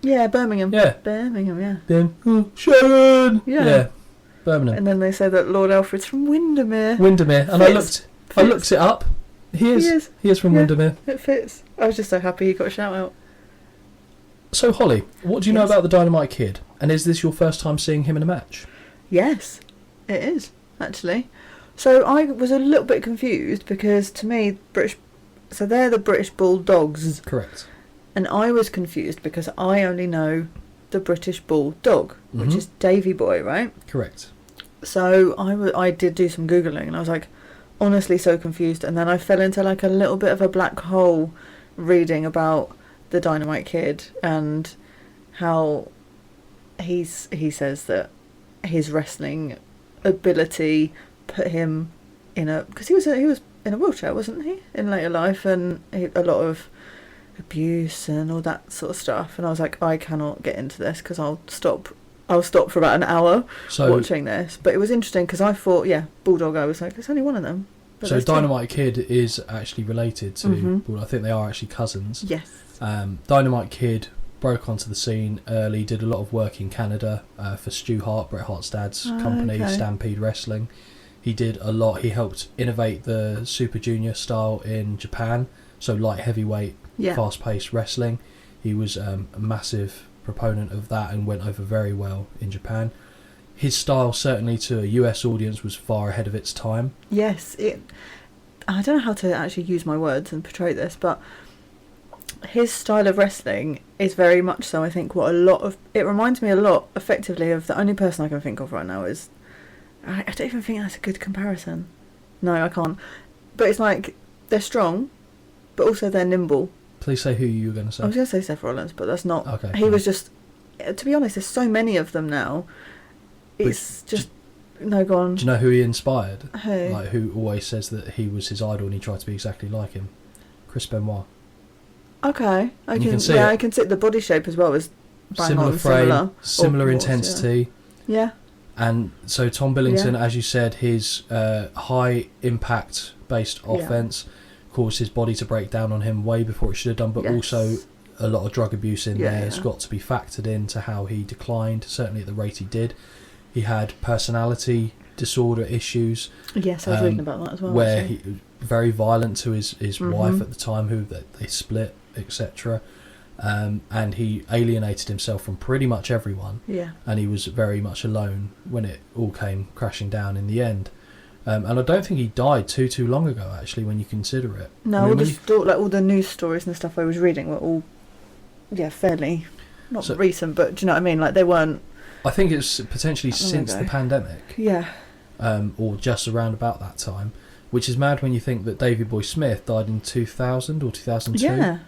Yeah, Birmingham. Yeah. Birmingham, yeah. Then, Sharon! Yeah. Birmingham. And then they say that Lord Alfred's from Windermere. Windermere. And I looked it up. He is from Windermere. It fits. I was just so happy he got a shout out. So, Holly, what do you know about the Dynamite Kid? And is this your first time seeing him in a match? Yes, it is, actually. So I was a little bit confused because to me, so they're the British Bulldogs. Correct. And I was confused because I only know the British Bulldog, which is Davy Boy, right? Correct. So I did do some Googling and I was like, honestly so confused. And then I fell into like a little bit of a black hole reading about the Dynamite Kid and how he says that his wrestling ability put him in because he was in a wheelchair, wasn't he, in later life, and a lot of abuse and all that sort of stuff. And I was like, I cannot get into this because I'll stop for about an hour watching this. But it was interesting because I thought, Bulldog, I was like, there's only one of them. But so Dynamite Kid is actually related to I think they are actually cousins. Yes. Dynamite Kid broke onto the scene early, did a lot of work in Canada for Stu Hart, Bret Hart's dad's company, Stampede Wrestling. He did a lot. He helped innovate the Super Junior style in Japan, so light heavyweight, fast-paced wrestling. He was a massive proponent of that and went over very well in Japan. His style, certainly to a US audience, was far ahead of its time. Yes, I don't know how to actually use my words and portray this, but his style of wrestling is very much so, I think, it reminds me a lot, effectively, of the only person I can think of right now is, I don't even think that's a good comparison. No, I can't. But it's like, they're strong, but also they're nimble. Please say who you were going to say. I was going to say Seth Rollins, but that's not. Okay. He was just, to be honest, there's so many of them now. It's just, no, go on. Do you know who he inspired? Who? Like, who always says that he was his idol and he tried to be exactly like him? Chris Benoit. Okay. I can see the body shape as well as similar frame, similar intensity. Yeah. And so Tom Billington, as you said, his high impact based offense caused his body to break down on him way before it should have done, but also a lot of drug abuse in there. It's got to be factored into how he declined, certainly at the rate he did. He had personality disorder issues. Yes, I was reading about that as well. Where he very violent to his wife at the time, who they split, etc. And he alienated himself from pretty much everyone. Yeah. And he was very much alone when it all came crashing down in the end. And I don't think he died too long ago, actually, when you consider it. No, all the news stories and stuff I was reading were all fairly, not So- recent, but do you know what I mean? Like, they weren't... I think it's potentially That long since ago. the pandemic, Yeah. or just around about that time, which is mad when you think that Davey Boy Smith died in 2000 or 2002. Yeah.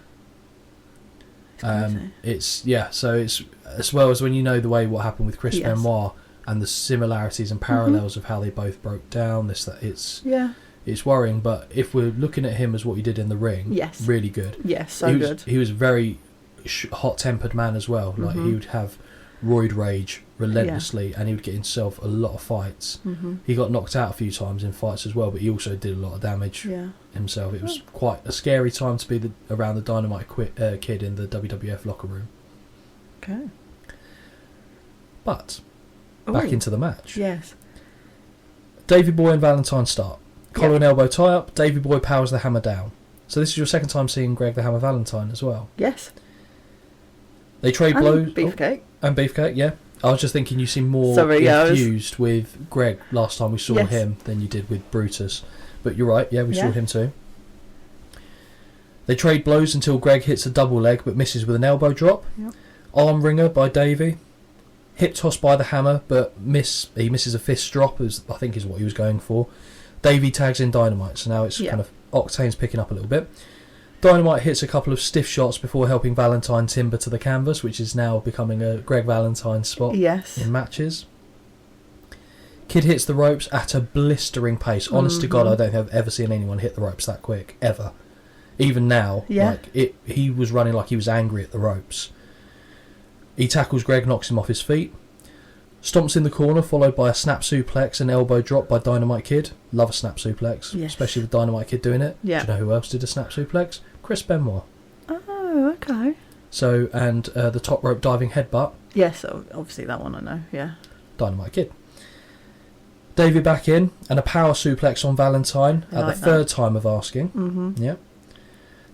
It's crazy. So it's as well as when you know the way what happened with Chris Yes. Benoit and the similarities and parallels of how they both broke down. It's worrying, but if we're looking at him as what he did in the ring, Yes. really good. Yes, so good. He was a very hot-tempered man as well. Like he would have roid rage relentlessly, and he would get himself a lot of fights. He got knocked out a few times in fights as well, but he also did a lot of damage himself. It was quite a scary time to be around the Dynamite Kid in the WWF locker room. Okay. But back Ooh. into the match. Yes. Davey Boy and Valentine start. Collar and elbow tie up. Davey Boy powers the hammer down. So this is your second time seeing Greg the Hammer Valentine as well. Yes. They trade blows. Beefcake. And Beefcake, yeah. I was just thinking you seem more confused with Greg last time we saw him than you did with Brutus. But you're right, we saw him too. They trade blows until Greg hits a double leg but misses with an elbow drop. Yep. Arm wringer by Davey. Hip toss by the Hammer, but he misses a fist drop, as I think is what he was going for. Davey tags in Dynamite, so now it's kind of Octane's picking up a little bit. Dynamite hits a couple of stiff shots before helping Valentine timber to the canvas, which is now becoming a Greg Valentine spot in matches. Kid hits the ropes at a blistering pace. Honest to God, I don't think I've ever seen anyone hit the ropes that quick, ever. Even now, he was running like he was angry at the ropes. He tackles Greg, knocks him off his feet. Stomps in the corner, followed by a snap suplex and elbow drop by Dynamite Kid. Love a snap suplex, especially with Dynamite Kid doing it. Yeah. Do you know who else did a snap suplex? Chris Benoit. Oh, okay. So, and the top rope diving headbutt. Yes, obviously that one I know, yeah. Dynamite Kid. David back in, and a power suplex on Valentine at the third time of asking. Yeah.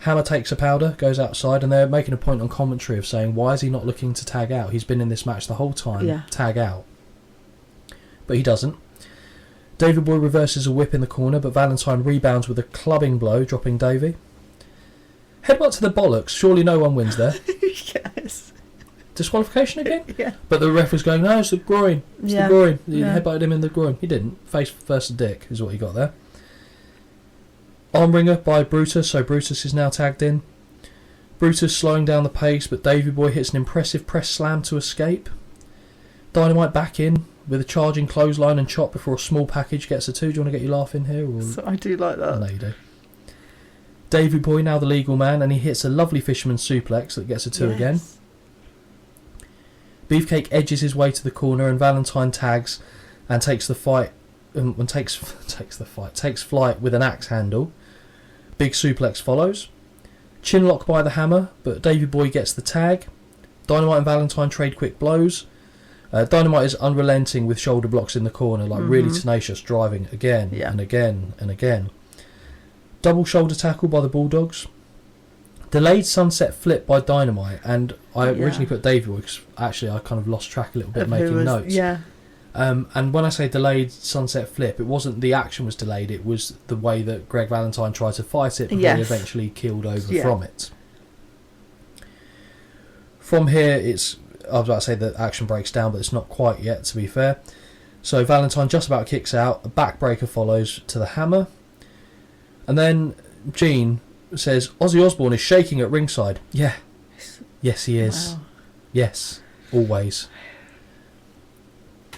Hammer takes a powder, goes outside, and they're making a point on commentary of saying, why is he not looking to tag out? He's been in this match the whole time. Tag out. But he doesn't. Davey Boy reverses a whip in the corner, but Valentine rebounds with a clubbing blow, dropping Davey. Headbutt to the bollocks. Surely no one wins there. Yes. Disqualification again? Yeah. But the ref was going, no, it's the groin. It's the groin. He headbutted him in the groin. He didn't. Face versus dick is what he got there. Arm wringer by Brutus, so Brutus is now tagged in. Brutus slowing down the pace, but Davey Boy hits an impressive press slam to escape. Dynamite back in with a charging clothesline and chop before a small package gets a 2. Do you want to get your laugh in here? Or? So I do like that. I know you do. Davey Boy now the legal man, and he hits a lovely fisherman suplex that gets a 2 again. Beefcake edges his way to the corner, and Valentine tags and takes the fight. Takes flight with an axe handle. Big suplex follows. Chinlock by the Hammer, but Davey Boy gets the tag. Dynamite and Valentine trade quick blows. Dynamite is unrelenting with shoulder blocks in the corner, like really tenacious, driving again and again and again. Double shoulder tackle by the Bulldogs. Delayed sunset flip by Dynamite, and I originally put Davey Boy because actually I kind of lost track a little bit making notes. Yeah. And when I say delayed sunset flip, it wasn't the action was delayed, it was the way that Greg Valentine tried to fight it before he eventually keeled over from it. From here, I was about to say that action breaks down, but it's not quite yet, to be fair. So Valentine just about kicks out, a backbreaker follows to the Hammer, and then Gene says, Ozzy Osbourne is shaking at ringside. Yeah. Yes, he is. Wow. Yes. Always.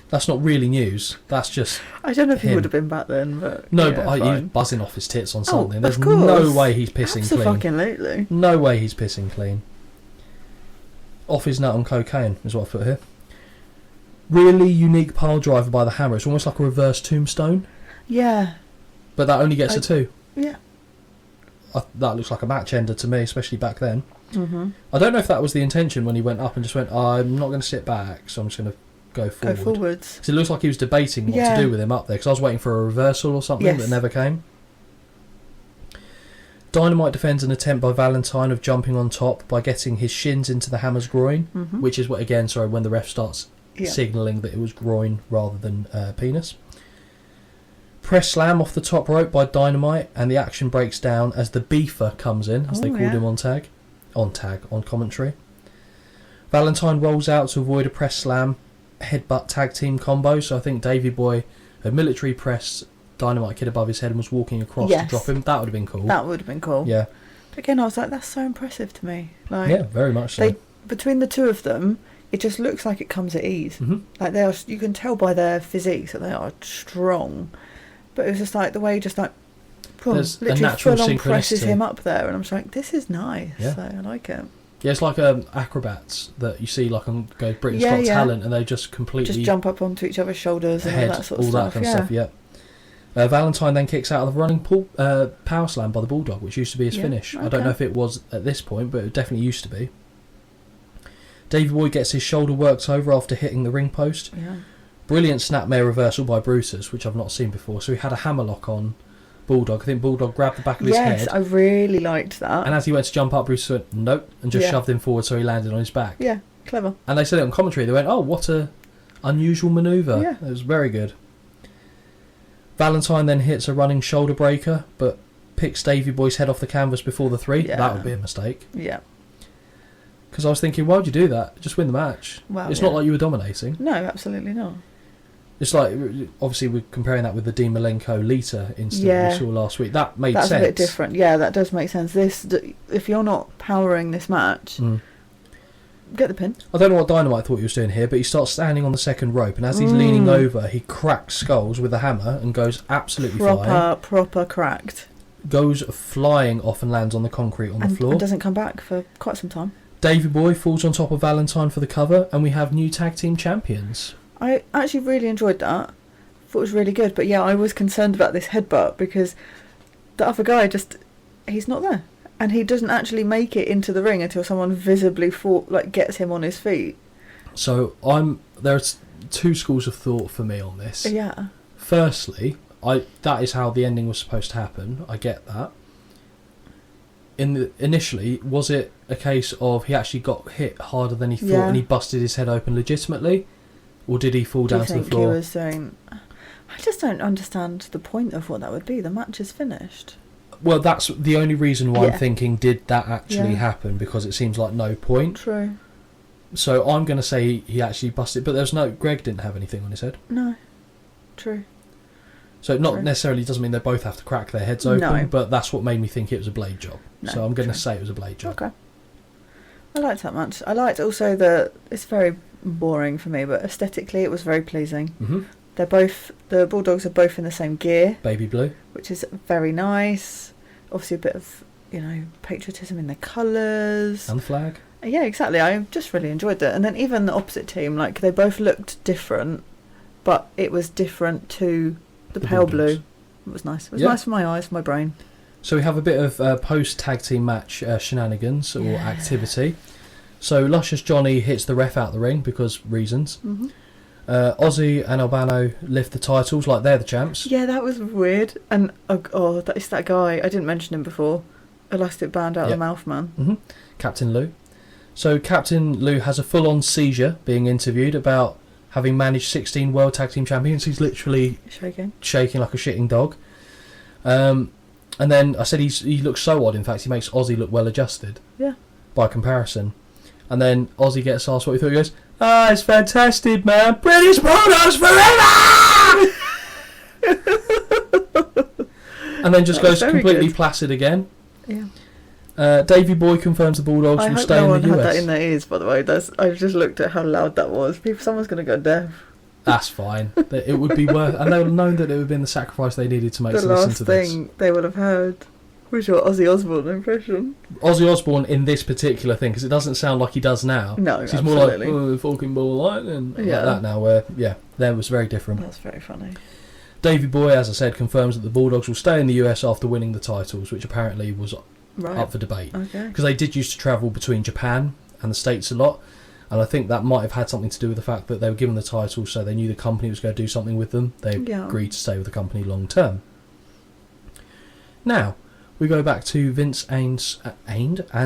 That's not really news. That's just I don't know if him. he would have been back then, but no, yeah, but he was buzzing off his tits on something. Of There's course. no way he's pissing clean. Absolutely. No way he's pissing clean. Off his nut on cocaine is what I put here. Really unique pile driver by the Hammer. It's almost like a reverse tombstone. Yeah. But that only gets a 2. Yeah. That looks like a match ender to me, especially back then. I don't know if that was the intention when he went up and just went, I'm not going to sit back, so I'm just going to go forwards. Because it looks like he was debating what to do with him up there, because I was waiting for a reversal or something that never came. Dynamite defends an attempt by Valentine of jumping on top by getting his shins into the Hammer's groin, which is what, again, when the ref starts signalling that it was groin rather than penis. Press slam off the top rope by Dynamite, and the action breaks down as the Beefer comes in, as they called him on commentary. Valentine rolls out to avoid a press slam headbutt tag team combo. So I think Davey Boy had military pressed Dynamite Kid above his head and was walking across to drop him. That would have been cool. That would have been cool. Yeah. Again, I was like, that's so impressive to me. Like, yeah, very much so. Between the two of them, it just looks like it comes at ease. Mm-hmm. Like they are, you can tell by their physiques that they are strong. But it was just like the way, just like, boom, There's a literally natural full on presses synchronicity. him up there, and I'm just like, this is nice. Yeah. So I like it. Yeah, it's like acrobats that you see like on Britain's Got Talent, and they just completely just jump up onto each other's shoulders and all that sort of stuff. That kind of stuff. Yeah. Valentine then kicks out of the running power slam by the Bulldog, which used to be his finish. Okay. I don't know if it was at this point, but it definitely used to be. Davey Boy gets his shoulder worked over after hitting the ring post. Yeah. Brilliant snapmare reversal by Brutus, which I've not seen before. So he had a hammerlock on Bulldog. I think Bulldog grabbed the back of his head. Yes, I really liked that. And as he went to jump up, Brutus went, nope, and just shoved him forward so he landed on his back. Yeah, clever. And they said it on commentary. They went, oh, what a unusual manoeuvre. Yeah. It was very good. Valentine then hits a running shoulder breaker, but picks Davey Boy's head off the canvas before the 3. Yeah. That would be a mistake. Yeah. Because I was thinking, why would you do that? Just win the match. Well, it's not like you were dominating. No, absolutely not. It's like, obviously, we're comparing that with the Dean Malenko-Lita incident we saw last week. That made sense. That's a bit different. Yeah, that does make sense. If you're not powering this match, get the pin. I don't know what Dynamite thought he was doing here, but he starts standing on the second rope, and as he's leaning over, he cracks skulls with a hammer and goes absolutely flying. Proper cracked. Goes flying off and lands on the concrete on the floor. And doesn't come back for quite some time. Davey Boy falls on top of Valentine for the cover, and we have new tag team champions. I actually really enjoyed that. Thought it was really good, but yeah, I was concerned about this headbutt because the other guy he's not there, and he doesn't actually make it into the ring until someone visibly gets him on his feet. So there's two schools of thought for me on this. Yeah. Firstly, that is how the ending was supposed to happen. I get that. Initially, was it a case of he actually got hit harder than he thought and he busted his head open legitimately? Or did he fall down to the floor? I just don't understand the point of what that would be. The match is finished. Well, that's the only reason why I'm thinking, did that actually happen? Because it seems like no point. True. So I'm going to say he actually busted, but Greg didn't have anything on his head. No. True. So not necessarily doesn't mean they both have to crack their heads open, but that's what made me think it was a blade job. No, so I'm going to say it was a blade job. Okay. I liked that match. I liked also it's very boring for me, but aesthetically it was very pleasing. Mm-hmm. The Bulldogs are both in the same gear. Baby blue. Which is very nice. Obviously a bit of, patriotism in their colours. And the flag. Yeah, exactly. I just really enjoyed it. And then even the opposite team, they both looked different, but it was different to the pale Bulldogs. blue. It was nice. It was nice for my eyes, for my brain. So we have a bit of post-tag team match shenanigans or activity. So Luscious Johnny hits the ref out the ring because reasons. Mm-hmm. Ozzy and Albano lift the titles like they're the champs. Yeah, that was weird. And it's that guy. I didn't mention him before. Elastic band out of the mouth, man. Mm-hmm. Captain Lou. So Captain Lou has a full-on seizure being interviewed about having managed 16 World Tag Team Champions. He's literally shaking like a shitting dog. And then I said he looks so odd. In fact, he makes Ozzy look well adjusted. Yeah. By comparison. And then Ozzy gets asked what he thought. He goes, it's fantastic, man. British Bulldogs forever! And then just goes completely placid again. Yeah. Davey Boy confirms the Bulldogs will stay in the US. I hope no one had that in their ears, by the way. I've just looked at how loud that was. Someone's going to go deaf. That's fine. It would be worth... And they would have known that it would have been the sacrifice they needed to make to listen to this. The last thing they would have heard was your Ozzy Osbourne impression. Ozzy Osbourne in this particular thing, because it doesn't sound like he does now. No, he's more like, fucking ball lightning, like that now, where, that was very different. That's very funny. Davey Boy, as I said, confirms that the Bulldogs will stay in the US after winning the titles, which apparently was up for debate. Okay. Because they did used to travel between Japan and the States a lot, and I think that might have had something to do with the fact that they were given the titles, so they knew the company was going to do something with them. They agreed to stay with the company long term. Now, we go back to Vince and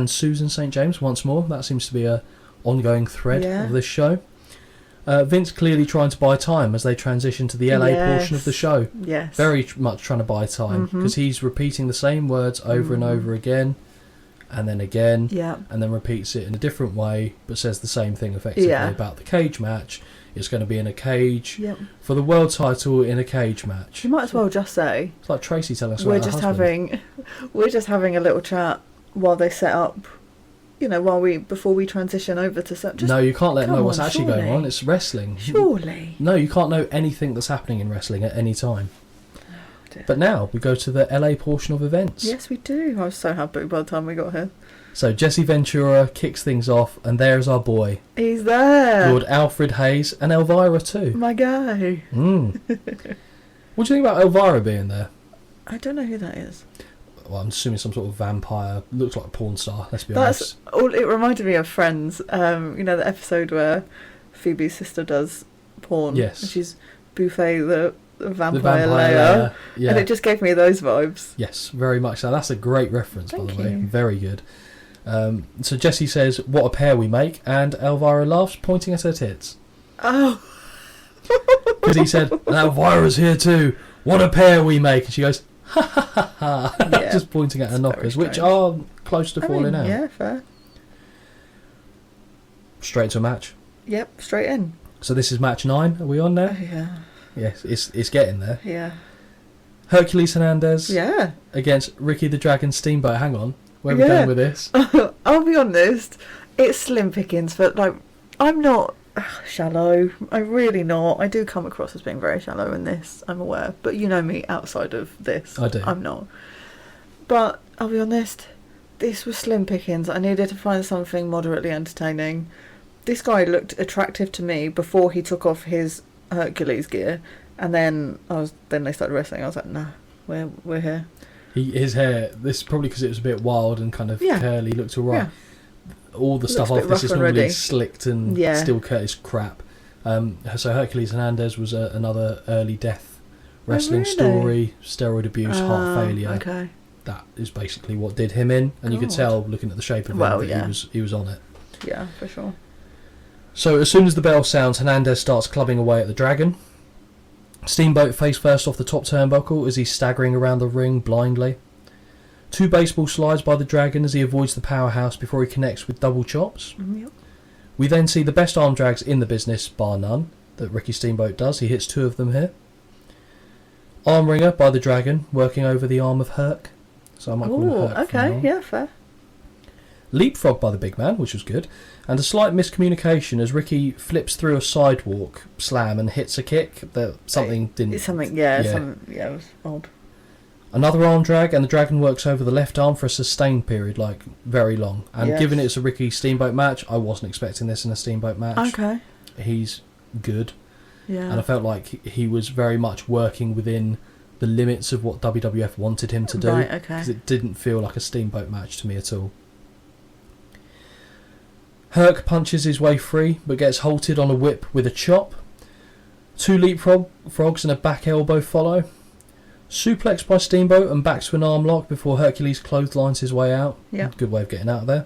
Susan St. James once more. That seems to be a ongoing thread of this show. Vince clearly trying to buy time as they transition to the LA portion of the show. Yes. Very much trying to buy time because he's repeating the same words over and over again. and then again, Yeah. and then repeats it in a different way, but says the same thing effectively about the cage match. It's going to be in a cage for the world title in a cage match. You might as well just say it's like Tracy telling us about her husband. We're just having a little chat while they set up. You know, before we transition over to just, no, you can't let them know what's actually going on. It's wrestling. Surely. No, you can't know anything that's happening in wrestling at any time. Oh, but now we go to the LA portion of events. Yes, we do. I was so happy by the time we got here. So Jesse Ventura kicks things off, and there's our boy. He's there. Lord Alfred Hayes and Elvira too. My guy. What do you think about Elvira being there? I don't know who that is. Well, I'm assuming some sort of vampire. Looks like a porn star, let's be honest. It reminded me of Friends. You know, the episode where Phoebe's sister does porn. Yes. And she's Buffet the vampire layer. Yeah. And it just gave me those vibes. Yes, very much so. That's a great reference, by the way. Thank you. Very good. So Jesse says, "What a pair we make," and Elvira laughs, pointing at her tits. Oh. Because he said, "And Elvira's here too. What a pair we make." And she goes, "Ha ha ha ha," just pointing at her knockers, which are close to falling out. Yeah, fair. Straight to a match. Yep, straight in. So this is match 9. Are we on now? Yeah. Yes, it's getting there. Yeah. Hercules Hernandez. Yeah. Against Ricky the Dragon Steamboat. Hang on. Where are we going with this? I'll be honest, it's slim pickings, but like, I'm not shallow. I'm really not. I do come across as being very shallow in this, I'm aware. But you know me outside of this. I do. I'm not. But I'll be honest, this was slim pickings. I needed to find something moderately entertaining. This guy looked attractive to me before he took off his Hercules gear, and then they started wrestling. I was like, nah, we're here. His hair, this is probably because it was a bit wild and kind of curly, looked alright. Yeah. All the stuff off this is normally slicked and still Curtis crap. So Hercules Hernandez was another early death wrestling story, steroid abuse, heart failure. Okay. That is basically what did him in, and you could tell looking at the shape of him that he was on it. Yeah, for sure. So as soon as the bell sounds, Hernandez starts clubbing away at the Dragon. Steamboat face first off the top turnbuckle as he's staggering around the ring blindly. 2 baseball slides by the Dragon as he avoids the powerhouse before he connects with double chops. Yep. We then see the best arm drags in the business, bar none, that Ricky Steamboat does. He hits 2 of them here. Arm wringer by the Dragon, working over the arm of Herc. So I might call him Herc. Okay, yeah, fair. Leapfrog by the big man, which was good. And a slight miscommunication as Ricky flips through a sidewalk slam and hits a kick. Something didn't... It was odd. Another arm drag, and the Dragon works over the left arm for a sustained period, like very long. And given it's a Ricky Steamboat match, I wasn't expecting this in a Steamboat match. Okay. He's good. Yeah. And I felt like he was very much working within the limits of what WWF wanted him to do. Right, okay. Because it didn't feel like a Steamboat match to me at all. Herc punches his way free, but gets halted on a whip with a chop. 2 leapfrogs and a back elbow follow. Suplex by Steamboat and back to an arm lock before Hercules clotheslines his way out. Yeah. Good way of getting out of there.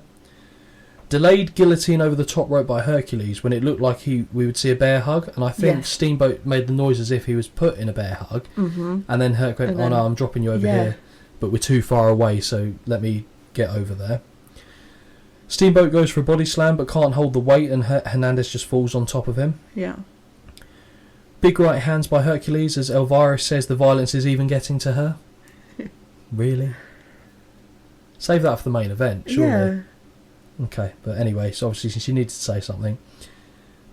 Delayed guillotine over the top rope by Hercules when it looked like we would see a bear hug, and I think Steamboat made the noise as if he was put in a bear hug. Mm-hmm. And then Herc went, "Oh no, I'm dropping you over here, but we're too far away, so let me get over there." Steamboat goes for a body slam but can't hold the weight, and Hernandez just falls on top of him. Yeah. Big right hands by Hercules as Elvira says the violence is even getting to her. Really? Save that for the main event, surely. Yeah. Okay, but anyway, so obviously she needed to say something.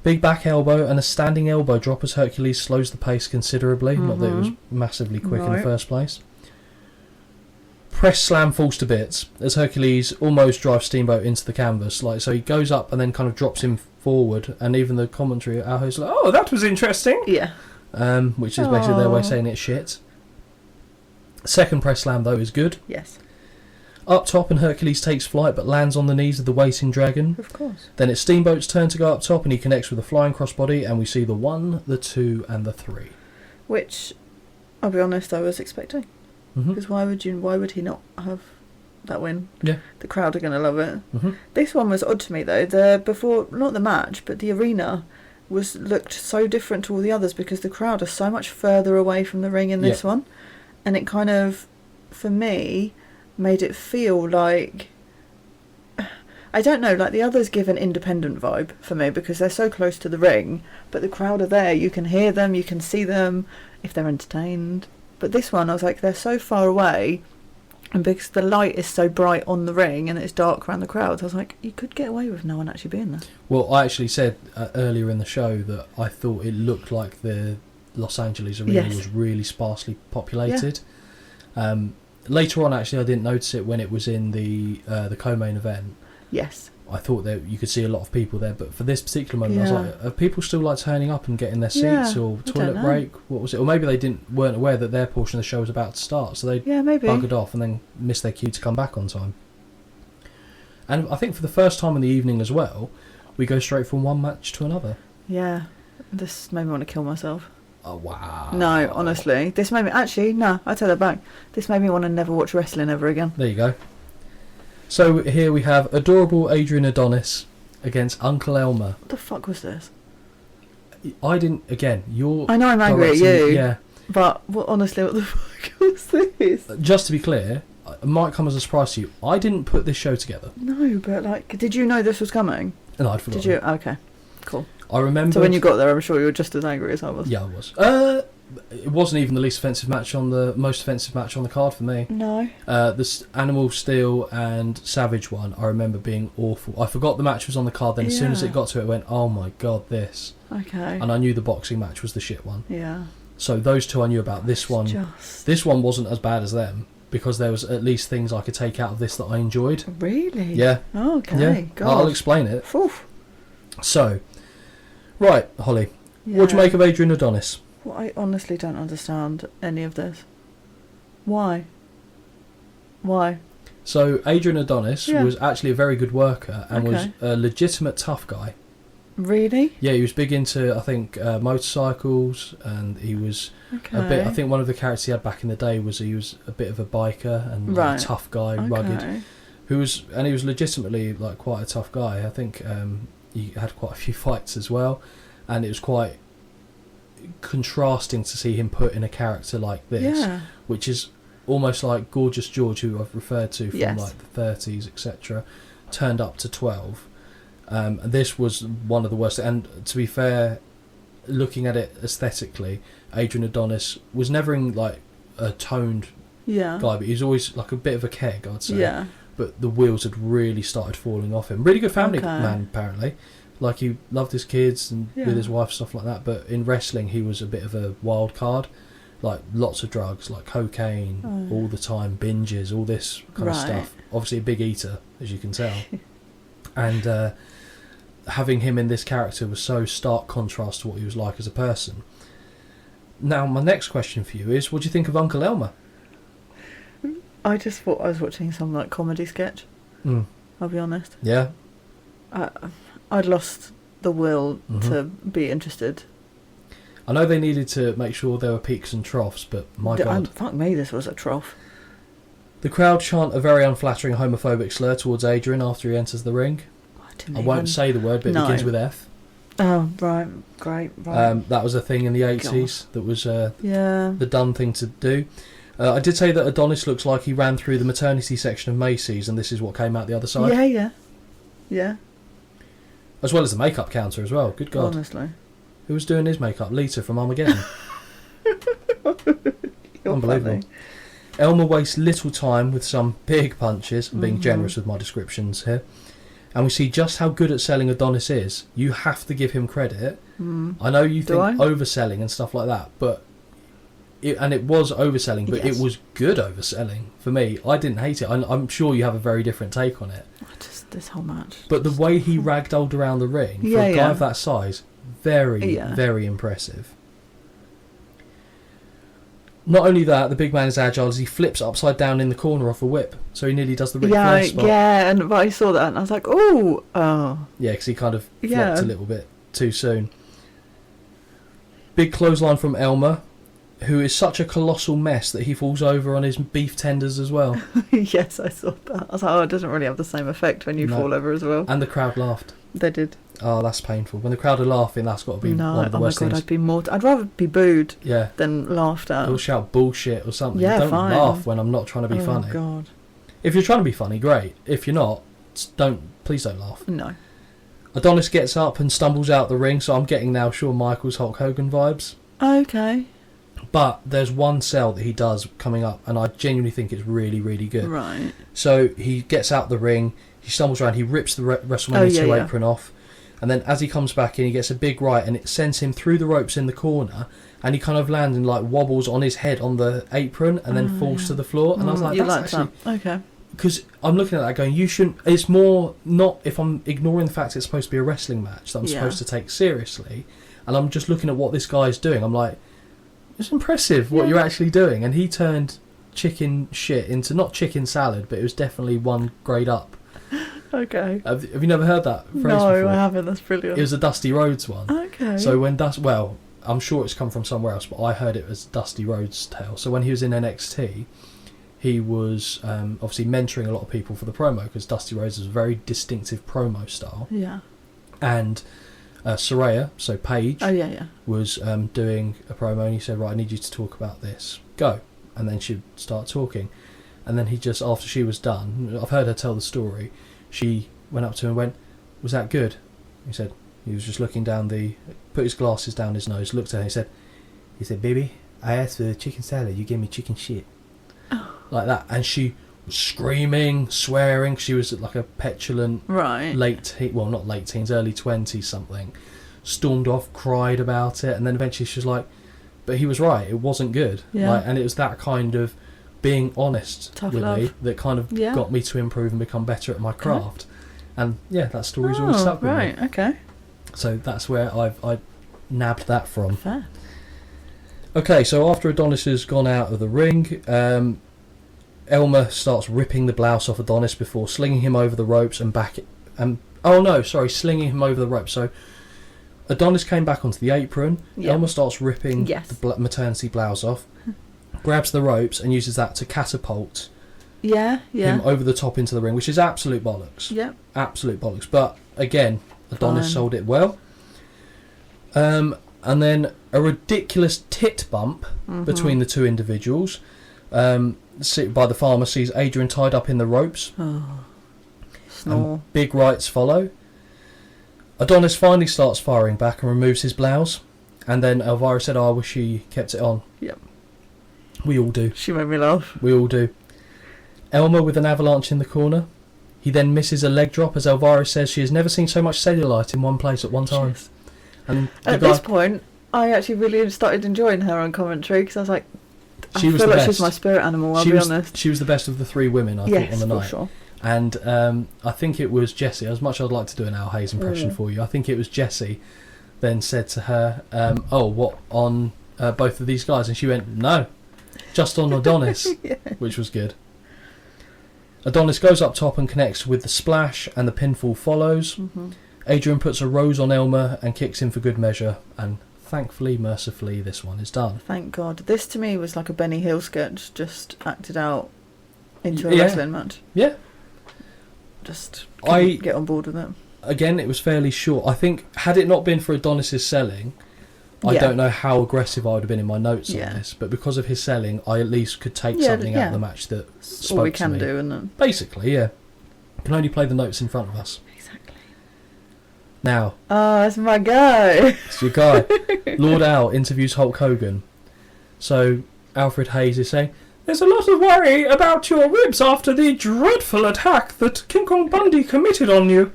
Big back elbow and a standing elbow drop as Hercules slows the pace considerably. Mm-hmm. Not that it was massively quick in the first place. Press slam falls to bits as Hercules almost drives Steamboat into the canvas. So he goes up and then kind of drops him forward, and even the commentary at our host like, "Oh, that was interesting." Yeah. Which is basically their way of saying it's shit. Second press slam though is good. Yes. Up top, and Hercules takes flight but lands on the knees of the waiting Dragon. Of course. Then it's Steamboat's turn to go up top, and he connects with a flying crossbody, and we see the 1, the 2, and the 3. Which, I'll be honest, I was expecting. Because why would he not have that win? Yeah. The crowd are going to love it. Mm-hmm. This one was odd to me though. Not the match, but the arena looked so different to all the others because the crowd are so much further away from the ring in this one, and it kind of, for me, made it feel like I don't know, like the others give an independent vibe for me because they're so close to the ring, but the crowd are there, you can hear them, you can see them if they're entertained. But this one, I was like, they're so far away, and because the light is so bright on the ring and it's dark around the crowd, I was like, you could get away with no one actually being there. Well, I actually said earlier in the show that I thought it looked like the Los Angeles arena was really sparsely populated. Yeah. Later on, actually, I didn't notice it when it was in the co-main event. Yes. I thought that you could see a lot of people there, but for this particular moment, I was like, are people still like turning up and getting their seats or toilet break? What was it? Or maybe they weren't aware that their portion of the show was about to start, so they buggered off and then missed their cue to come back on time. And I think for the first time in the evening as well, we go straight from one match to another. Yeah, this made me want to kill myself. Oh, wow. No, honestly. This made me... Actually, no, I take that back. This made me want to never watch wrestling ever again. There you go. So here we have adorable Adrian Adonis against Uncle Elmer. What the fuck was this? I didn't... Again, you're... I know I'm angry at you. Yeah. But honestly, what the fuck was this? Just to be clear, it might come as a surprise to you. I didn't put this show together. No, but like... Did you know this was coming? No, I'd forgotten. Did you? Okay, cool. I remember. So when you got there, I'm sure you were just as angry as I was. Yeah, I was. It wasn't even the least offensive match on the most offensive match on the card for me. No. This Animal Steel and Savage one, I remember being awful. I forgot the match was on the card. Then as soon as it got to it, I went, "Oh my god, this!" Okay. And I knew the boxing match was the shit one. Yeah. So those two I knew about. This one, this one wasn't as bad as them because there was at least things I could take out of this that I enjoyed. Really? Yeah. Oh, okay. Yeah. God. I'll explain it. Oof. So, right, Holly, what do you make of Adrian Adonis? Well, I honestly don't understand any of this. Why? So, Adrian Adonis was actually a very good worker and was a legitimate tough guy. Really? Yeah, he was big into, I think, motorcycles, and he was a bit... I think one of the characters he had back in the day was he was a bit of a biker and like, a tough guy, rugged. He was legitimately like quite a tough guy. I think he had quite a few fights as well, and it was quite contrasting to see him put in a character like this, which is almost like Gorgeous George, who I've referred to from like the 30s, etc., turned up to 12. And this was one of the worst. And to be fair, looking at it aesthetically, Adrian Adonis was never in like a toned guy, but he was always like a bit of a keg, I'd say. Yeah. But the wheels had really started falling off him. Really good family man, apparently. Like, he loved his kids and with his wife, stuff like that. But in wrestling, he was a bit of a wild card. Like, lots of drugs, like cocaine, all the time, binges, all this kind of stuff. Obviously a big eater, as you can tell. And having him in this character was so stark contrast to what he was like as a person. Now, my next question for you is, what do you think of Uncle Elmer? I just thought I was watching some like comedy sketch. I'll be honest. Yeah. I'd lost the will to be interested. I know they needed to make sure there were peaks and troughs, but my God. Fuck me, this was a trough. The crowd chant a very unflattering homophobic slur towards Adrian after he enters the ring. I won't say the word, but it begins with F. Oh, right. Great. Right. That was a thing in the 80s. That was the done thing to do. I did say that Adonis looks like he ran through the maternity section of Macy's, and this is what came out the other side. Yeah. As well as the makeup counter as well. Good God. Honestly. Who was doing his makeup? Lita from Armageddon. Unbelievable. Funny. Elmer wastes little time with some big punches. I'm being generous with my descriptions here. And we see just how good at selling Adonis is. You have to give him credit. I know you think overselling and stuff like that, but it was overselling, but it was good overselling for me. I didn't hate it. I'm sure you have a very different take on it. Just this whole match. But the way he ragdolled around the ring for a guy of that size, very impressive. Not only that, the big man is agile as he flips upside down in the corner off a whip. So he nearly does the Ric Flair spot. Yeah, but I saw that and I was like, oh. Yeah, because he kind of flopped a little bit too soon. Big clothesline from Elmer, who is such a colossal mess that he falls over on his beef tenders as well. Yes, I saw that. I was like, it doesn't really have the same effect when you fall over as well. And the crowd laughed. They did. Oh, that's painful. When the crowd are laughing, that's got to be one of the worst things. I'd be more... I'd rather be booed than laughed at. Or shout bullshit or something. Yeah, Don't fine. laugh when I'm not trying to be funny. Oh, God. If you're trying to be funny, great. If you're not, Please don't laugh. No. Adonis gets up and stumbles out the ring, so I'm getting now Shawn Michaels, Hulk Hogan vibes. Okay. But there's one sell that he does coming up, and I genuinely think it's really, really good. Right. So he gets out the ring, he stumbles around, he rips the WrestleMania 2 apron off, and then as he comes back in, he gets a big right, and it sends him through the ropes in the corner, and he kind of lands and like wobbles on his head on the apron, and then falls to the floor. And I was like, that's actually... Okay. Because I'm looking at that going, you shouldn't... It's more not if I'm ignoring the fact it's supposed to be a wrestling match that I'm supposed to take seriously, and I'm just looking at what this guy's doing. I'm like, it's impressive what you're actually doing. And he turned chicken shit into not chicken salad, but it was definitely one grade up. Okay. Have you never heard that phrase No, before? I haven't. That's brilliant. It was a Dusty Rhodes one. Okay. So when well, I'm sure it's come from somewhere else, but I heard it as Dusty Rhodes' tale. So when he was in NXT, he was obviously mentoring a lot of people for the promo, because Dusty Rhodes has a very distinctive promo style. Yeah. And Saraya, so Paige, was doing a promo, and he said, right, I need you to talk about this. Go. And then she'd start talking. And then he just, after she was done, I've heard her tell the story, she went up to him and went, was that good? He said, he was just looking down put his glasses down his nose, looked at her, and he said, baby, I asked for chicken salad, you gave me chicken shit. Like that. And she was screaming, swearing. She was like a petulant not late teens, early 20s something. Stormed off, cried about it, and then eventually she was like, but he was right, it wasn't good. And it was that kind of being honest with me that kind of got me to improve and become better at my craft. And that story's always stuck with me. Right, okay. So that's where I nabbed that from. Fair. Okay, so after Adonis has gone out of the ring, Elmer starts ripping the blouse off Adonis before slinging him over the ropes and back... slinging him over the ropes. So Adonis came back onto the apron. Elmer starts ripping the maternity blouse off, grabs the ropes and uses that to catapult him over the top into the ring, which is absolute bollocks. Yeah. Absolute bollocks. But again, Adonis sold it well. And then a ridiculous tit bump between the two individuals. By the farmer, sees Adrian tied up in the ropes. Snore. Big rights follow. Adonis finally starts firing back and removes his blouse. And then Elvira said, I wish she kept it on. Yep. We all do. She made me laugh. We all do. Elmer with an avalanche in the corner. He then misses a leg drop as Elvira says she has never seen so much cellulite in one place at one time. Jeez. And at this point, I actually really started enjoying her on commentary, because I was like, I feel like she's my spirit animal, I'll be honest. She was the best of the three women, I thought, on the night. Sure. And I think it was Jessie, as much as I'd like to do an Al Hayes impression for you, I think it was Jessie then said to her, what, on both of these guys? And she went, no, just on Adonis, which was good. Adonis goes up top and connects with the splash, and the pinfall follows. Adrian puts a rose on Elmer and kicks him for good measure, and thankfully, mercifully, this one is done. Thank God. This to me was like a Benny Hill sketch, just acted out into a wrestling match. Yeah. Just get on board with it. Again, it was fairly short. I think, had it not been for Adonis's selling, I don't know how aggressive I would have been in my notes on this, but because of his selling, I at least could take something out of the match that spoke to me. All we can do, isn't it? Basically, yeah. You can only play the notes in front of us. Exactly. Now. Oh, that's my guy. It's your guy. Lord Al interviews Hulk Hogan. So, Alfred Hayes is saying, there's a lot of worry about your ribs after the dreadful attack that King Kong Bundy committed on you.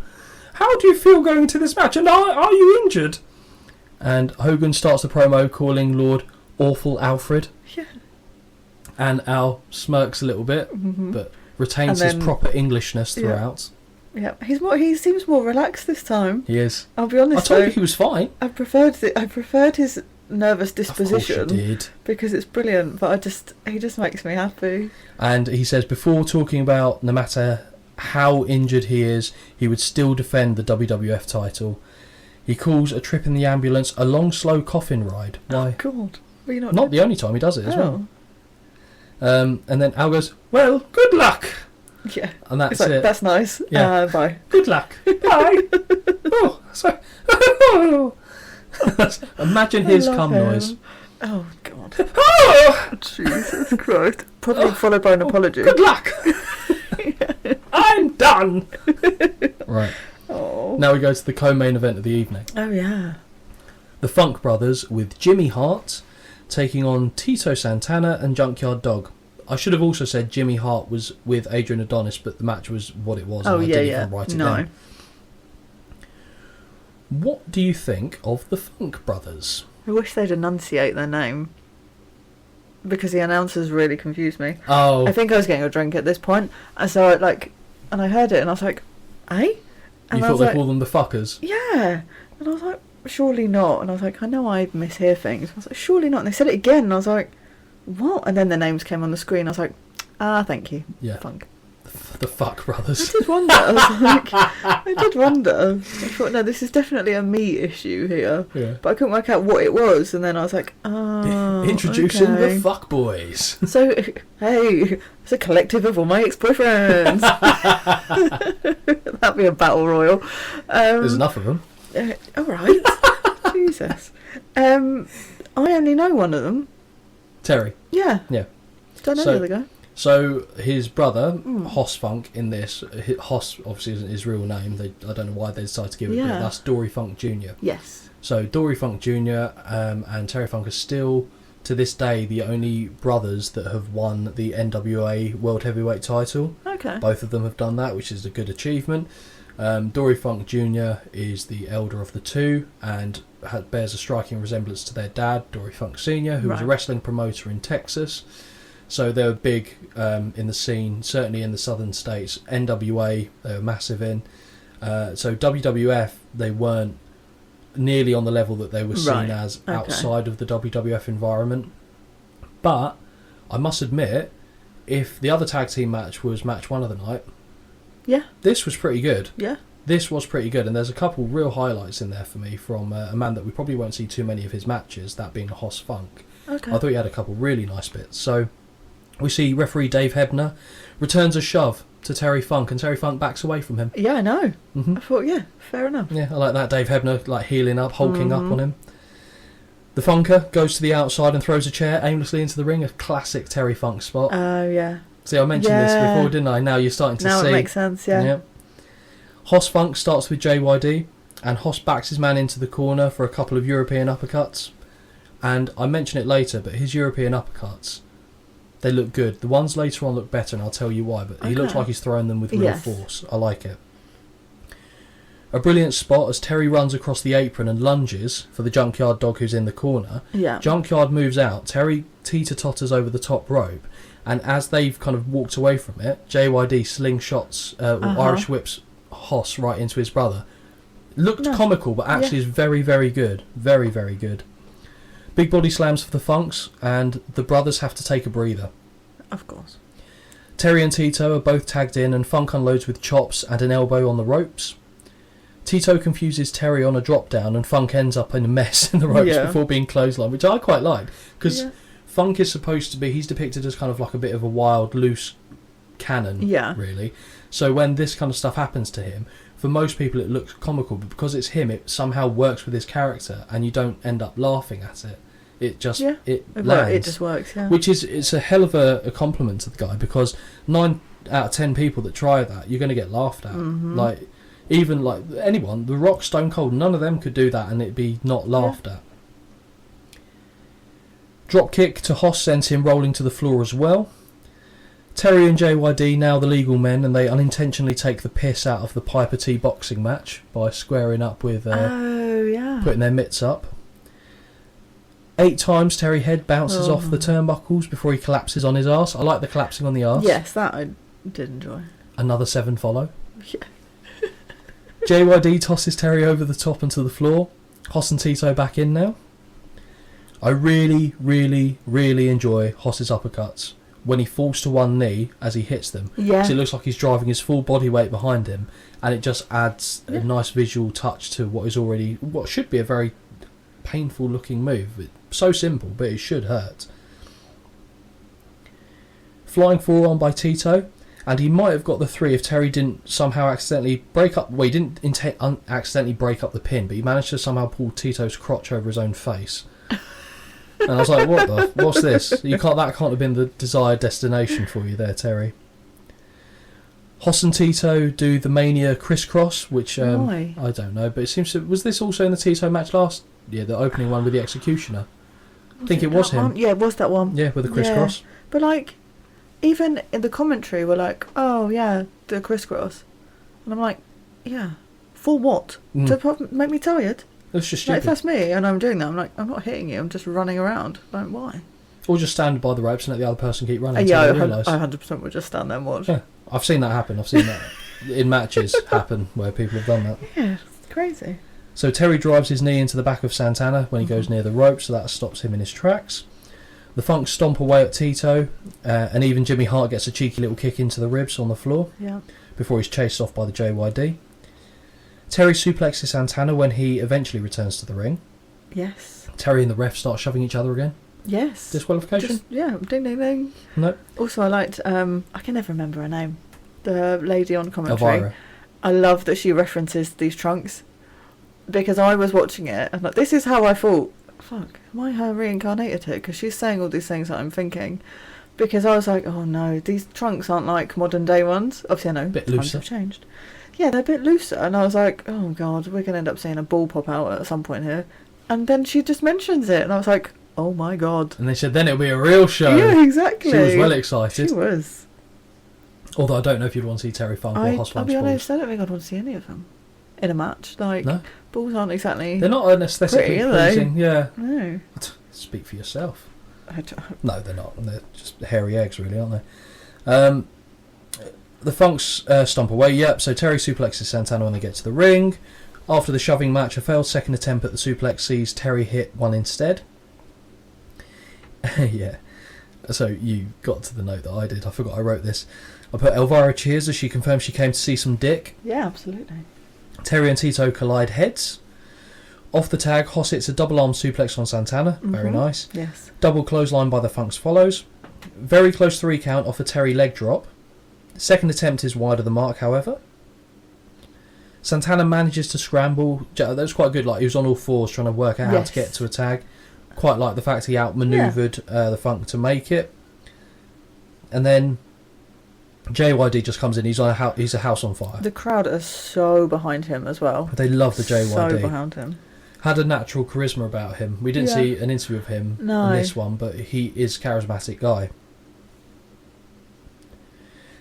How do you feel going to this match, and are you injured? And Hogan starts the promo calling Lord Awful Alfred. Yeah. And Al smirks a little bit, but retains his proper Englishness throughout. Yeah, he seems more relaxed this time. He is. I'll be honest. I told you he was fine. I preferred his nervous disposition. Of course you did. Because it's brilliant, but he just makes me happy. And he says before talking about no matter how injured he is, he would still defend the WWF title. He calls a trip in the ambulance a long, slow coffin ride. Why? Oh, God. Well, not the only time he does it as well. And then Al goes, well, good luck. Yeah. And that's it. That's nice. Yeah. Bye. Good luck. Bye. Oh, sorry. Imagine his cum noise. Oh, God. Oh! Jesus Christ. Probably followed by an apology. Good luck. I'm done. run. Right. Oh. Now we go to the co-main event of the evening. Oh, yeah. The Funk Brothers with Jimmy Hart taking on Tito Santana and Junkyard Dog. I should have also said Jimmy Hart was with Adrian Adonis, but the match was what it was. Oh, and I yeah, didn't yeah. even write it No. down. What do you think of the Funk Brothers? I wish they'd enunciate their name. Because the announcers really confused me. Oh. I think I was getting a drink at this point. And so I heard it and I was like, eh? And You I thought was they like, called them the fuckers? yeah. And I was like, surely not. And I was like, I know I mishear things. I was like, surely not. And they said it again. And I was like, what? And then the names came on the screen. I was like, thank you. Yeah. Funk. The Fuck Brothers. I did wonder. I was like, I did wonder. I thought, no, this is definitely a me issue here. Yeah. But I couldn't work out what it was. And then I was like, oh, Introducing okay. the Fuck Boys. So, hey, it's a collective of all my ex-boyfriends. That'd be a battle royal. There's enough of them. All right. Jesus. I only know one of them. Terry. Yeah. Yeah. Don't know So- the other guy. So his brother, Hoss Funk, in this, Hoss obviously isn't his real name. I don't know why they decided to give it, but Yeah. that's Dory Funk Jr. Yes. So Dory Funk Jr. And Terry Funk are still, to this day, the only brothers that have won the NWA World Heavyweight title. Okay. Both of them have done that, which is a good achievement. Dory Funk Jr. is the elder of the two and bears a striking resemblance to their dad, Dory Funk Sr., who was a Right. wrestling promoter in Texas. So they were big in the scene, certainly in the southern states. NWA, they were massive in. So WWF, they weren't nearly on the level that they were seen Right. as Okay. outside of the WWF environment. But I must admit, if the other tag team match was match one of the night, Yeah. this was pretty good. Yeah. This was pretty good, and there's a couple real highlights in there for me from a man that we probably won't see too many of his matches, that being Hoss Funk. Okay. I thought he had a couple really nice bits. So we see referee Dave Hebner returns a shove to Terry Funk, and Terry Funk backs away from him. Yeah, I know. Hmm. I thought, yeah, fair enough. Yeah, I like that. Dave Hebner like heeling up, hulking up on him. The Funker goes to the outside and throws a chair aimlessly into the ring, a classic Terry Funk spot. Oh, yeah. See, I mentioned this Yeah. before, didn't I? Now you're starting to Now see. it makes sense, yeah. Hoss Funk starts with JYD, and Hoss backs his man into the corner for a couple of European uppercuts. And I mention it later, but his European uppercuts, they look good. The ones later on look better, and I'll tell you why. But he looks Okay. like he's throwing them with real Yes. force. I like it. A brilliant spot as Terry runs across the apron and lunges for the Junkyard Dog who's in the corner. Yeah. Junkyard moves out. Terry teeter-totters over the top rope. And as they've kind of walked away from it, JYD slingshots, Irish whips Hoss right into his brother. Looked No. comical, but actually is very, very good. Very, very good. Big body slams for the Funks, and the brothers have to take a breather. Of course. Terry and Tito are both tagged in, and Funk unloads with chops and an elbow on the ropes. Tito confuses Terry on a drop down, and Funk ends up in a mess in the ropes Yeah. before being clotheslined, which I quite like, because Yeah. Funk is supposed to be, he's depicted as kind of like a bit of a wild, loose cannon, Yeah. really. So when this kind of stuff happens to him, for most people it looks comical, but because it's him, it somehow works with his character, and you don't end up laughing at it. It just, it lands. It just works, yeah. Which is, it's a hell of a compliment to the guy, because 9 out of 10 people that try that, you're going to get laughed at. Like, even like anyone, The Rock, Stone Cold, none of them could do that and it'd be not laughed at. Drop kick to Hoss sends him rolling to the floor as well. Terry and JYD now the legal men, and they unintentionally take the piss out of the Piper T boxing match by squaring up with oh, yeah. putting their mitts up. 8 times Terry head bounces off the turnbuckles before he collapses on his arse. I like the collapsing on the arse. Yes, that I did enjoy. Another 7 follow. Yeah. JYD tosses Terry over the top and to the floor. Hoss and Tito back in now. I really, really, really enjoy Hoss's uppercuts when he falls to one knee as he hits them. Yeah. 'Cause it looks like he's driving his full body weight behind him, and it just adds a nice visual touch to what should be a very painful looking move. It's so simple, but it should hurt. Flying forearm by Tito, and he might have got the 3 if Terry didn't somehow accidentally break up. Well, he didn't accidentally break up the pin, but he managed to somehow pull Tito's crotch over his own face. And I was like, what's this? That can't have been the desired destination for you there, Terry. Hoss and Tito do the Mania crisscross, which Why? I don't know, but it seems to... Was this also in the Tito match last year, the opening one with the Executioner? I think it was him. One? Yeah, it was that one. Yeah, with the crisscross. Yeah. But, like, even in the commentary, we're like, oh, yeah, the crisscross. And I'm like, yeah, for what? To make me tired? It's just Like, stupid. if that's me and I'm doing that, I'm like, I'm not hitting you, I'm just running around. Like, why? Or just stand by the ropes and let the other person keep running Yeah, until they realise. I 100% would just stand there and watch. Yeah, I've seen that happen. I've seen that in matches happen where people have done that. Yeah, it's crazy. So Terry drives his knee into the back of Santana when he goes near the rope, so that stops him in his tracks. The Funks stomp away at Tito, and even Jimmy Hart gets a cheeky little kick into the ribs on the floor before he's chased off by the JYD. Terry suplexes Santana when he eventually returns to the ring. Yes. Terry and the ref start shoving each other again. Yes. Disqualification? Yeah, ding ding ding. No. Also, I liked, I can never remember her name, the lady on commentary. Elvira. I love that she references these trunks, because I was watching it and like, this is how I thought, fuck, am I her reincarnated here? Because she's saying all these things that I'm thinking. Because I was like, oh no, these trunks aren't like modern day ones. Obviously I know Bit times looser. have changed. Yeah, they're a bit looser, and I was like, oh god, we're going to end up seeing a ball pop out at some point here. And then she just mentions it, and I was like, oh my god. And they said then it'll be a real show. Yeah, exactly. She was well excited. She was. Although I don't know if you'd want to see Terry Funk or Hoss I'll Funks be balls. honest, I don't think I'd want to see any of them in a match. Like, No. balls aren't exactly... They're not an aesthetically pretty, are they? pleasing. Yeah. No. Speak for yourself. I don't... No, they're not. They're just hairy eggs, really, aren't they? The Funks stomp away, yep. So Terry suplexes Santana when they get to the ring. After the shoving match, a failed second attempt at the suplex sees Terry hit one instead. Yeah. So you got to the note that I did. I forgot I wrote this. I put Elvira cheers as she confirms she came to see some dick. Yeah, absolutely. Terry and Tito collide heads. Off the tag, Hoss hits a double arm suplex on Santana. Very nice. Yes. Double clothesline by the Funks follows. Very close 3 count off a Terry leg drop. Second attempt is wide of the mark, however. Santana manages to scramble. That was quite good. Like, he was on all fours trying to work out how to get to a tag. Quite like the fact he outmaneuvered the Funk to make it. And then JYD just comes in. He's a house on fire. The crowd are so behind him as well. They love the JYD. So behind him. Had a natural charisma about him. We didn't see an interview of him in this one, but he is a charismatic guy.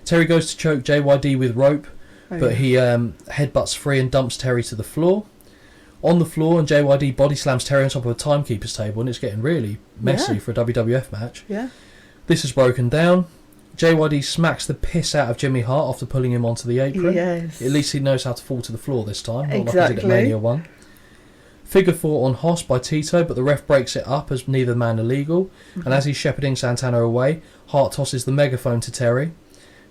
Terry goes to choke JYD with rope, but he headbutts free and dumps Terry to the floor. On the floor, and JYD body slams Terry on top of a timekeeper's table, and it's getting really messy for a WWF match. Yeah. This is broken down. JYD smacks the piss out of Jimmy Hart after pulling him onto the apron. Yes. At least he knows how to fall to the floor this time, not Exactly. like he did at Mania 1. Figure 4 on Hoss by Tito, but the ref breaks it up as neither man illegal. And as he's shepherding Santana away, Hart tosses the megaphone to Terry,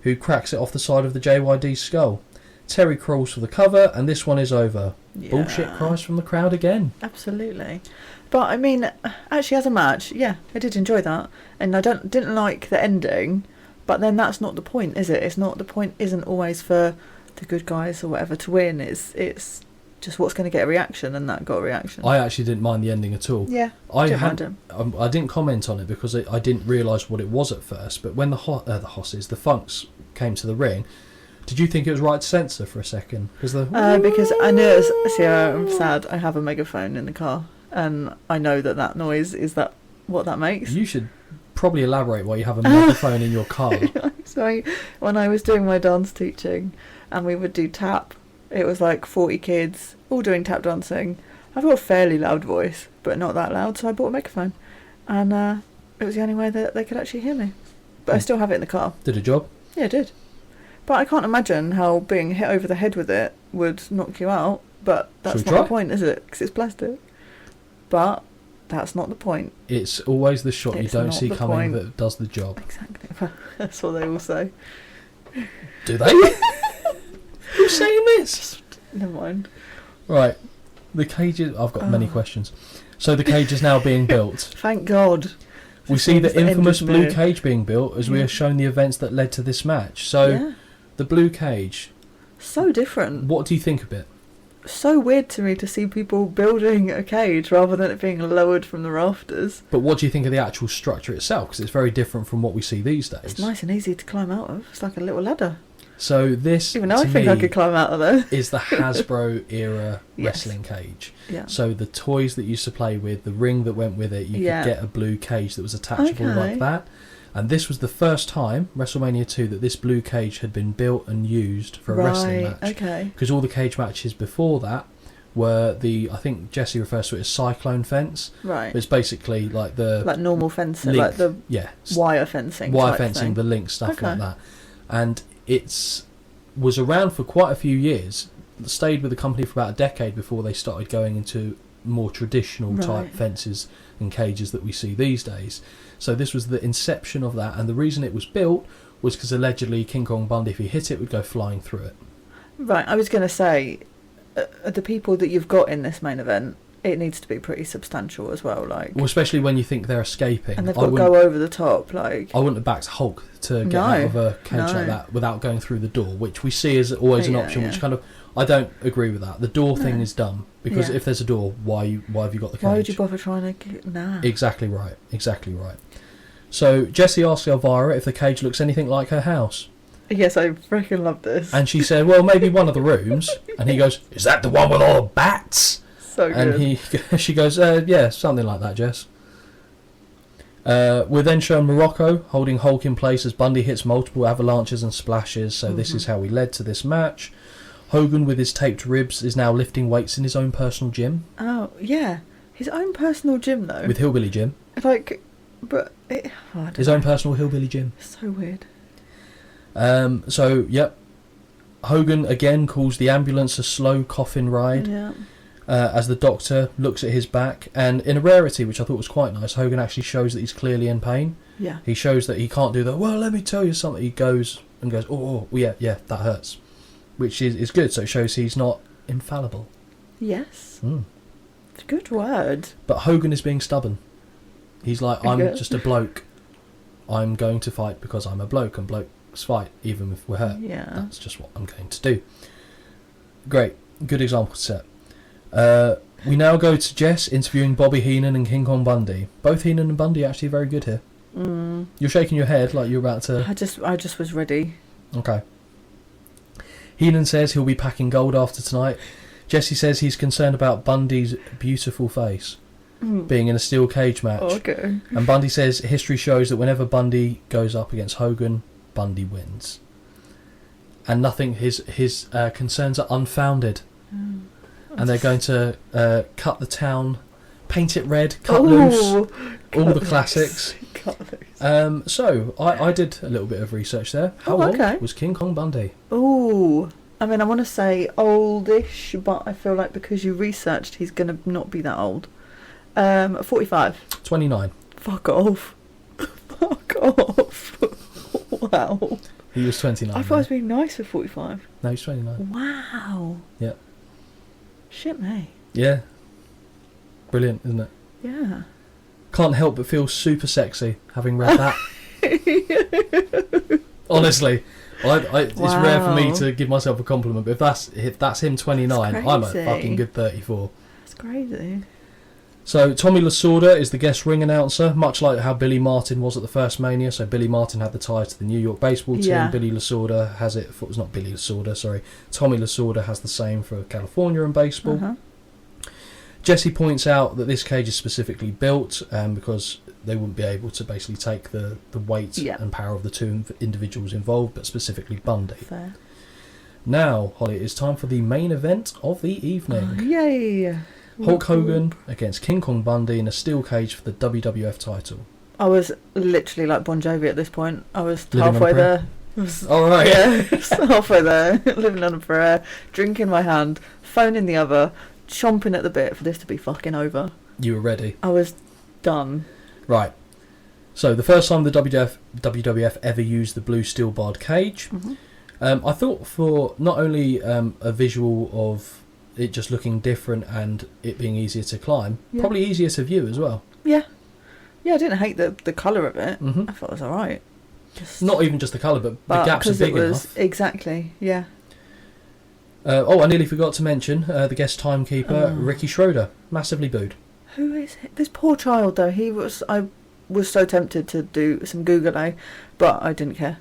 who cracks it off the side of the JYD's skull. Terry crawls for the cover, and this one is over. Yeah. Bullshit cries from the crowd again. Absolutely. But I mean, actually, as a match, yeah, I did enjoy that, and I didn't like the ending. But then that's not the point, is it? It's not the point. Isn't always for the good guys or whatever to win. It's just what's going to get a reaction, and that got a reaction. I actually didn't mind the ending at all. Yeah, I didn't comment on it because I didn't realise what it was at first. But when the Funks came to the ring, did you think it was right to censor for a second? Because I knew it was, see, I'm sad. I have a megaphone in the car, and I know that noise is that what that makes. You should probably elaborate why you have a megaphone in your car. So when I was doing my dance teaching, and we would do tap, it was like 40 kids all doing tap dancing. I've got a fairly loud voice, but not that loud, so I bought a megaphone, and it was the only way that they could actually hear me. But I still have it in the car. Did a job? Yeah, it did. But I can't imagine how being hit over the head with it would knock you out. But that's not the point, is it? Because it's plastic. But that's not the point. It's always the shot you It's don't not see the coming point. that does the job. Exactly. That's what they all say. Do they? Who's saying this? Never mind. Right. The cage is... I've got many questions. So the cage is now being built. Thank God. We see the It's the end infamous of blue May. cage being built as we are shown the events that led to this match. So the blue cage, So different. what do you think of it? So weird to me to see people building a cage rather than it being lowered from the rafters. But what do you think of the actual structure itself? Because it's very different from what we see these days. It's nice and easy to climb out of. It's like a little ladder. So this, even I think I could climb out of there, is the Hasbro era Yes. wrestling cage. Yeah. So the toys that you used to play with, the ring that went with it, you could get a blue cage that was attachable like that. And this was the first time, WrestleMania 2, that this blue cage had been built and used for a wrestling match. Okay. Because all the cage matches before that were I think Jesse refers to it as cyclone fence. Right. It's basically like the... Like normal fencing, link, like the wire fencing. Wire fencing, the link stuff like that. And was around for quite a few years. Stayed with the company for about a decade before they started going into more traditional type fences and cages that we see these days. So this was the inception of that, and the reason it was built was because allegedly King Kong Bundy, if he hit it, would go flying through it. Right, I was going to say, the people that you've got in this main event, it needs to be pretty substantial as well. Well, especially when you think they're escaping. And they've got to go over the top. I wouldn't have backed Hulk to get out of a cage like that without going through the door, which we see as always an option, which kind of... I don't agree with that. The door thing is dumb, because if there's a door, why have you got the cage? Why would you bother trying to get... Nah. Exactly right. So Jessie asks Elvira if the cage looks anything like her house. Yes, I freaking love this. And she said, well, maybe one of the rooms. And he goes, is that the one with all the bats? So good. And she goes, yeah, something like that, Jess. We're then shown Morocco holding Hulk in place as Bundy hits multiple avalanches and splashes. So this is how we led to this match. Hogan, with his taped ribs, is now lifting weights in his own personal gym. Oh, yeah. His own personal gym, though. With Hillbilly Jim. His own personal Hillbilly Jim. So weird. Hogan again calls the ambulance a slow coffin ride. Yeah. As the doctor looks at his back, and in a rarity, which I thought was quite nice, Hogan actually shows that he's clearly in pain. Yeah. He shows that he can't do that. Well, let me tell you something. He goes, oh, yeah, that hurts, which is good. So it shows he's not infallible. Yes. It's a good word. But Hogan is being stubborn. He's like, I'm just a bloke. I'm going to fight because I'm a bloke, and blokes fight even if we're hurt. Yeah. That's just what I'm going to do. Great. Good example set. We now go to Jess interviewing Bobby Heenan and King Kong Bundy. Both Heenan and Bundy are actually very good here. You're shaking your head like you're about to... I just was ready. Okay. Heenan says he'll be packing gold after tonight. Jesse says he's concerned about Bundy's beautiful face being in a steel cage match. Okay. And Bundy says history shows that whenever Bundy goes up against Hogan, Bundy wins. And nothing, his concerns are unfounded. And they're going to cut the town, paint it red, cut loose, all the classics. So I did a little bit of research there. How old was King Kong Bundy? Oh, I mean, I want to say oldish, but I feel like because you researched, he's going to not be that old. 45. 29. Fuck off. Fuck off. Wow. He was 29. I thought I was being nice for 45. No, he's 29. Wow. Yeah. Shit me. Yeah. Brilliant, isn't it? Yeah. Can't help but feel super sexy having read that. Honestly, it's rare for me to give myself a compliment, but if that's him 29, I'm a fucking good 34. That's crazy. So Tommy Lasorda is the guest ring announcer, much like how Billy Martin was at the first Mania. So Billy Martin had the ties to the New York baseball team. Yeah. Billy Lasorda has it for... It's not Billy Lasorda, sorry. Tommy Lasorda has the same for California and baseball. Jesse points out that this cage is specifically built because they wouldn't be able to basically take the weight and power of the two individuals involved, but specifically Bundy. Fair. Now, Holly, it's time for the main event of the evening. Yay! Hulk Hogan against King Kong Bundy in a steel cage for the WWF title. I was literally like Bon Jovi at this point. I was halfway there. Alright. Yeah, halfway there. Living on a prayer, drink in my hand, phone in the other, chomping at the bit for this to be fucking over. You were ready. I was done. Right. So, the first time the WWF ever used the blue steel barred cage, I thought for not only a visual of it just looking different and it being easier to climb, probably easier to view as well. Yeah, I didn't hate the colour of it. I thought it was alright. Not even just the colour, but the gaps are big enough. Exactly, yeah. I nearly forgot to mention the guest timekeeper, Ricky Schroeder, massively booed. Who is it? This poor child, though. I was so tempted to do some Googling, but I didn't care.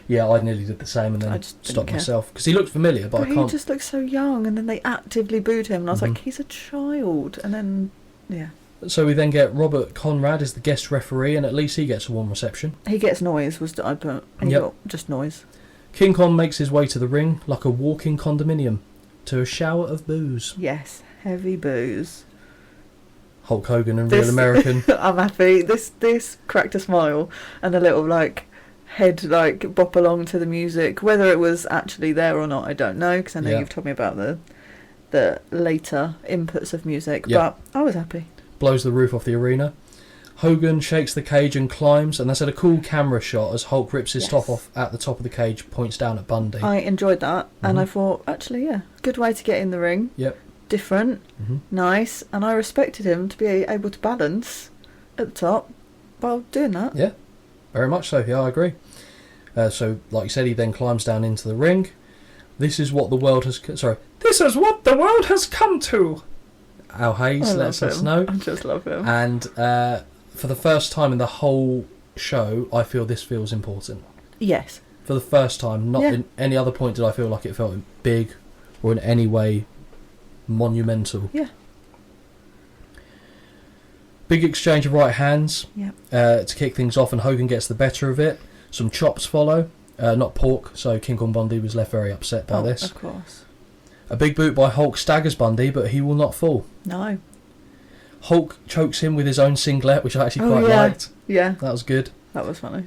Yeah, I nearly did the same and I then just didn't stopped care. myself. Because he looked familiar, but I He can't... just looks so young, and then they actively booed him, and I was Mhm. like, he's a child. And then, yeah. So we then get Robert Conrad as the guest referee, and at least he gets a warm reception. He gets noise, was I put. He Yep. got just noise. King Kong makes his way to the ring like a walking condominium to a shower of booze. Yes, heavy booze. Hulk Hogan and Real American. I'm happy. This cracked a smile and a little head bop along to the music. Whether it was actually there or not, I don't know, because I know Yeah. you've told me about the later inputs of music. Yeah. But I was happy. Blows the roof off the arena. Hogan shakes the cage and climbs, and that's had a cool camera shot as Hulk rips his Yes. top off at the top of the cage, points down at Bundy. I enjoyed that, and Mhm. I thought, actually, yeah, good way to get in the ring. Yep. Different, hmm nice, and I respected him to be able to balance at the top while doing that. Yeah, very much so. Yeah, I agree. So, like you said, he then climbs down into the ring. This is what the world has... This is what the world has come to! Al Hayes I lets love us him. know. I just love him. And for the first time in the whole show, I feel this feels important. Yes. For the first time, not Yeah. in any other point did I feel like it felt big or in any way monumental. Yeah. Big exchange of right hands Yeah. to kick things off, and Hogan gets the better of it. Some chops follow, not pork, so King Kong Bundy was left very upset by this. Of course. A big boot by Hulk staggers Bundy, but he will not fall. No. Hulk chokes him with his own singlet, which I actually quite yeah. liked. Yeah. That was good. That was funny.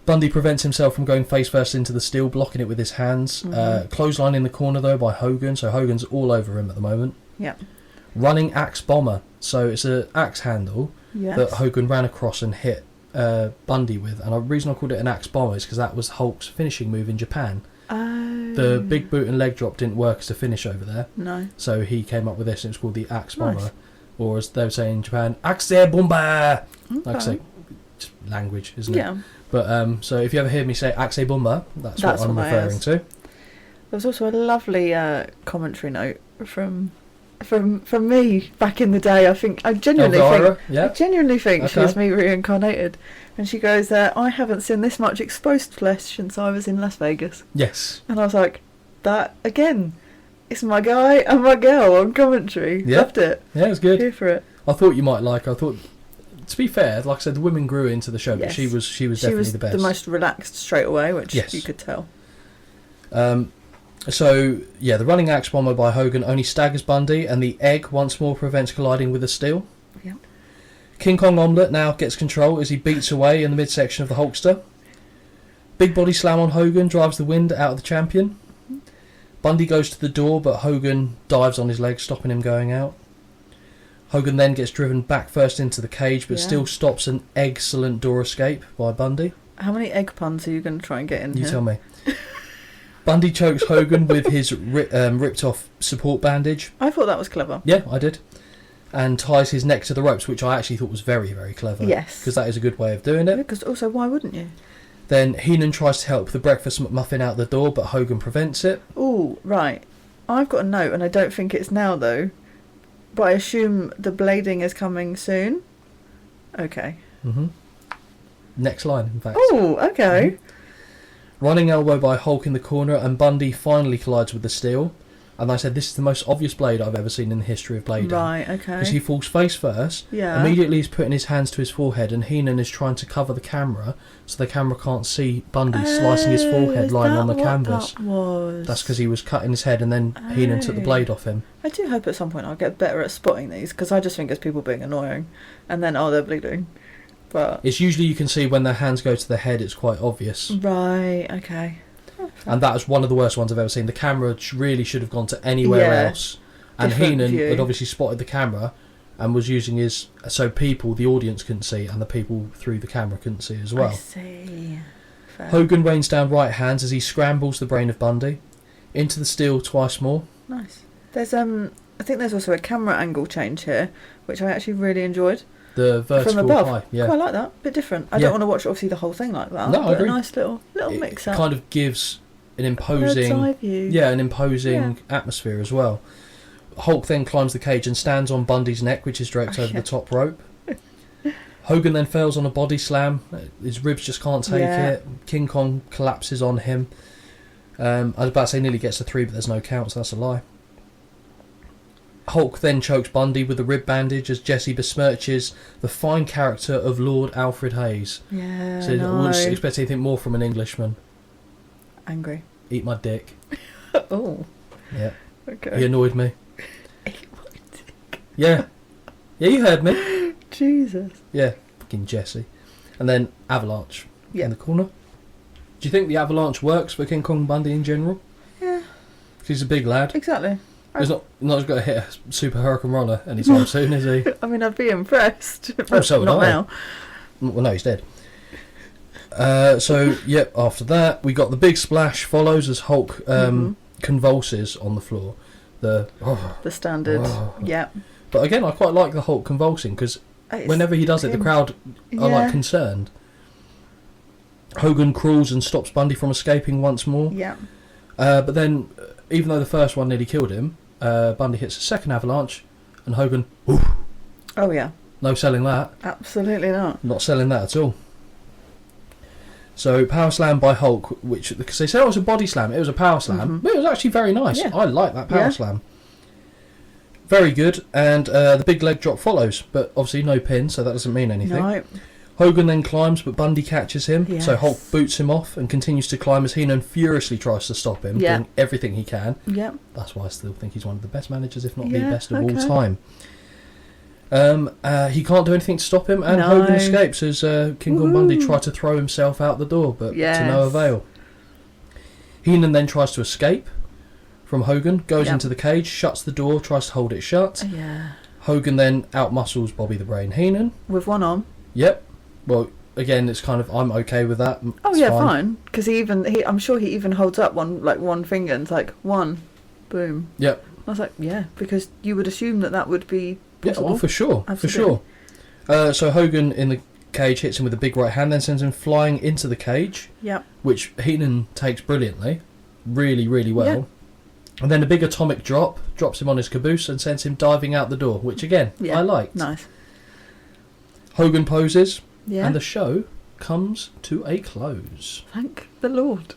Bundy prevents himself from going face first into the steel, blocking it with his hands. Mhm. Clothesline in the corner, though, by Hogan, so Hogan's all over him at the moment. Yeah. Running axe bomber, so it's an axe handle Yes. that Hogan ran across and hit Bundy with. And the reason I called it an axe bomber is because that was Hulk's finishing move in Japan. Oh. The big boot and leg drop didn't work as a finish over there, No. so he came up with this, and it's called the axe Nice. bomber. Or as they would say in Japan, axe bomber! Like I say, just language, isn't it? Yeah. But so if you ever hear me say axe bomber, that's what I'm what that referring is. to. There was also a lovely commentary note from me back in the day. I think I genuinely Elvira, think yeah. I genuinely think she Okay. was me reincarnated, and she goes, "I haven't seen this much exposed flesh since I was in Las Vegas," Yes. and I was like, "That again, it's my guy and my girl on commentary." Yeah. Loved it. Yeah, it was good. Here for it. I thought you might like. I thought, to be fair, like I said, the women grew into the show, but Yes. she was She definitely was the best. the most relaxed straight away, which Yes. you could tell. So yeah, the running axe bomber by Hogan only staggers Bundy, and the egg once more prevents colliding with the steel. Yeah. King Kong omelette now gets control as he beats away in the midsection of the Hulkster. Big body slam on Hogan drives the wind out of the champion. Bundy goes to the door, but Hogan dives on his leg, stopping him going out. Hogan then gets driven back first into the cage, but Yeah. still stops an excellent door escape by Bundy. How many egg puns are you going to try and get in You here? tell me. Bundy chokes Hogan with his ripped off support bandage. I thought that was clever. Yeah, I did. And ties his neck to the ropes, which I actually thought was very, very clever. Yes. Because that is a good way of doing it. Because also, why wouldn't you? Then Heenan tries to help the breakfast McMuffin out the door, but Hogan prevents it. Oh, right. I've got a note, and I don't think it's now, though. But I assume the blading is coming soon. Okay. hmm Next line, in fact. Oh, okay. Running elbow by Hulk in the corner, and Bundy finally collides with the steel. And I said, this is the most obvious blade I've ever seen in the history of blading. Right, okay. Because he falls face first. Yeah. Immediately he's putting his hands to his forehead, and Heenan is trying to cover the camera so the camera can't see Bundy slicing his forehead is lying on the that what canvas. That was. That's because he was cutting his head, and then Heenan took the Oh. blade off him. I do hope at some point I'll get better at spotting these, because I just think it's people being annoying. And then, they're bleeding. But. It's usually you can see when their hands go to the head, it's quite obvious. Right, okay. And that was one of the worst ones I've ever seen. The camera really should have gone to anywhere Yeah. else. And Different Heenan view. had obviously spotted the camera and was using his... So people, the audience couldn't see, and the people through the camera couldn't see as I well. see. Fair. Hogan rains down right hands as he scrambles the brain of Bundy. Into the steel twice more. Nice. There's I think there's also a camera angle change here, which I actually really enjoyed. The vertical From above. high. Yeah. Quite like that. Bit different. I Yeah. don't want to watch obviously the whole thing like that. No, I but agree. a nice little It mix up. kind of gives an Bird's eye imposing... view. Yeah, an imposing atmosphere as well. Hulk then climbs the cage and stands on Bundy's neck, which is draped over the top rope. Hogan then fails on a body slam. His ribs just can't take Yeah. it. King Kong collapses on him. I was about to say nearly gets to 3, but there's no count, so that's a lie. Hulk then chokes Bundy with a rib bandage as Jesse besmirches the fine character of Lord Alfred Hayes. Yeah, So I no. wouldn't expect anything more from an Englishman. Angry. Eat my dick. Oh. Yeah. Okay. He annoyed me. Eat my dick. Yeah. Yeah, you heard me. Jesus. Yeah. Fucking Jesse. And then Avalanche Yeah. in the corner. Do you think the Avalanche works for King Kong Bundy in general? Yeah. 'Cause he's a big lad. Exactly. He's not going to hit a super hurricane roller anytime soon, is he? I mean, I'd be impressed. But Oh, so would not I. now. Well, no, he's dead. So, yep, after that, we got the big splash follows as Hulk convulses on the floor. The standard. Oh. Yeah. But again, I quite like the Hulk convulsing because whenever he does it, the crowd are like concerned. Hogan crawls and stops Bundy from escaping once more. Yeah. But then, even though the first one nearly killed him, Bundy hits a second avalanche, and Hogan, Oh, yeah. no selling that. Absolutely not. Not selling that at all. So, power slam by Hulk, which, because they said it was a body slam, it was a power slam, but it was actually very nice. Yeah. I like that power slam. Very good, and the big leg drop follows, but obviously no pin, so that doesn't mean anything. No. Hogan then climbs, but Bundy catches him, Yes. so Hulk boots him off and continues to climb as Heenan furiously tries to stop him, doing everything he can. Yeah. That's why I still think he's one of the best managers, if not Yeah, the best of all okay. time. He can't do anything to stop him, and No. Hogan escapes as King Kong Bundy tried to throw himself out the door, but to no avail. Heenan then tries to escape from Hogan, goes into the cage, shuts the door, tries to hold it shut. Yeah. Hogan then outmuscles Bobby the Brain Heenan. With one arm. Yep. Well, again, it's kind of, I'm okay with that. Oh, It's yeah, fine. Because I'm sure he even holds up one finger and it's like, one, boom. Yep. I was like, yeah, because you would assume that would be possible. Yeah, oh, for sure. Absolutely. For sure. So Hogan in the cage hits him with a big right hand, then sends him flying into the cage, Yep. which Heenan takes brilliantly. Really, really well. Yeah. And then a big atomic drop, drops him on his caboose and sends him diving out the door, which again, I liked. Nice. Hogan poses, Yeah. and the show comes to a close. Thank the Lord.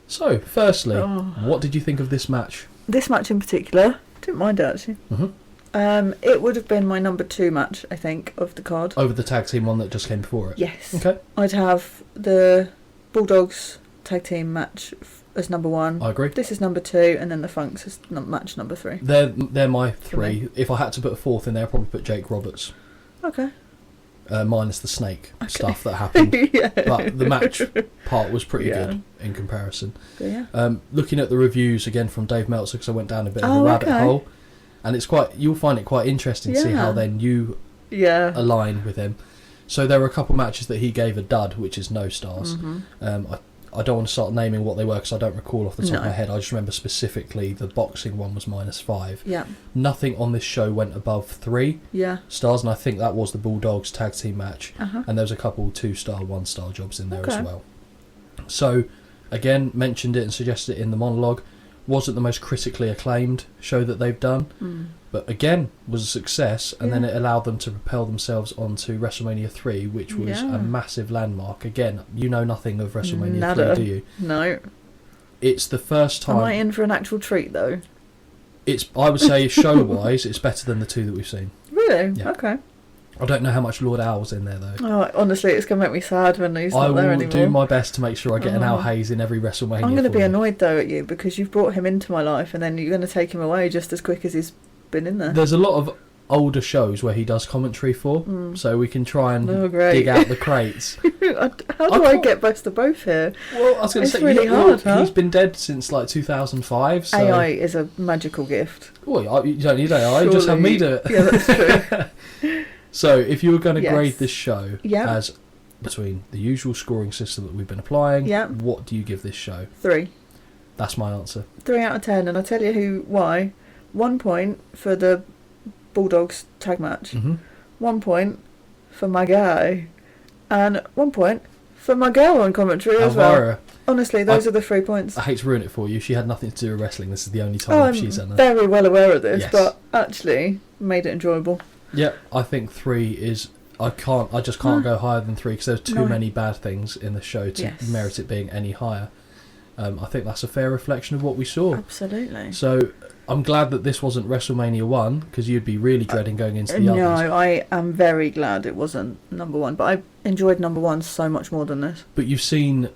So, firstly, what did you think of this match? This match in particular, didn't mind it actually. It would have been my number 2 match, I think, of the card. Over the tag team one that just came before it? Yes. Okay. I'd have the Bulldogs tag team match as number 1. I agree. This is number 2, and then the Funks is match number 3. They're my 3. If I had to put a 4th in there, I'd probably put Jake Roberts. Okay. Minus the snake stuff that happened. Yeah. But the match part was pretty good in comparison. But yeah. Looking at the reviews again from Dave Meltzer, because I went down a bit of a rabbit hole, and you'll find it quite interesting to see how then you align with him. So there were a couple matches that he gave a dud, which is no stars. I don't want to start naming what they were because I don't recall off the top of my head. I just remember specifically the boxing one was -5. Yeah. Nothing on this show went above 3 stars, and I think that was the Bulldogs tag team match. And there was a couple 2-star, 1-star jobs in there as well. So, again, mentioned it and suggested it in the monologue. Wasn't the most critically acclaimed show that they've done, but again was a success, and then it allowed them to propel themselves onto WrestleMania 3, which was a massive landmark. Again, you know nothing of WrestleMania 3, do you? No. It's the first time. Am I in for an actual treat though? I would say show-wise, it's better than the 2 that we've seen. Really? Yeah. Okay. I don't know how much Lord Owl's in there though. Oh, honestly, it's going to make me sad when he's not there anymore. I will do my best to make sure I get an Al Hayes in every WrestleMania. I'm going to be annoyed though at you because you've brought him into my life and then you're going to take him away just as quick as he's been in there. There's a lot of older shows where he does commentary for, so we can try and dig out the crates. How do I get best of both here? Well, I was going to say, really hard, he's been dead since like 2005. So. AI is a magical gift. Well, you don't need AI, just have me do it. Yeah, that's true. So, if you were going to grade this show Yeah. as between the usual scoring system that we've been applying, Yeah. what do you give this show? 3. That's my answer. 3 out of 10, and I'll tell you why. 1 point for the Bulldogs tag match. 1 point for my guy. And 1 point for my girl on commentary as well. Elvira. Honestly, those are the 3 points. I hate to ruin it for you. She had nothing to do with wrestling. This is the only time she's done I'm that. very well aware of this, Yes. but actually made it enjoyable. Yeah, I think 3 is I just can't go higher than 3 because there's too No. many bad things in the show to Yes. merit it being any higher. I think that's a fair reflection of what we saw. Absolutely. So I'm glad that this wasn't WrestleMania 1 because you'd be really dreading going into the No, others. I am very glad it wasn't number 1, but I enjoyed number 1 so much more than this. But you've seen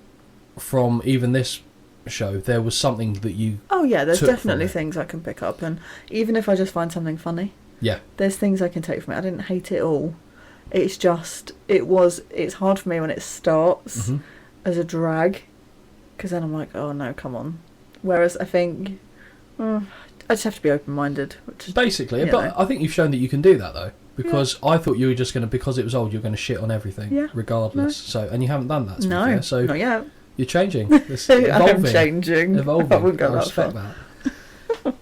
from even this show, there was something that you... Oh yeah, there's took from definitely it. things I can pick up, and even if I just find something funny, Yeah. there's things I can take from it. I didn't hate it all. It's just, it's hard for me when it starts Mhm. as a drag, because then I'm like, oh no, come on. Whereas I think, I just have to be open-minded. Which, Basically, you but know. I think you've shown that you can do that though. Because I thought you were just going to, because it was old, you were going to shit on everything, Yeah. regardless. No. So, and you haven't done that, to be No, fair. So not yet. you're changing. It's evolving. I'm changing. Evolving. I wouldn't go I that respect far. that.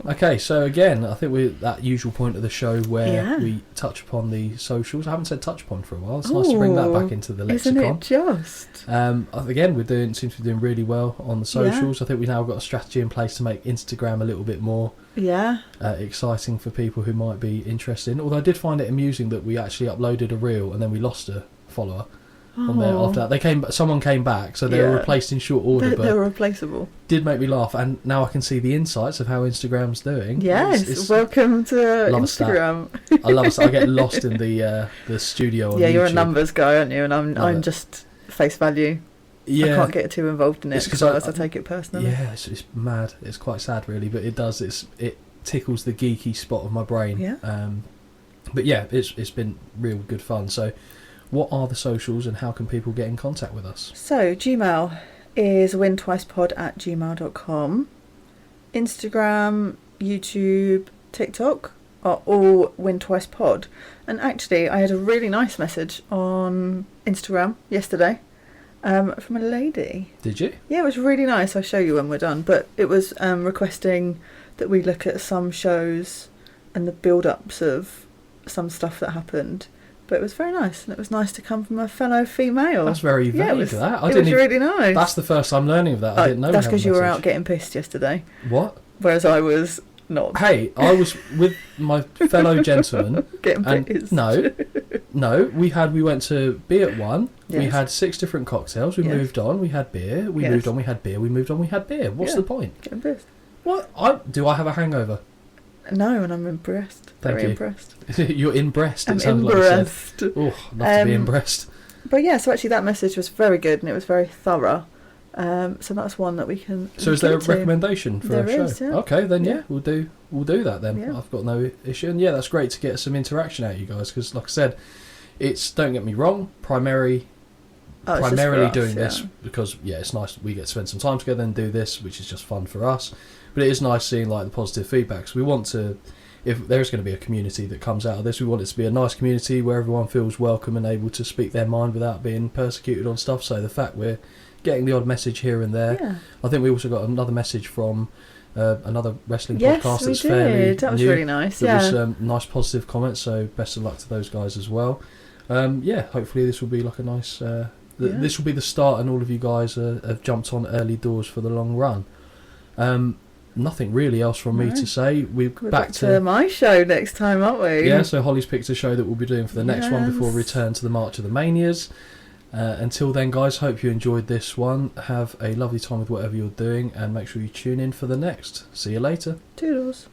Okay, so again, I think we're at that usual point of the show where Yeah. we touch upon the socials. I haven't said touch upon for a while. It's nice to bring that Ooh, back into the Isn't lexicon. it just? Again, seems to be doing really well on the socials. I think we've now got a strategy in place to make Instagram a little bit more Yeah. exciting for people who might be interested. Although I did find it amusing that we actually uploaded a reel and then we lost a follower on there after that. Someone came back, so they were Yeah. replaced in short order, They're but replaceable. did make me laugh. And now I can see the insights of how Instagram's doing. Yes, welcome to Love a stat. Instagram. I love it. I get lost in the studio on Yeah, you're a YouTube. numbers guy, aren't you? And Love I'm it. just face value. Yeah, I can't get too involved in it It's 'cause because I take it personally. yeah, it's mad. It's quite sad, really, but it does. It tickles the geeky spot of my brain. Yeah. But yeah, it's been real good fun. So, what are the socials and how can people get in contact with us? So Gmail is wintwicepod@gmail.com. Instagram, YouTube, TikTok are all wintwicepod. And actually, I had a really nice message on Instagram yesterday from a lady. Did you? Yeah, it was really nice. I'll show you when we're done. But it was requesting that we look at some shows and the build-ups of some stuff that happened. But it was very nice, and it was nice to come from a fellow female. That's very vague. Yeah, it was, that it was really nice. That's the first time learning of that. I didn't know. That's we had a because you were message. out getting pissed yesterday, What? whereas I was not. Hey, I was with my fellow gentlemen. Getting And pissed. no, we went to Be At One. We Yes. had 6 different cocktails. We Yes. moved on. We had beer. We Yes. moved on. We had beer. We moved on. We had beer. What's Yeah. the point? Getting pissed. What? Do I have a hangover? No, and I'm impressed. Thank Very you. impressed. You're in breast. I'm It sounded like you said. impressed. Oh, love to be in Um, breast. But yeah, so actually that message was very good and it was very thorough. So that's one that we can. So is there a look into. recommendation for There a show? is, yeah. Okay, then Yeah. we'll do that then. Yeah. I've got no issue. And yeah, that's great to get some interaction out of you guys because, like I said, don't get me wrong, primarily Oh, it's just for us, doing yeah. this because it's nice we get to spend some time together and do this, which is just fun for us. But it is nice seeing like the positive feedback. So we want to, if there's going to be a community that comes out of this, we want it to be a nice community where everyone feels welcome and able to speak their mind without being persecuted on stuff. So the fact we're getting the odd message here and there. Yeah. I think we also got another message from another wrestling Yes, podcast we that's fairly did. That was new. really nice. There Yeah. was nice positive comments, so best of luck to those guys as well. Hopefully this will be like a nice... This will be the start and all of you guys have jumped on early doors for the long run. Nothing really else from me No. to say. We're back to my show next time, aren't we? Yeah, so Holly's picked a show that we'll be doing for the next one before we Yes. return to the March of the Manias. Until then, guys, hope you enjoyed this one. Have a lovely time with whatever you're doing and make sure you tune in for the next. See you later. Toodles.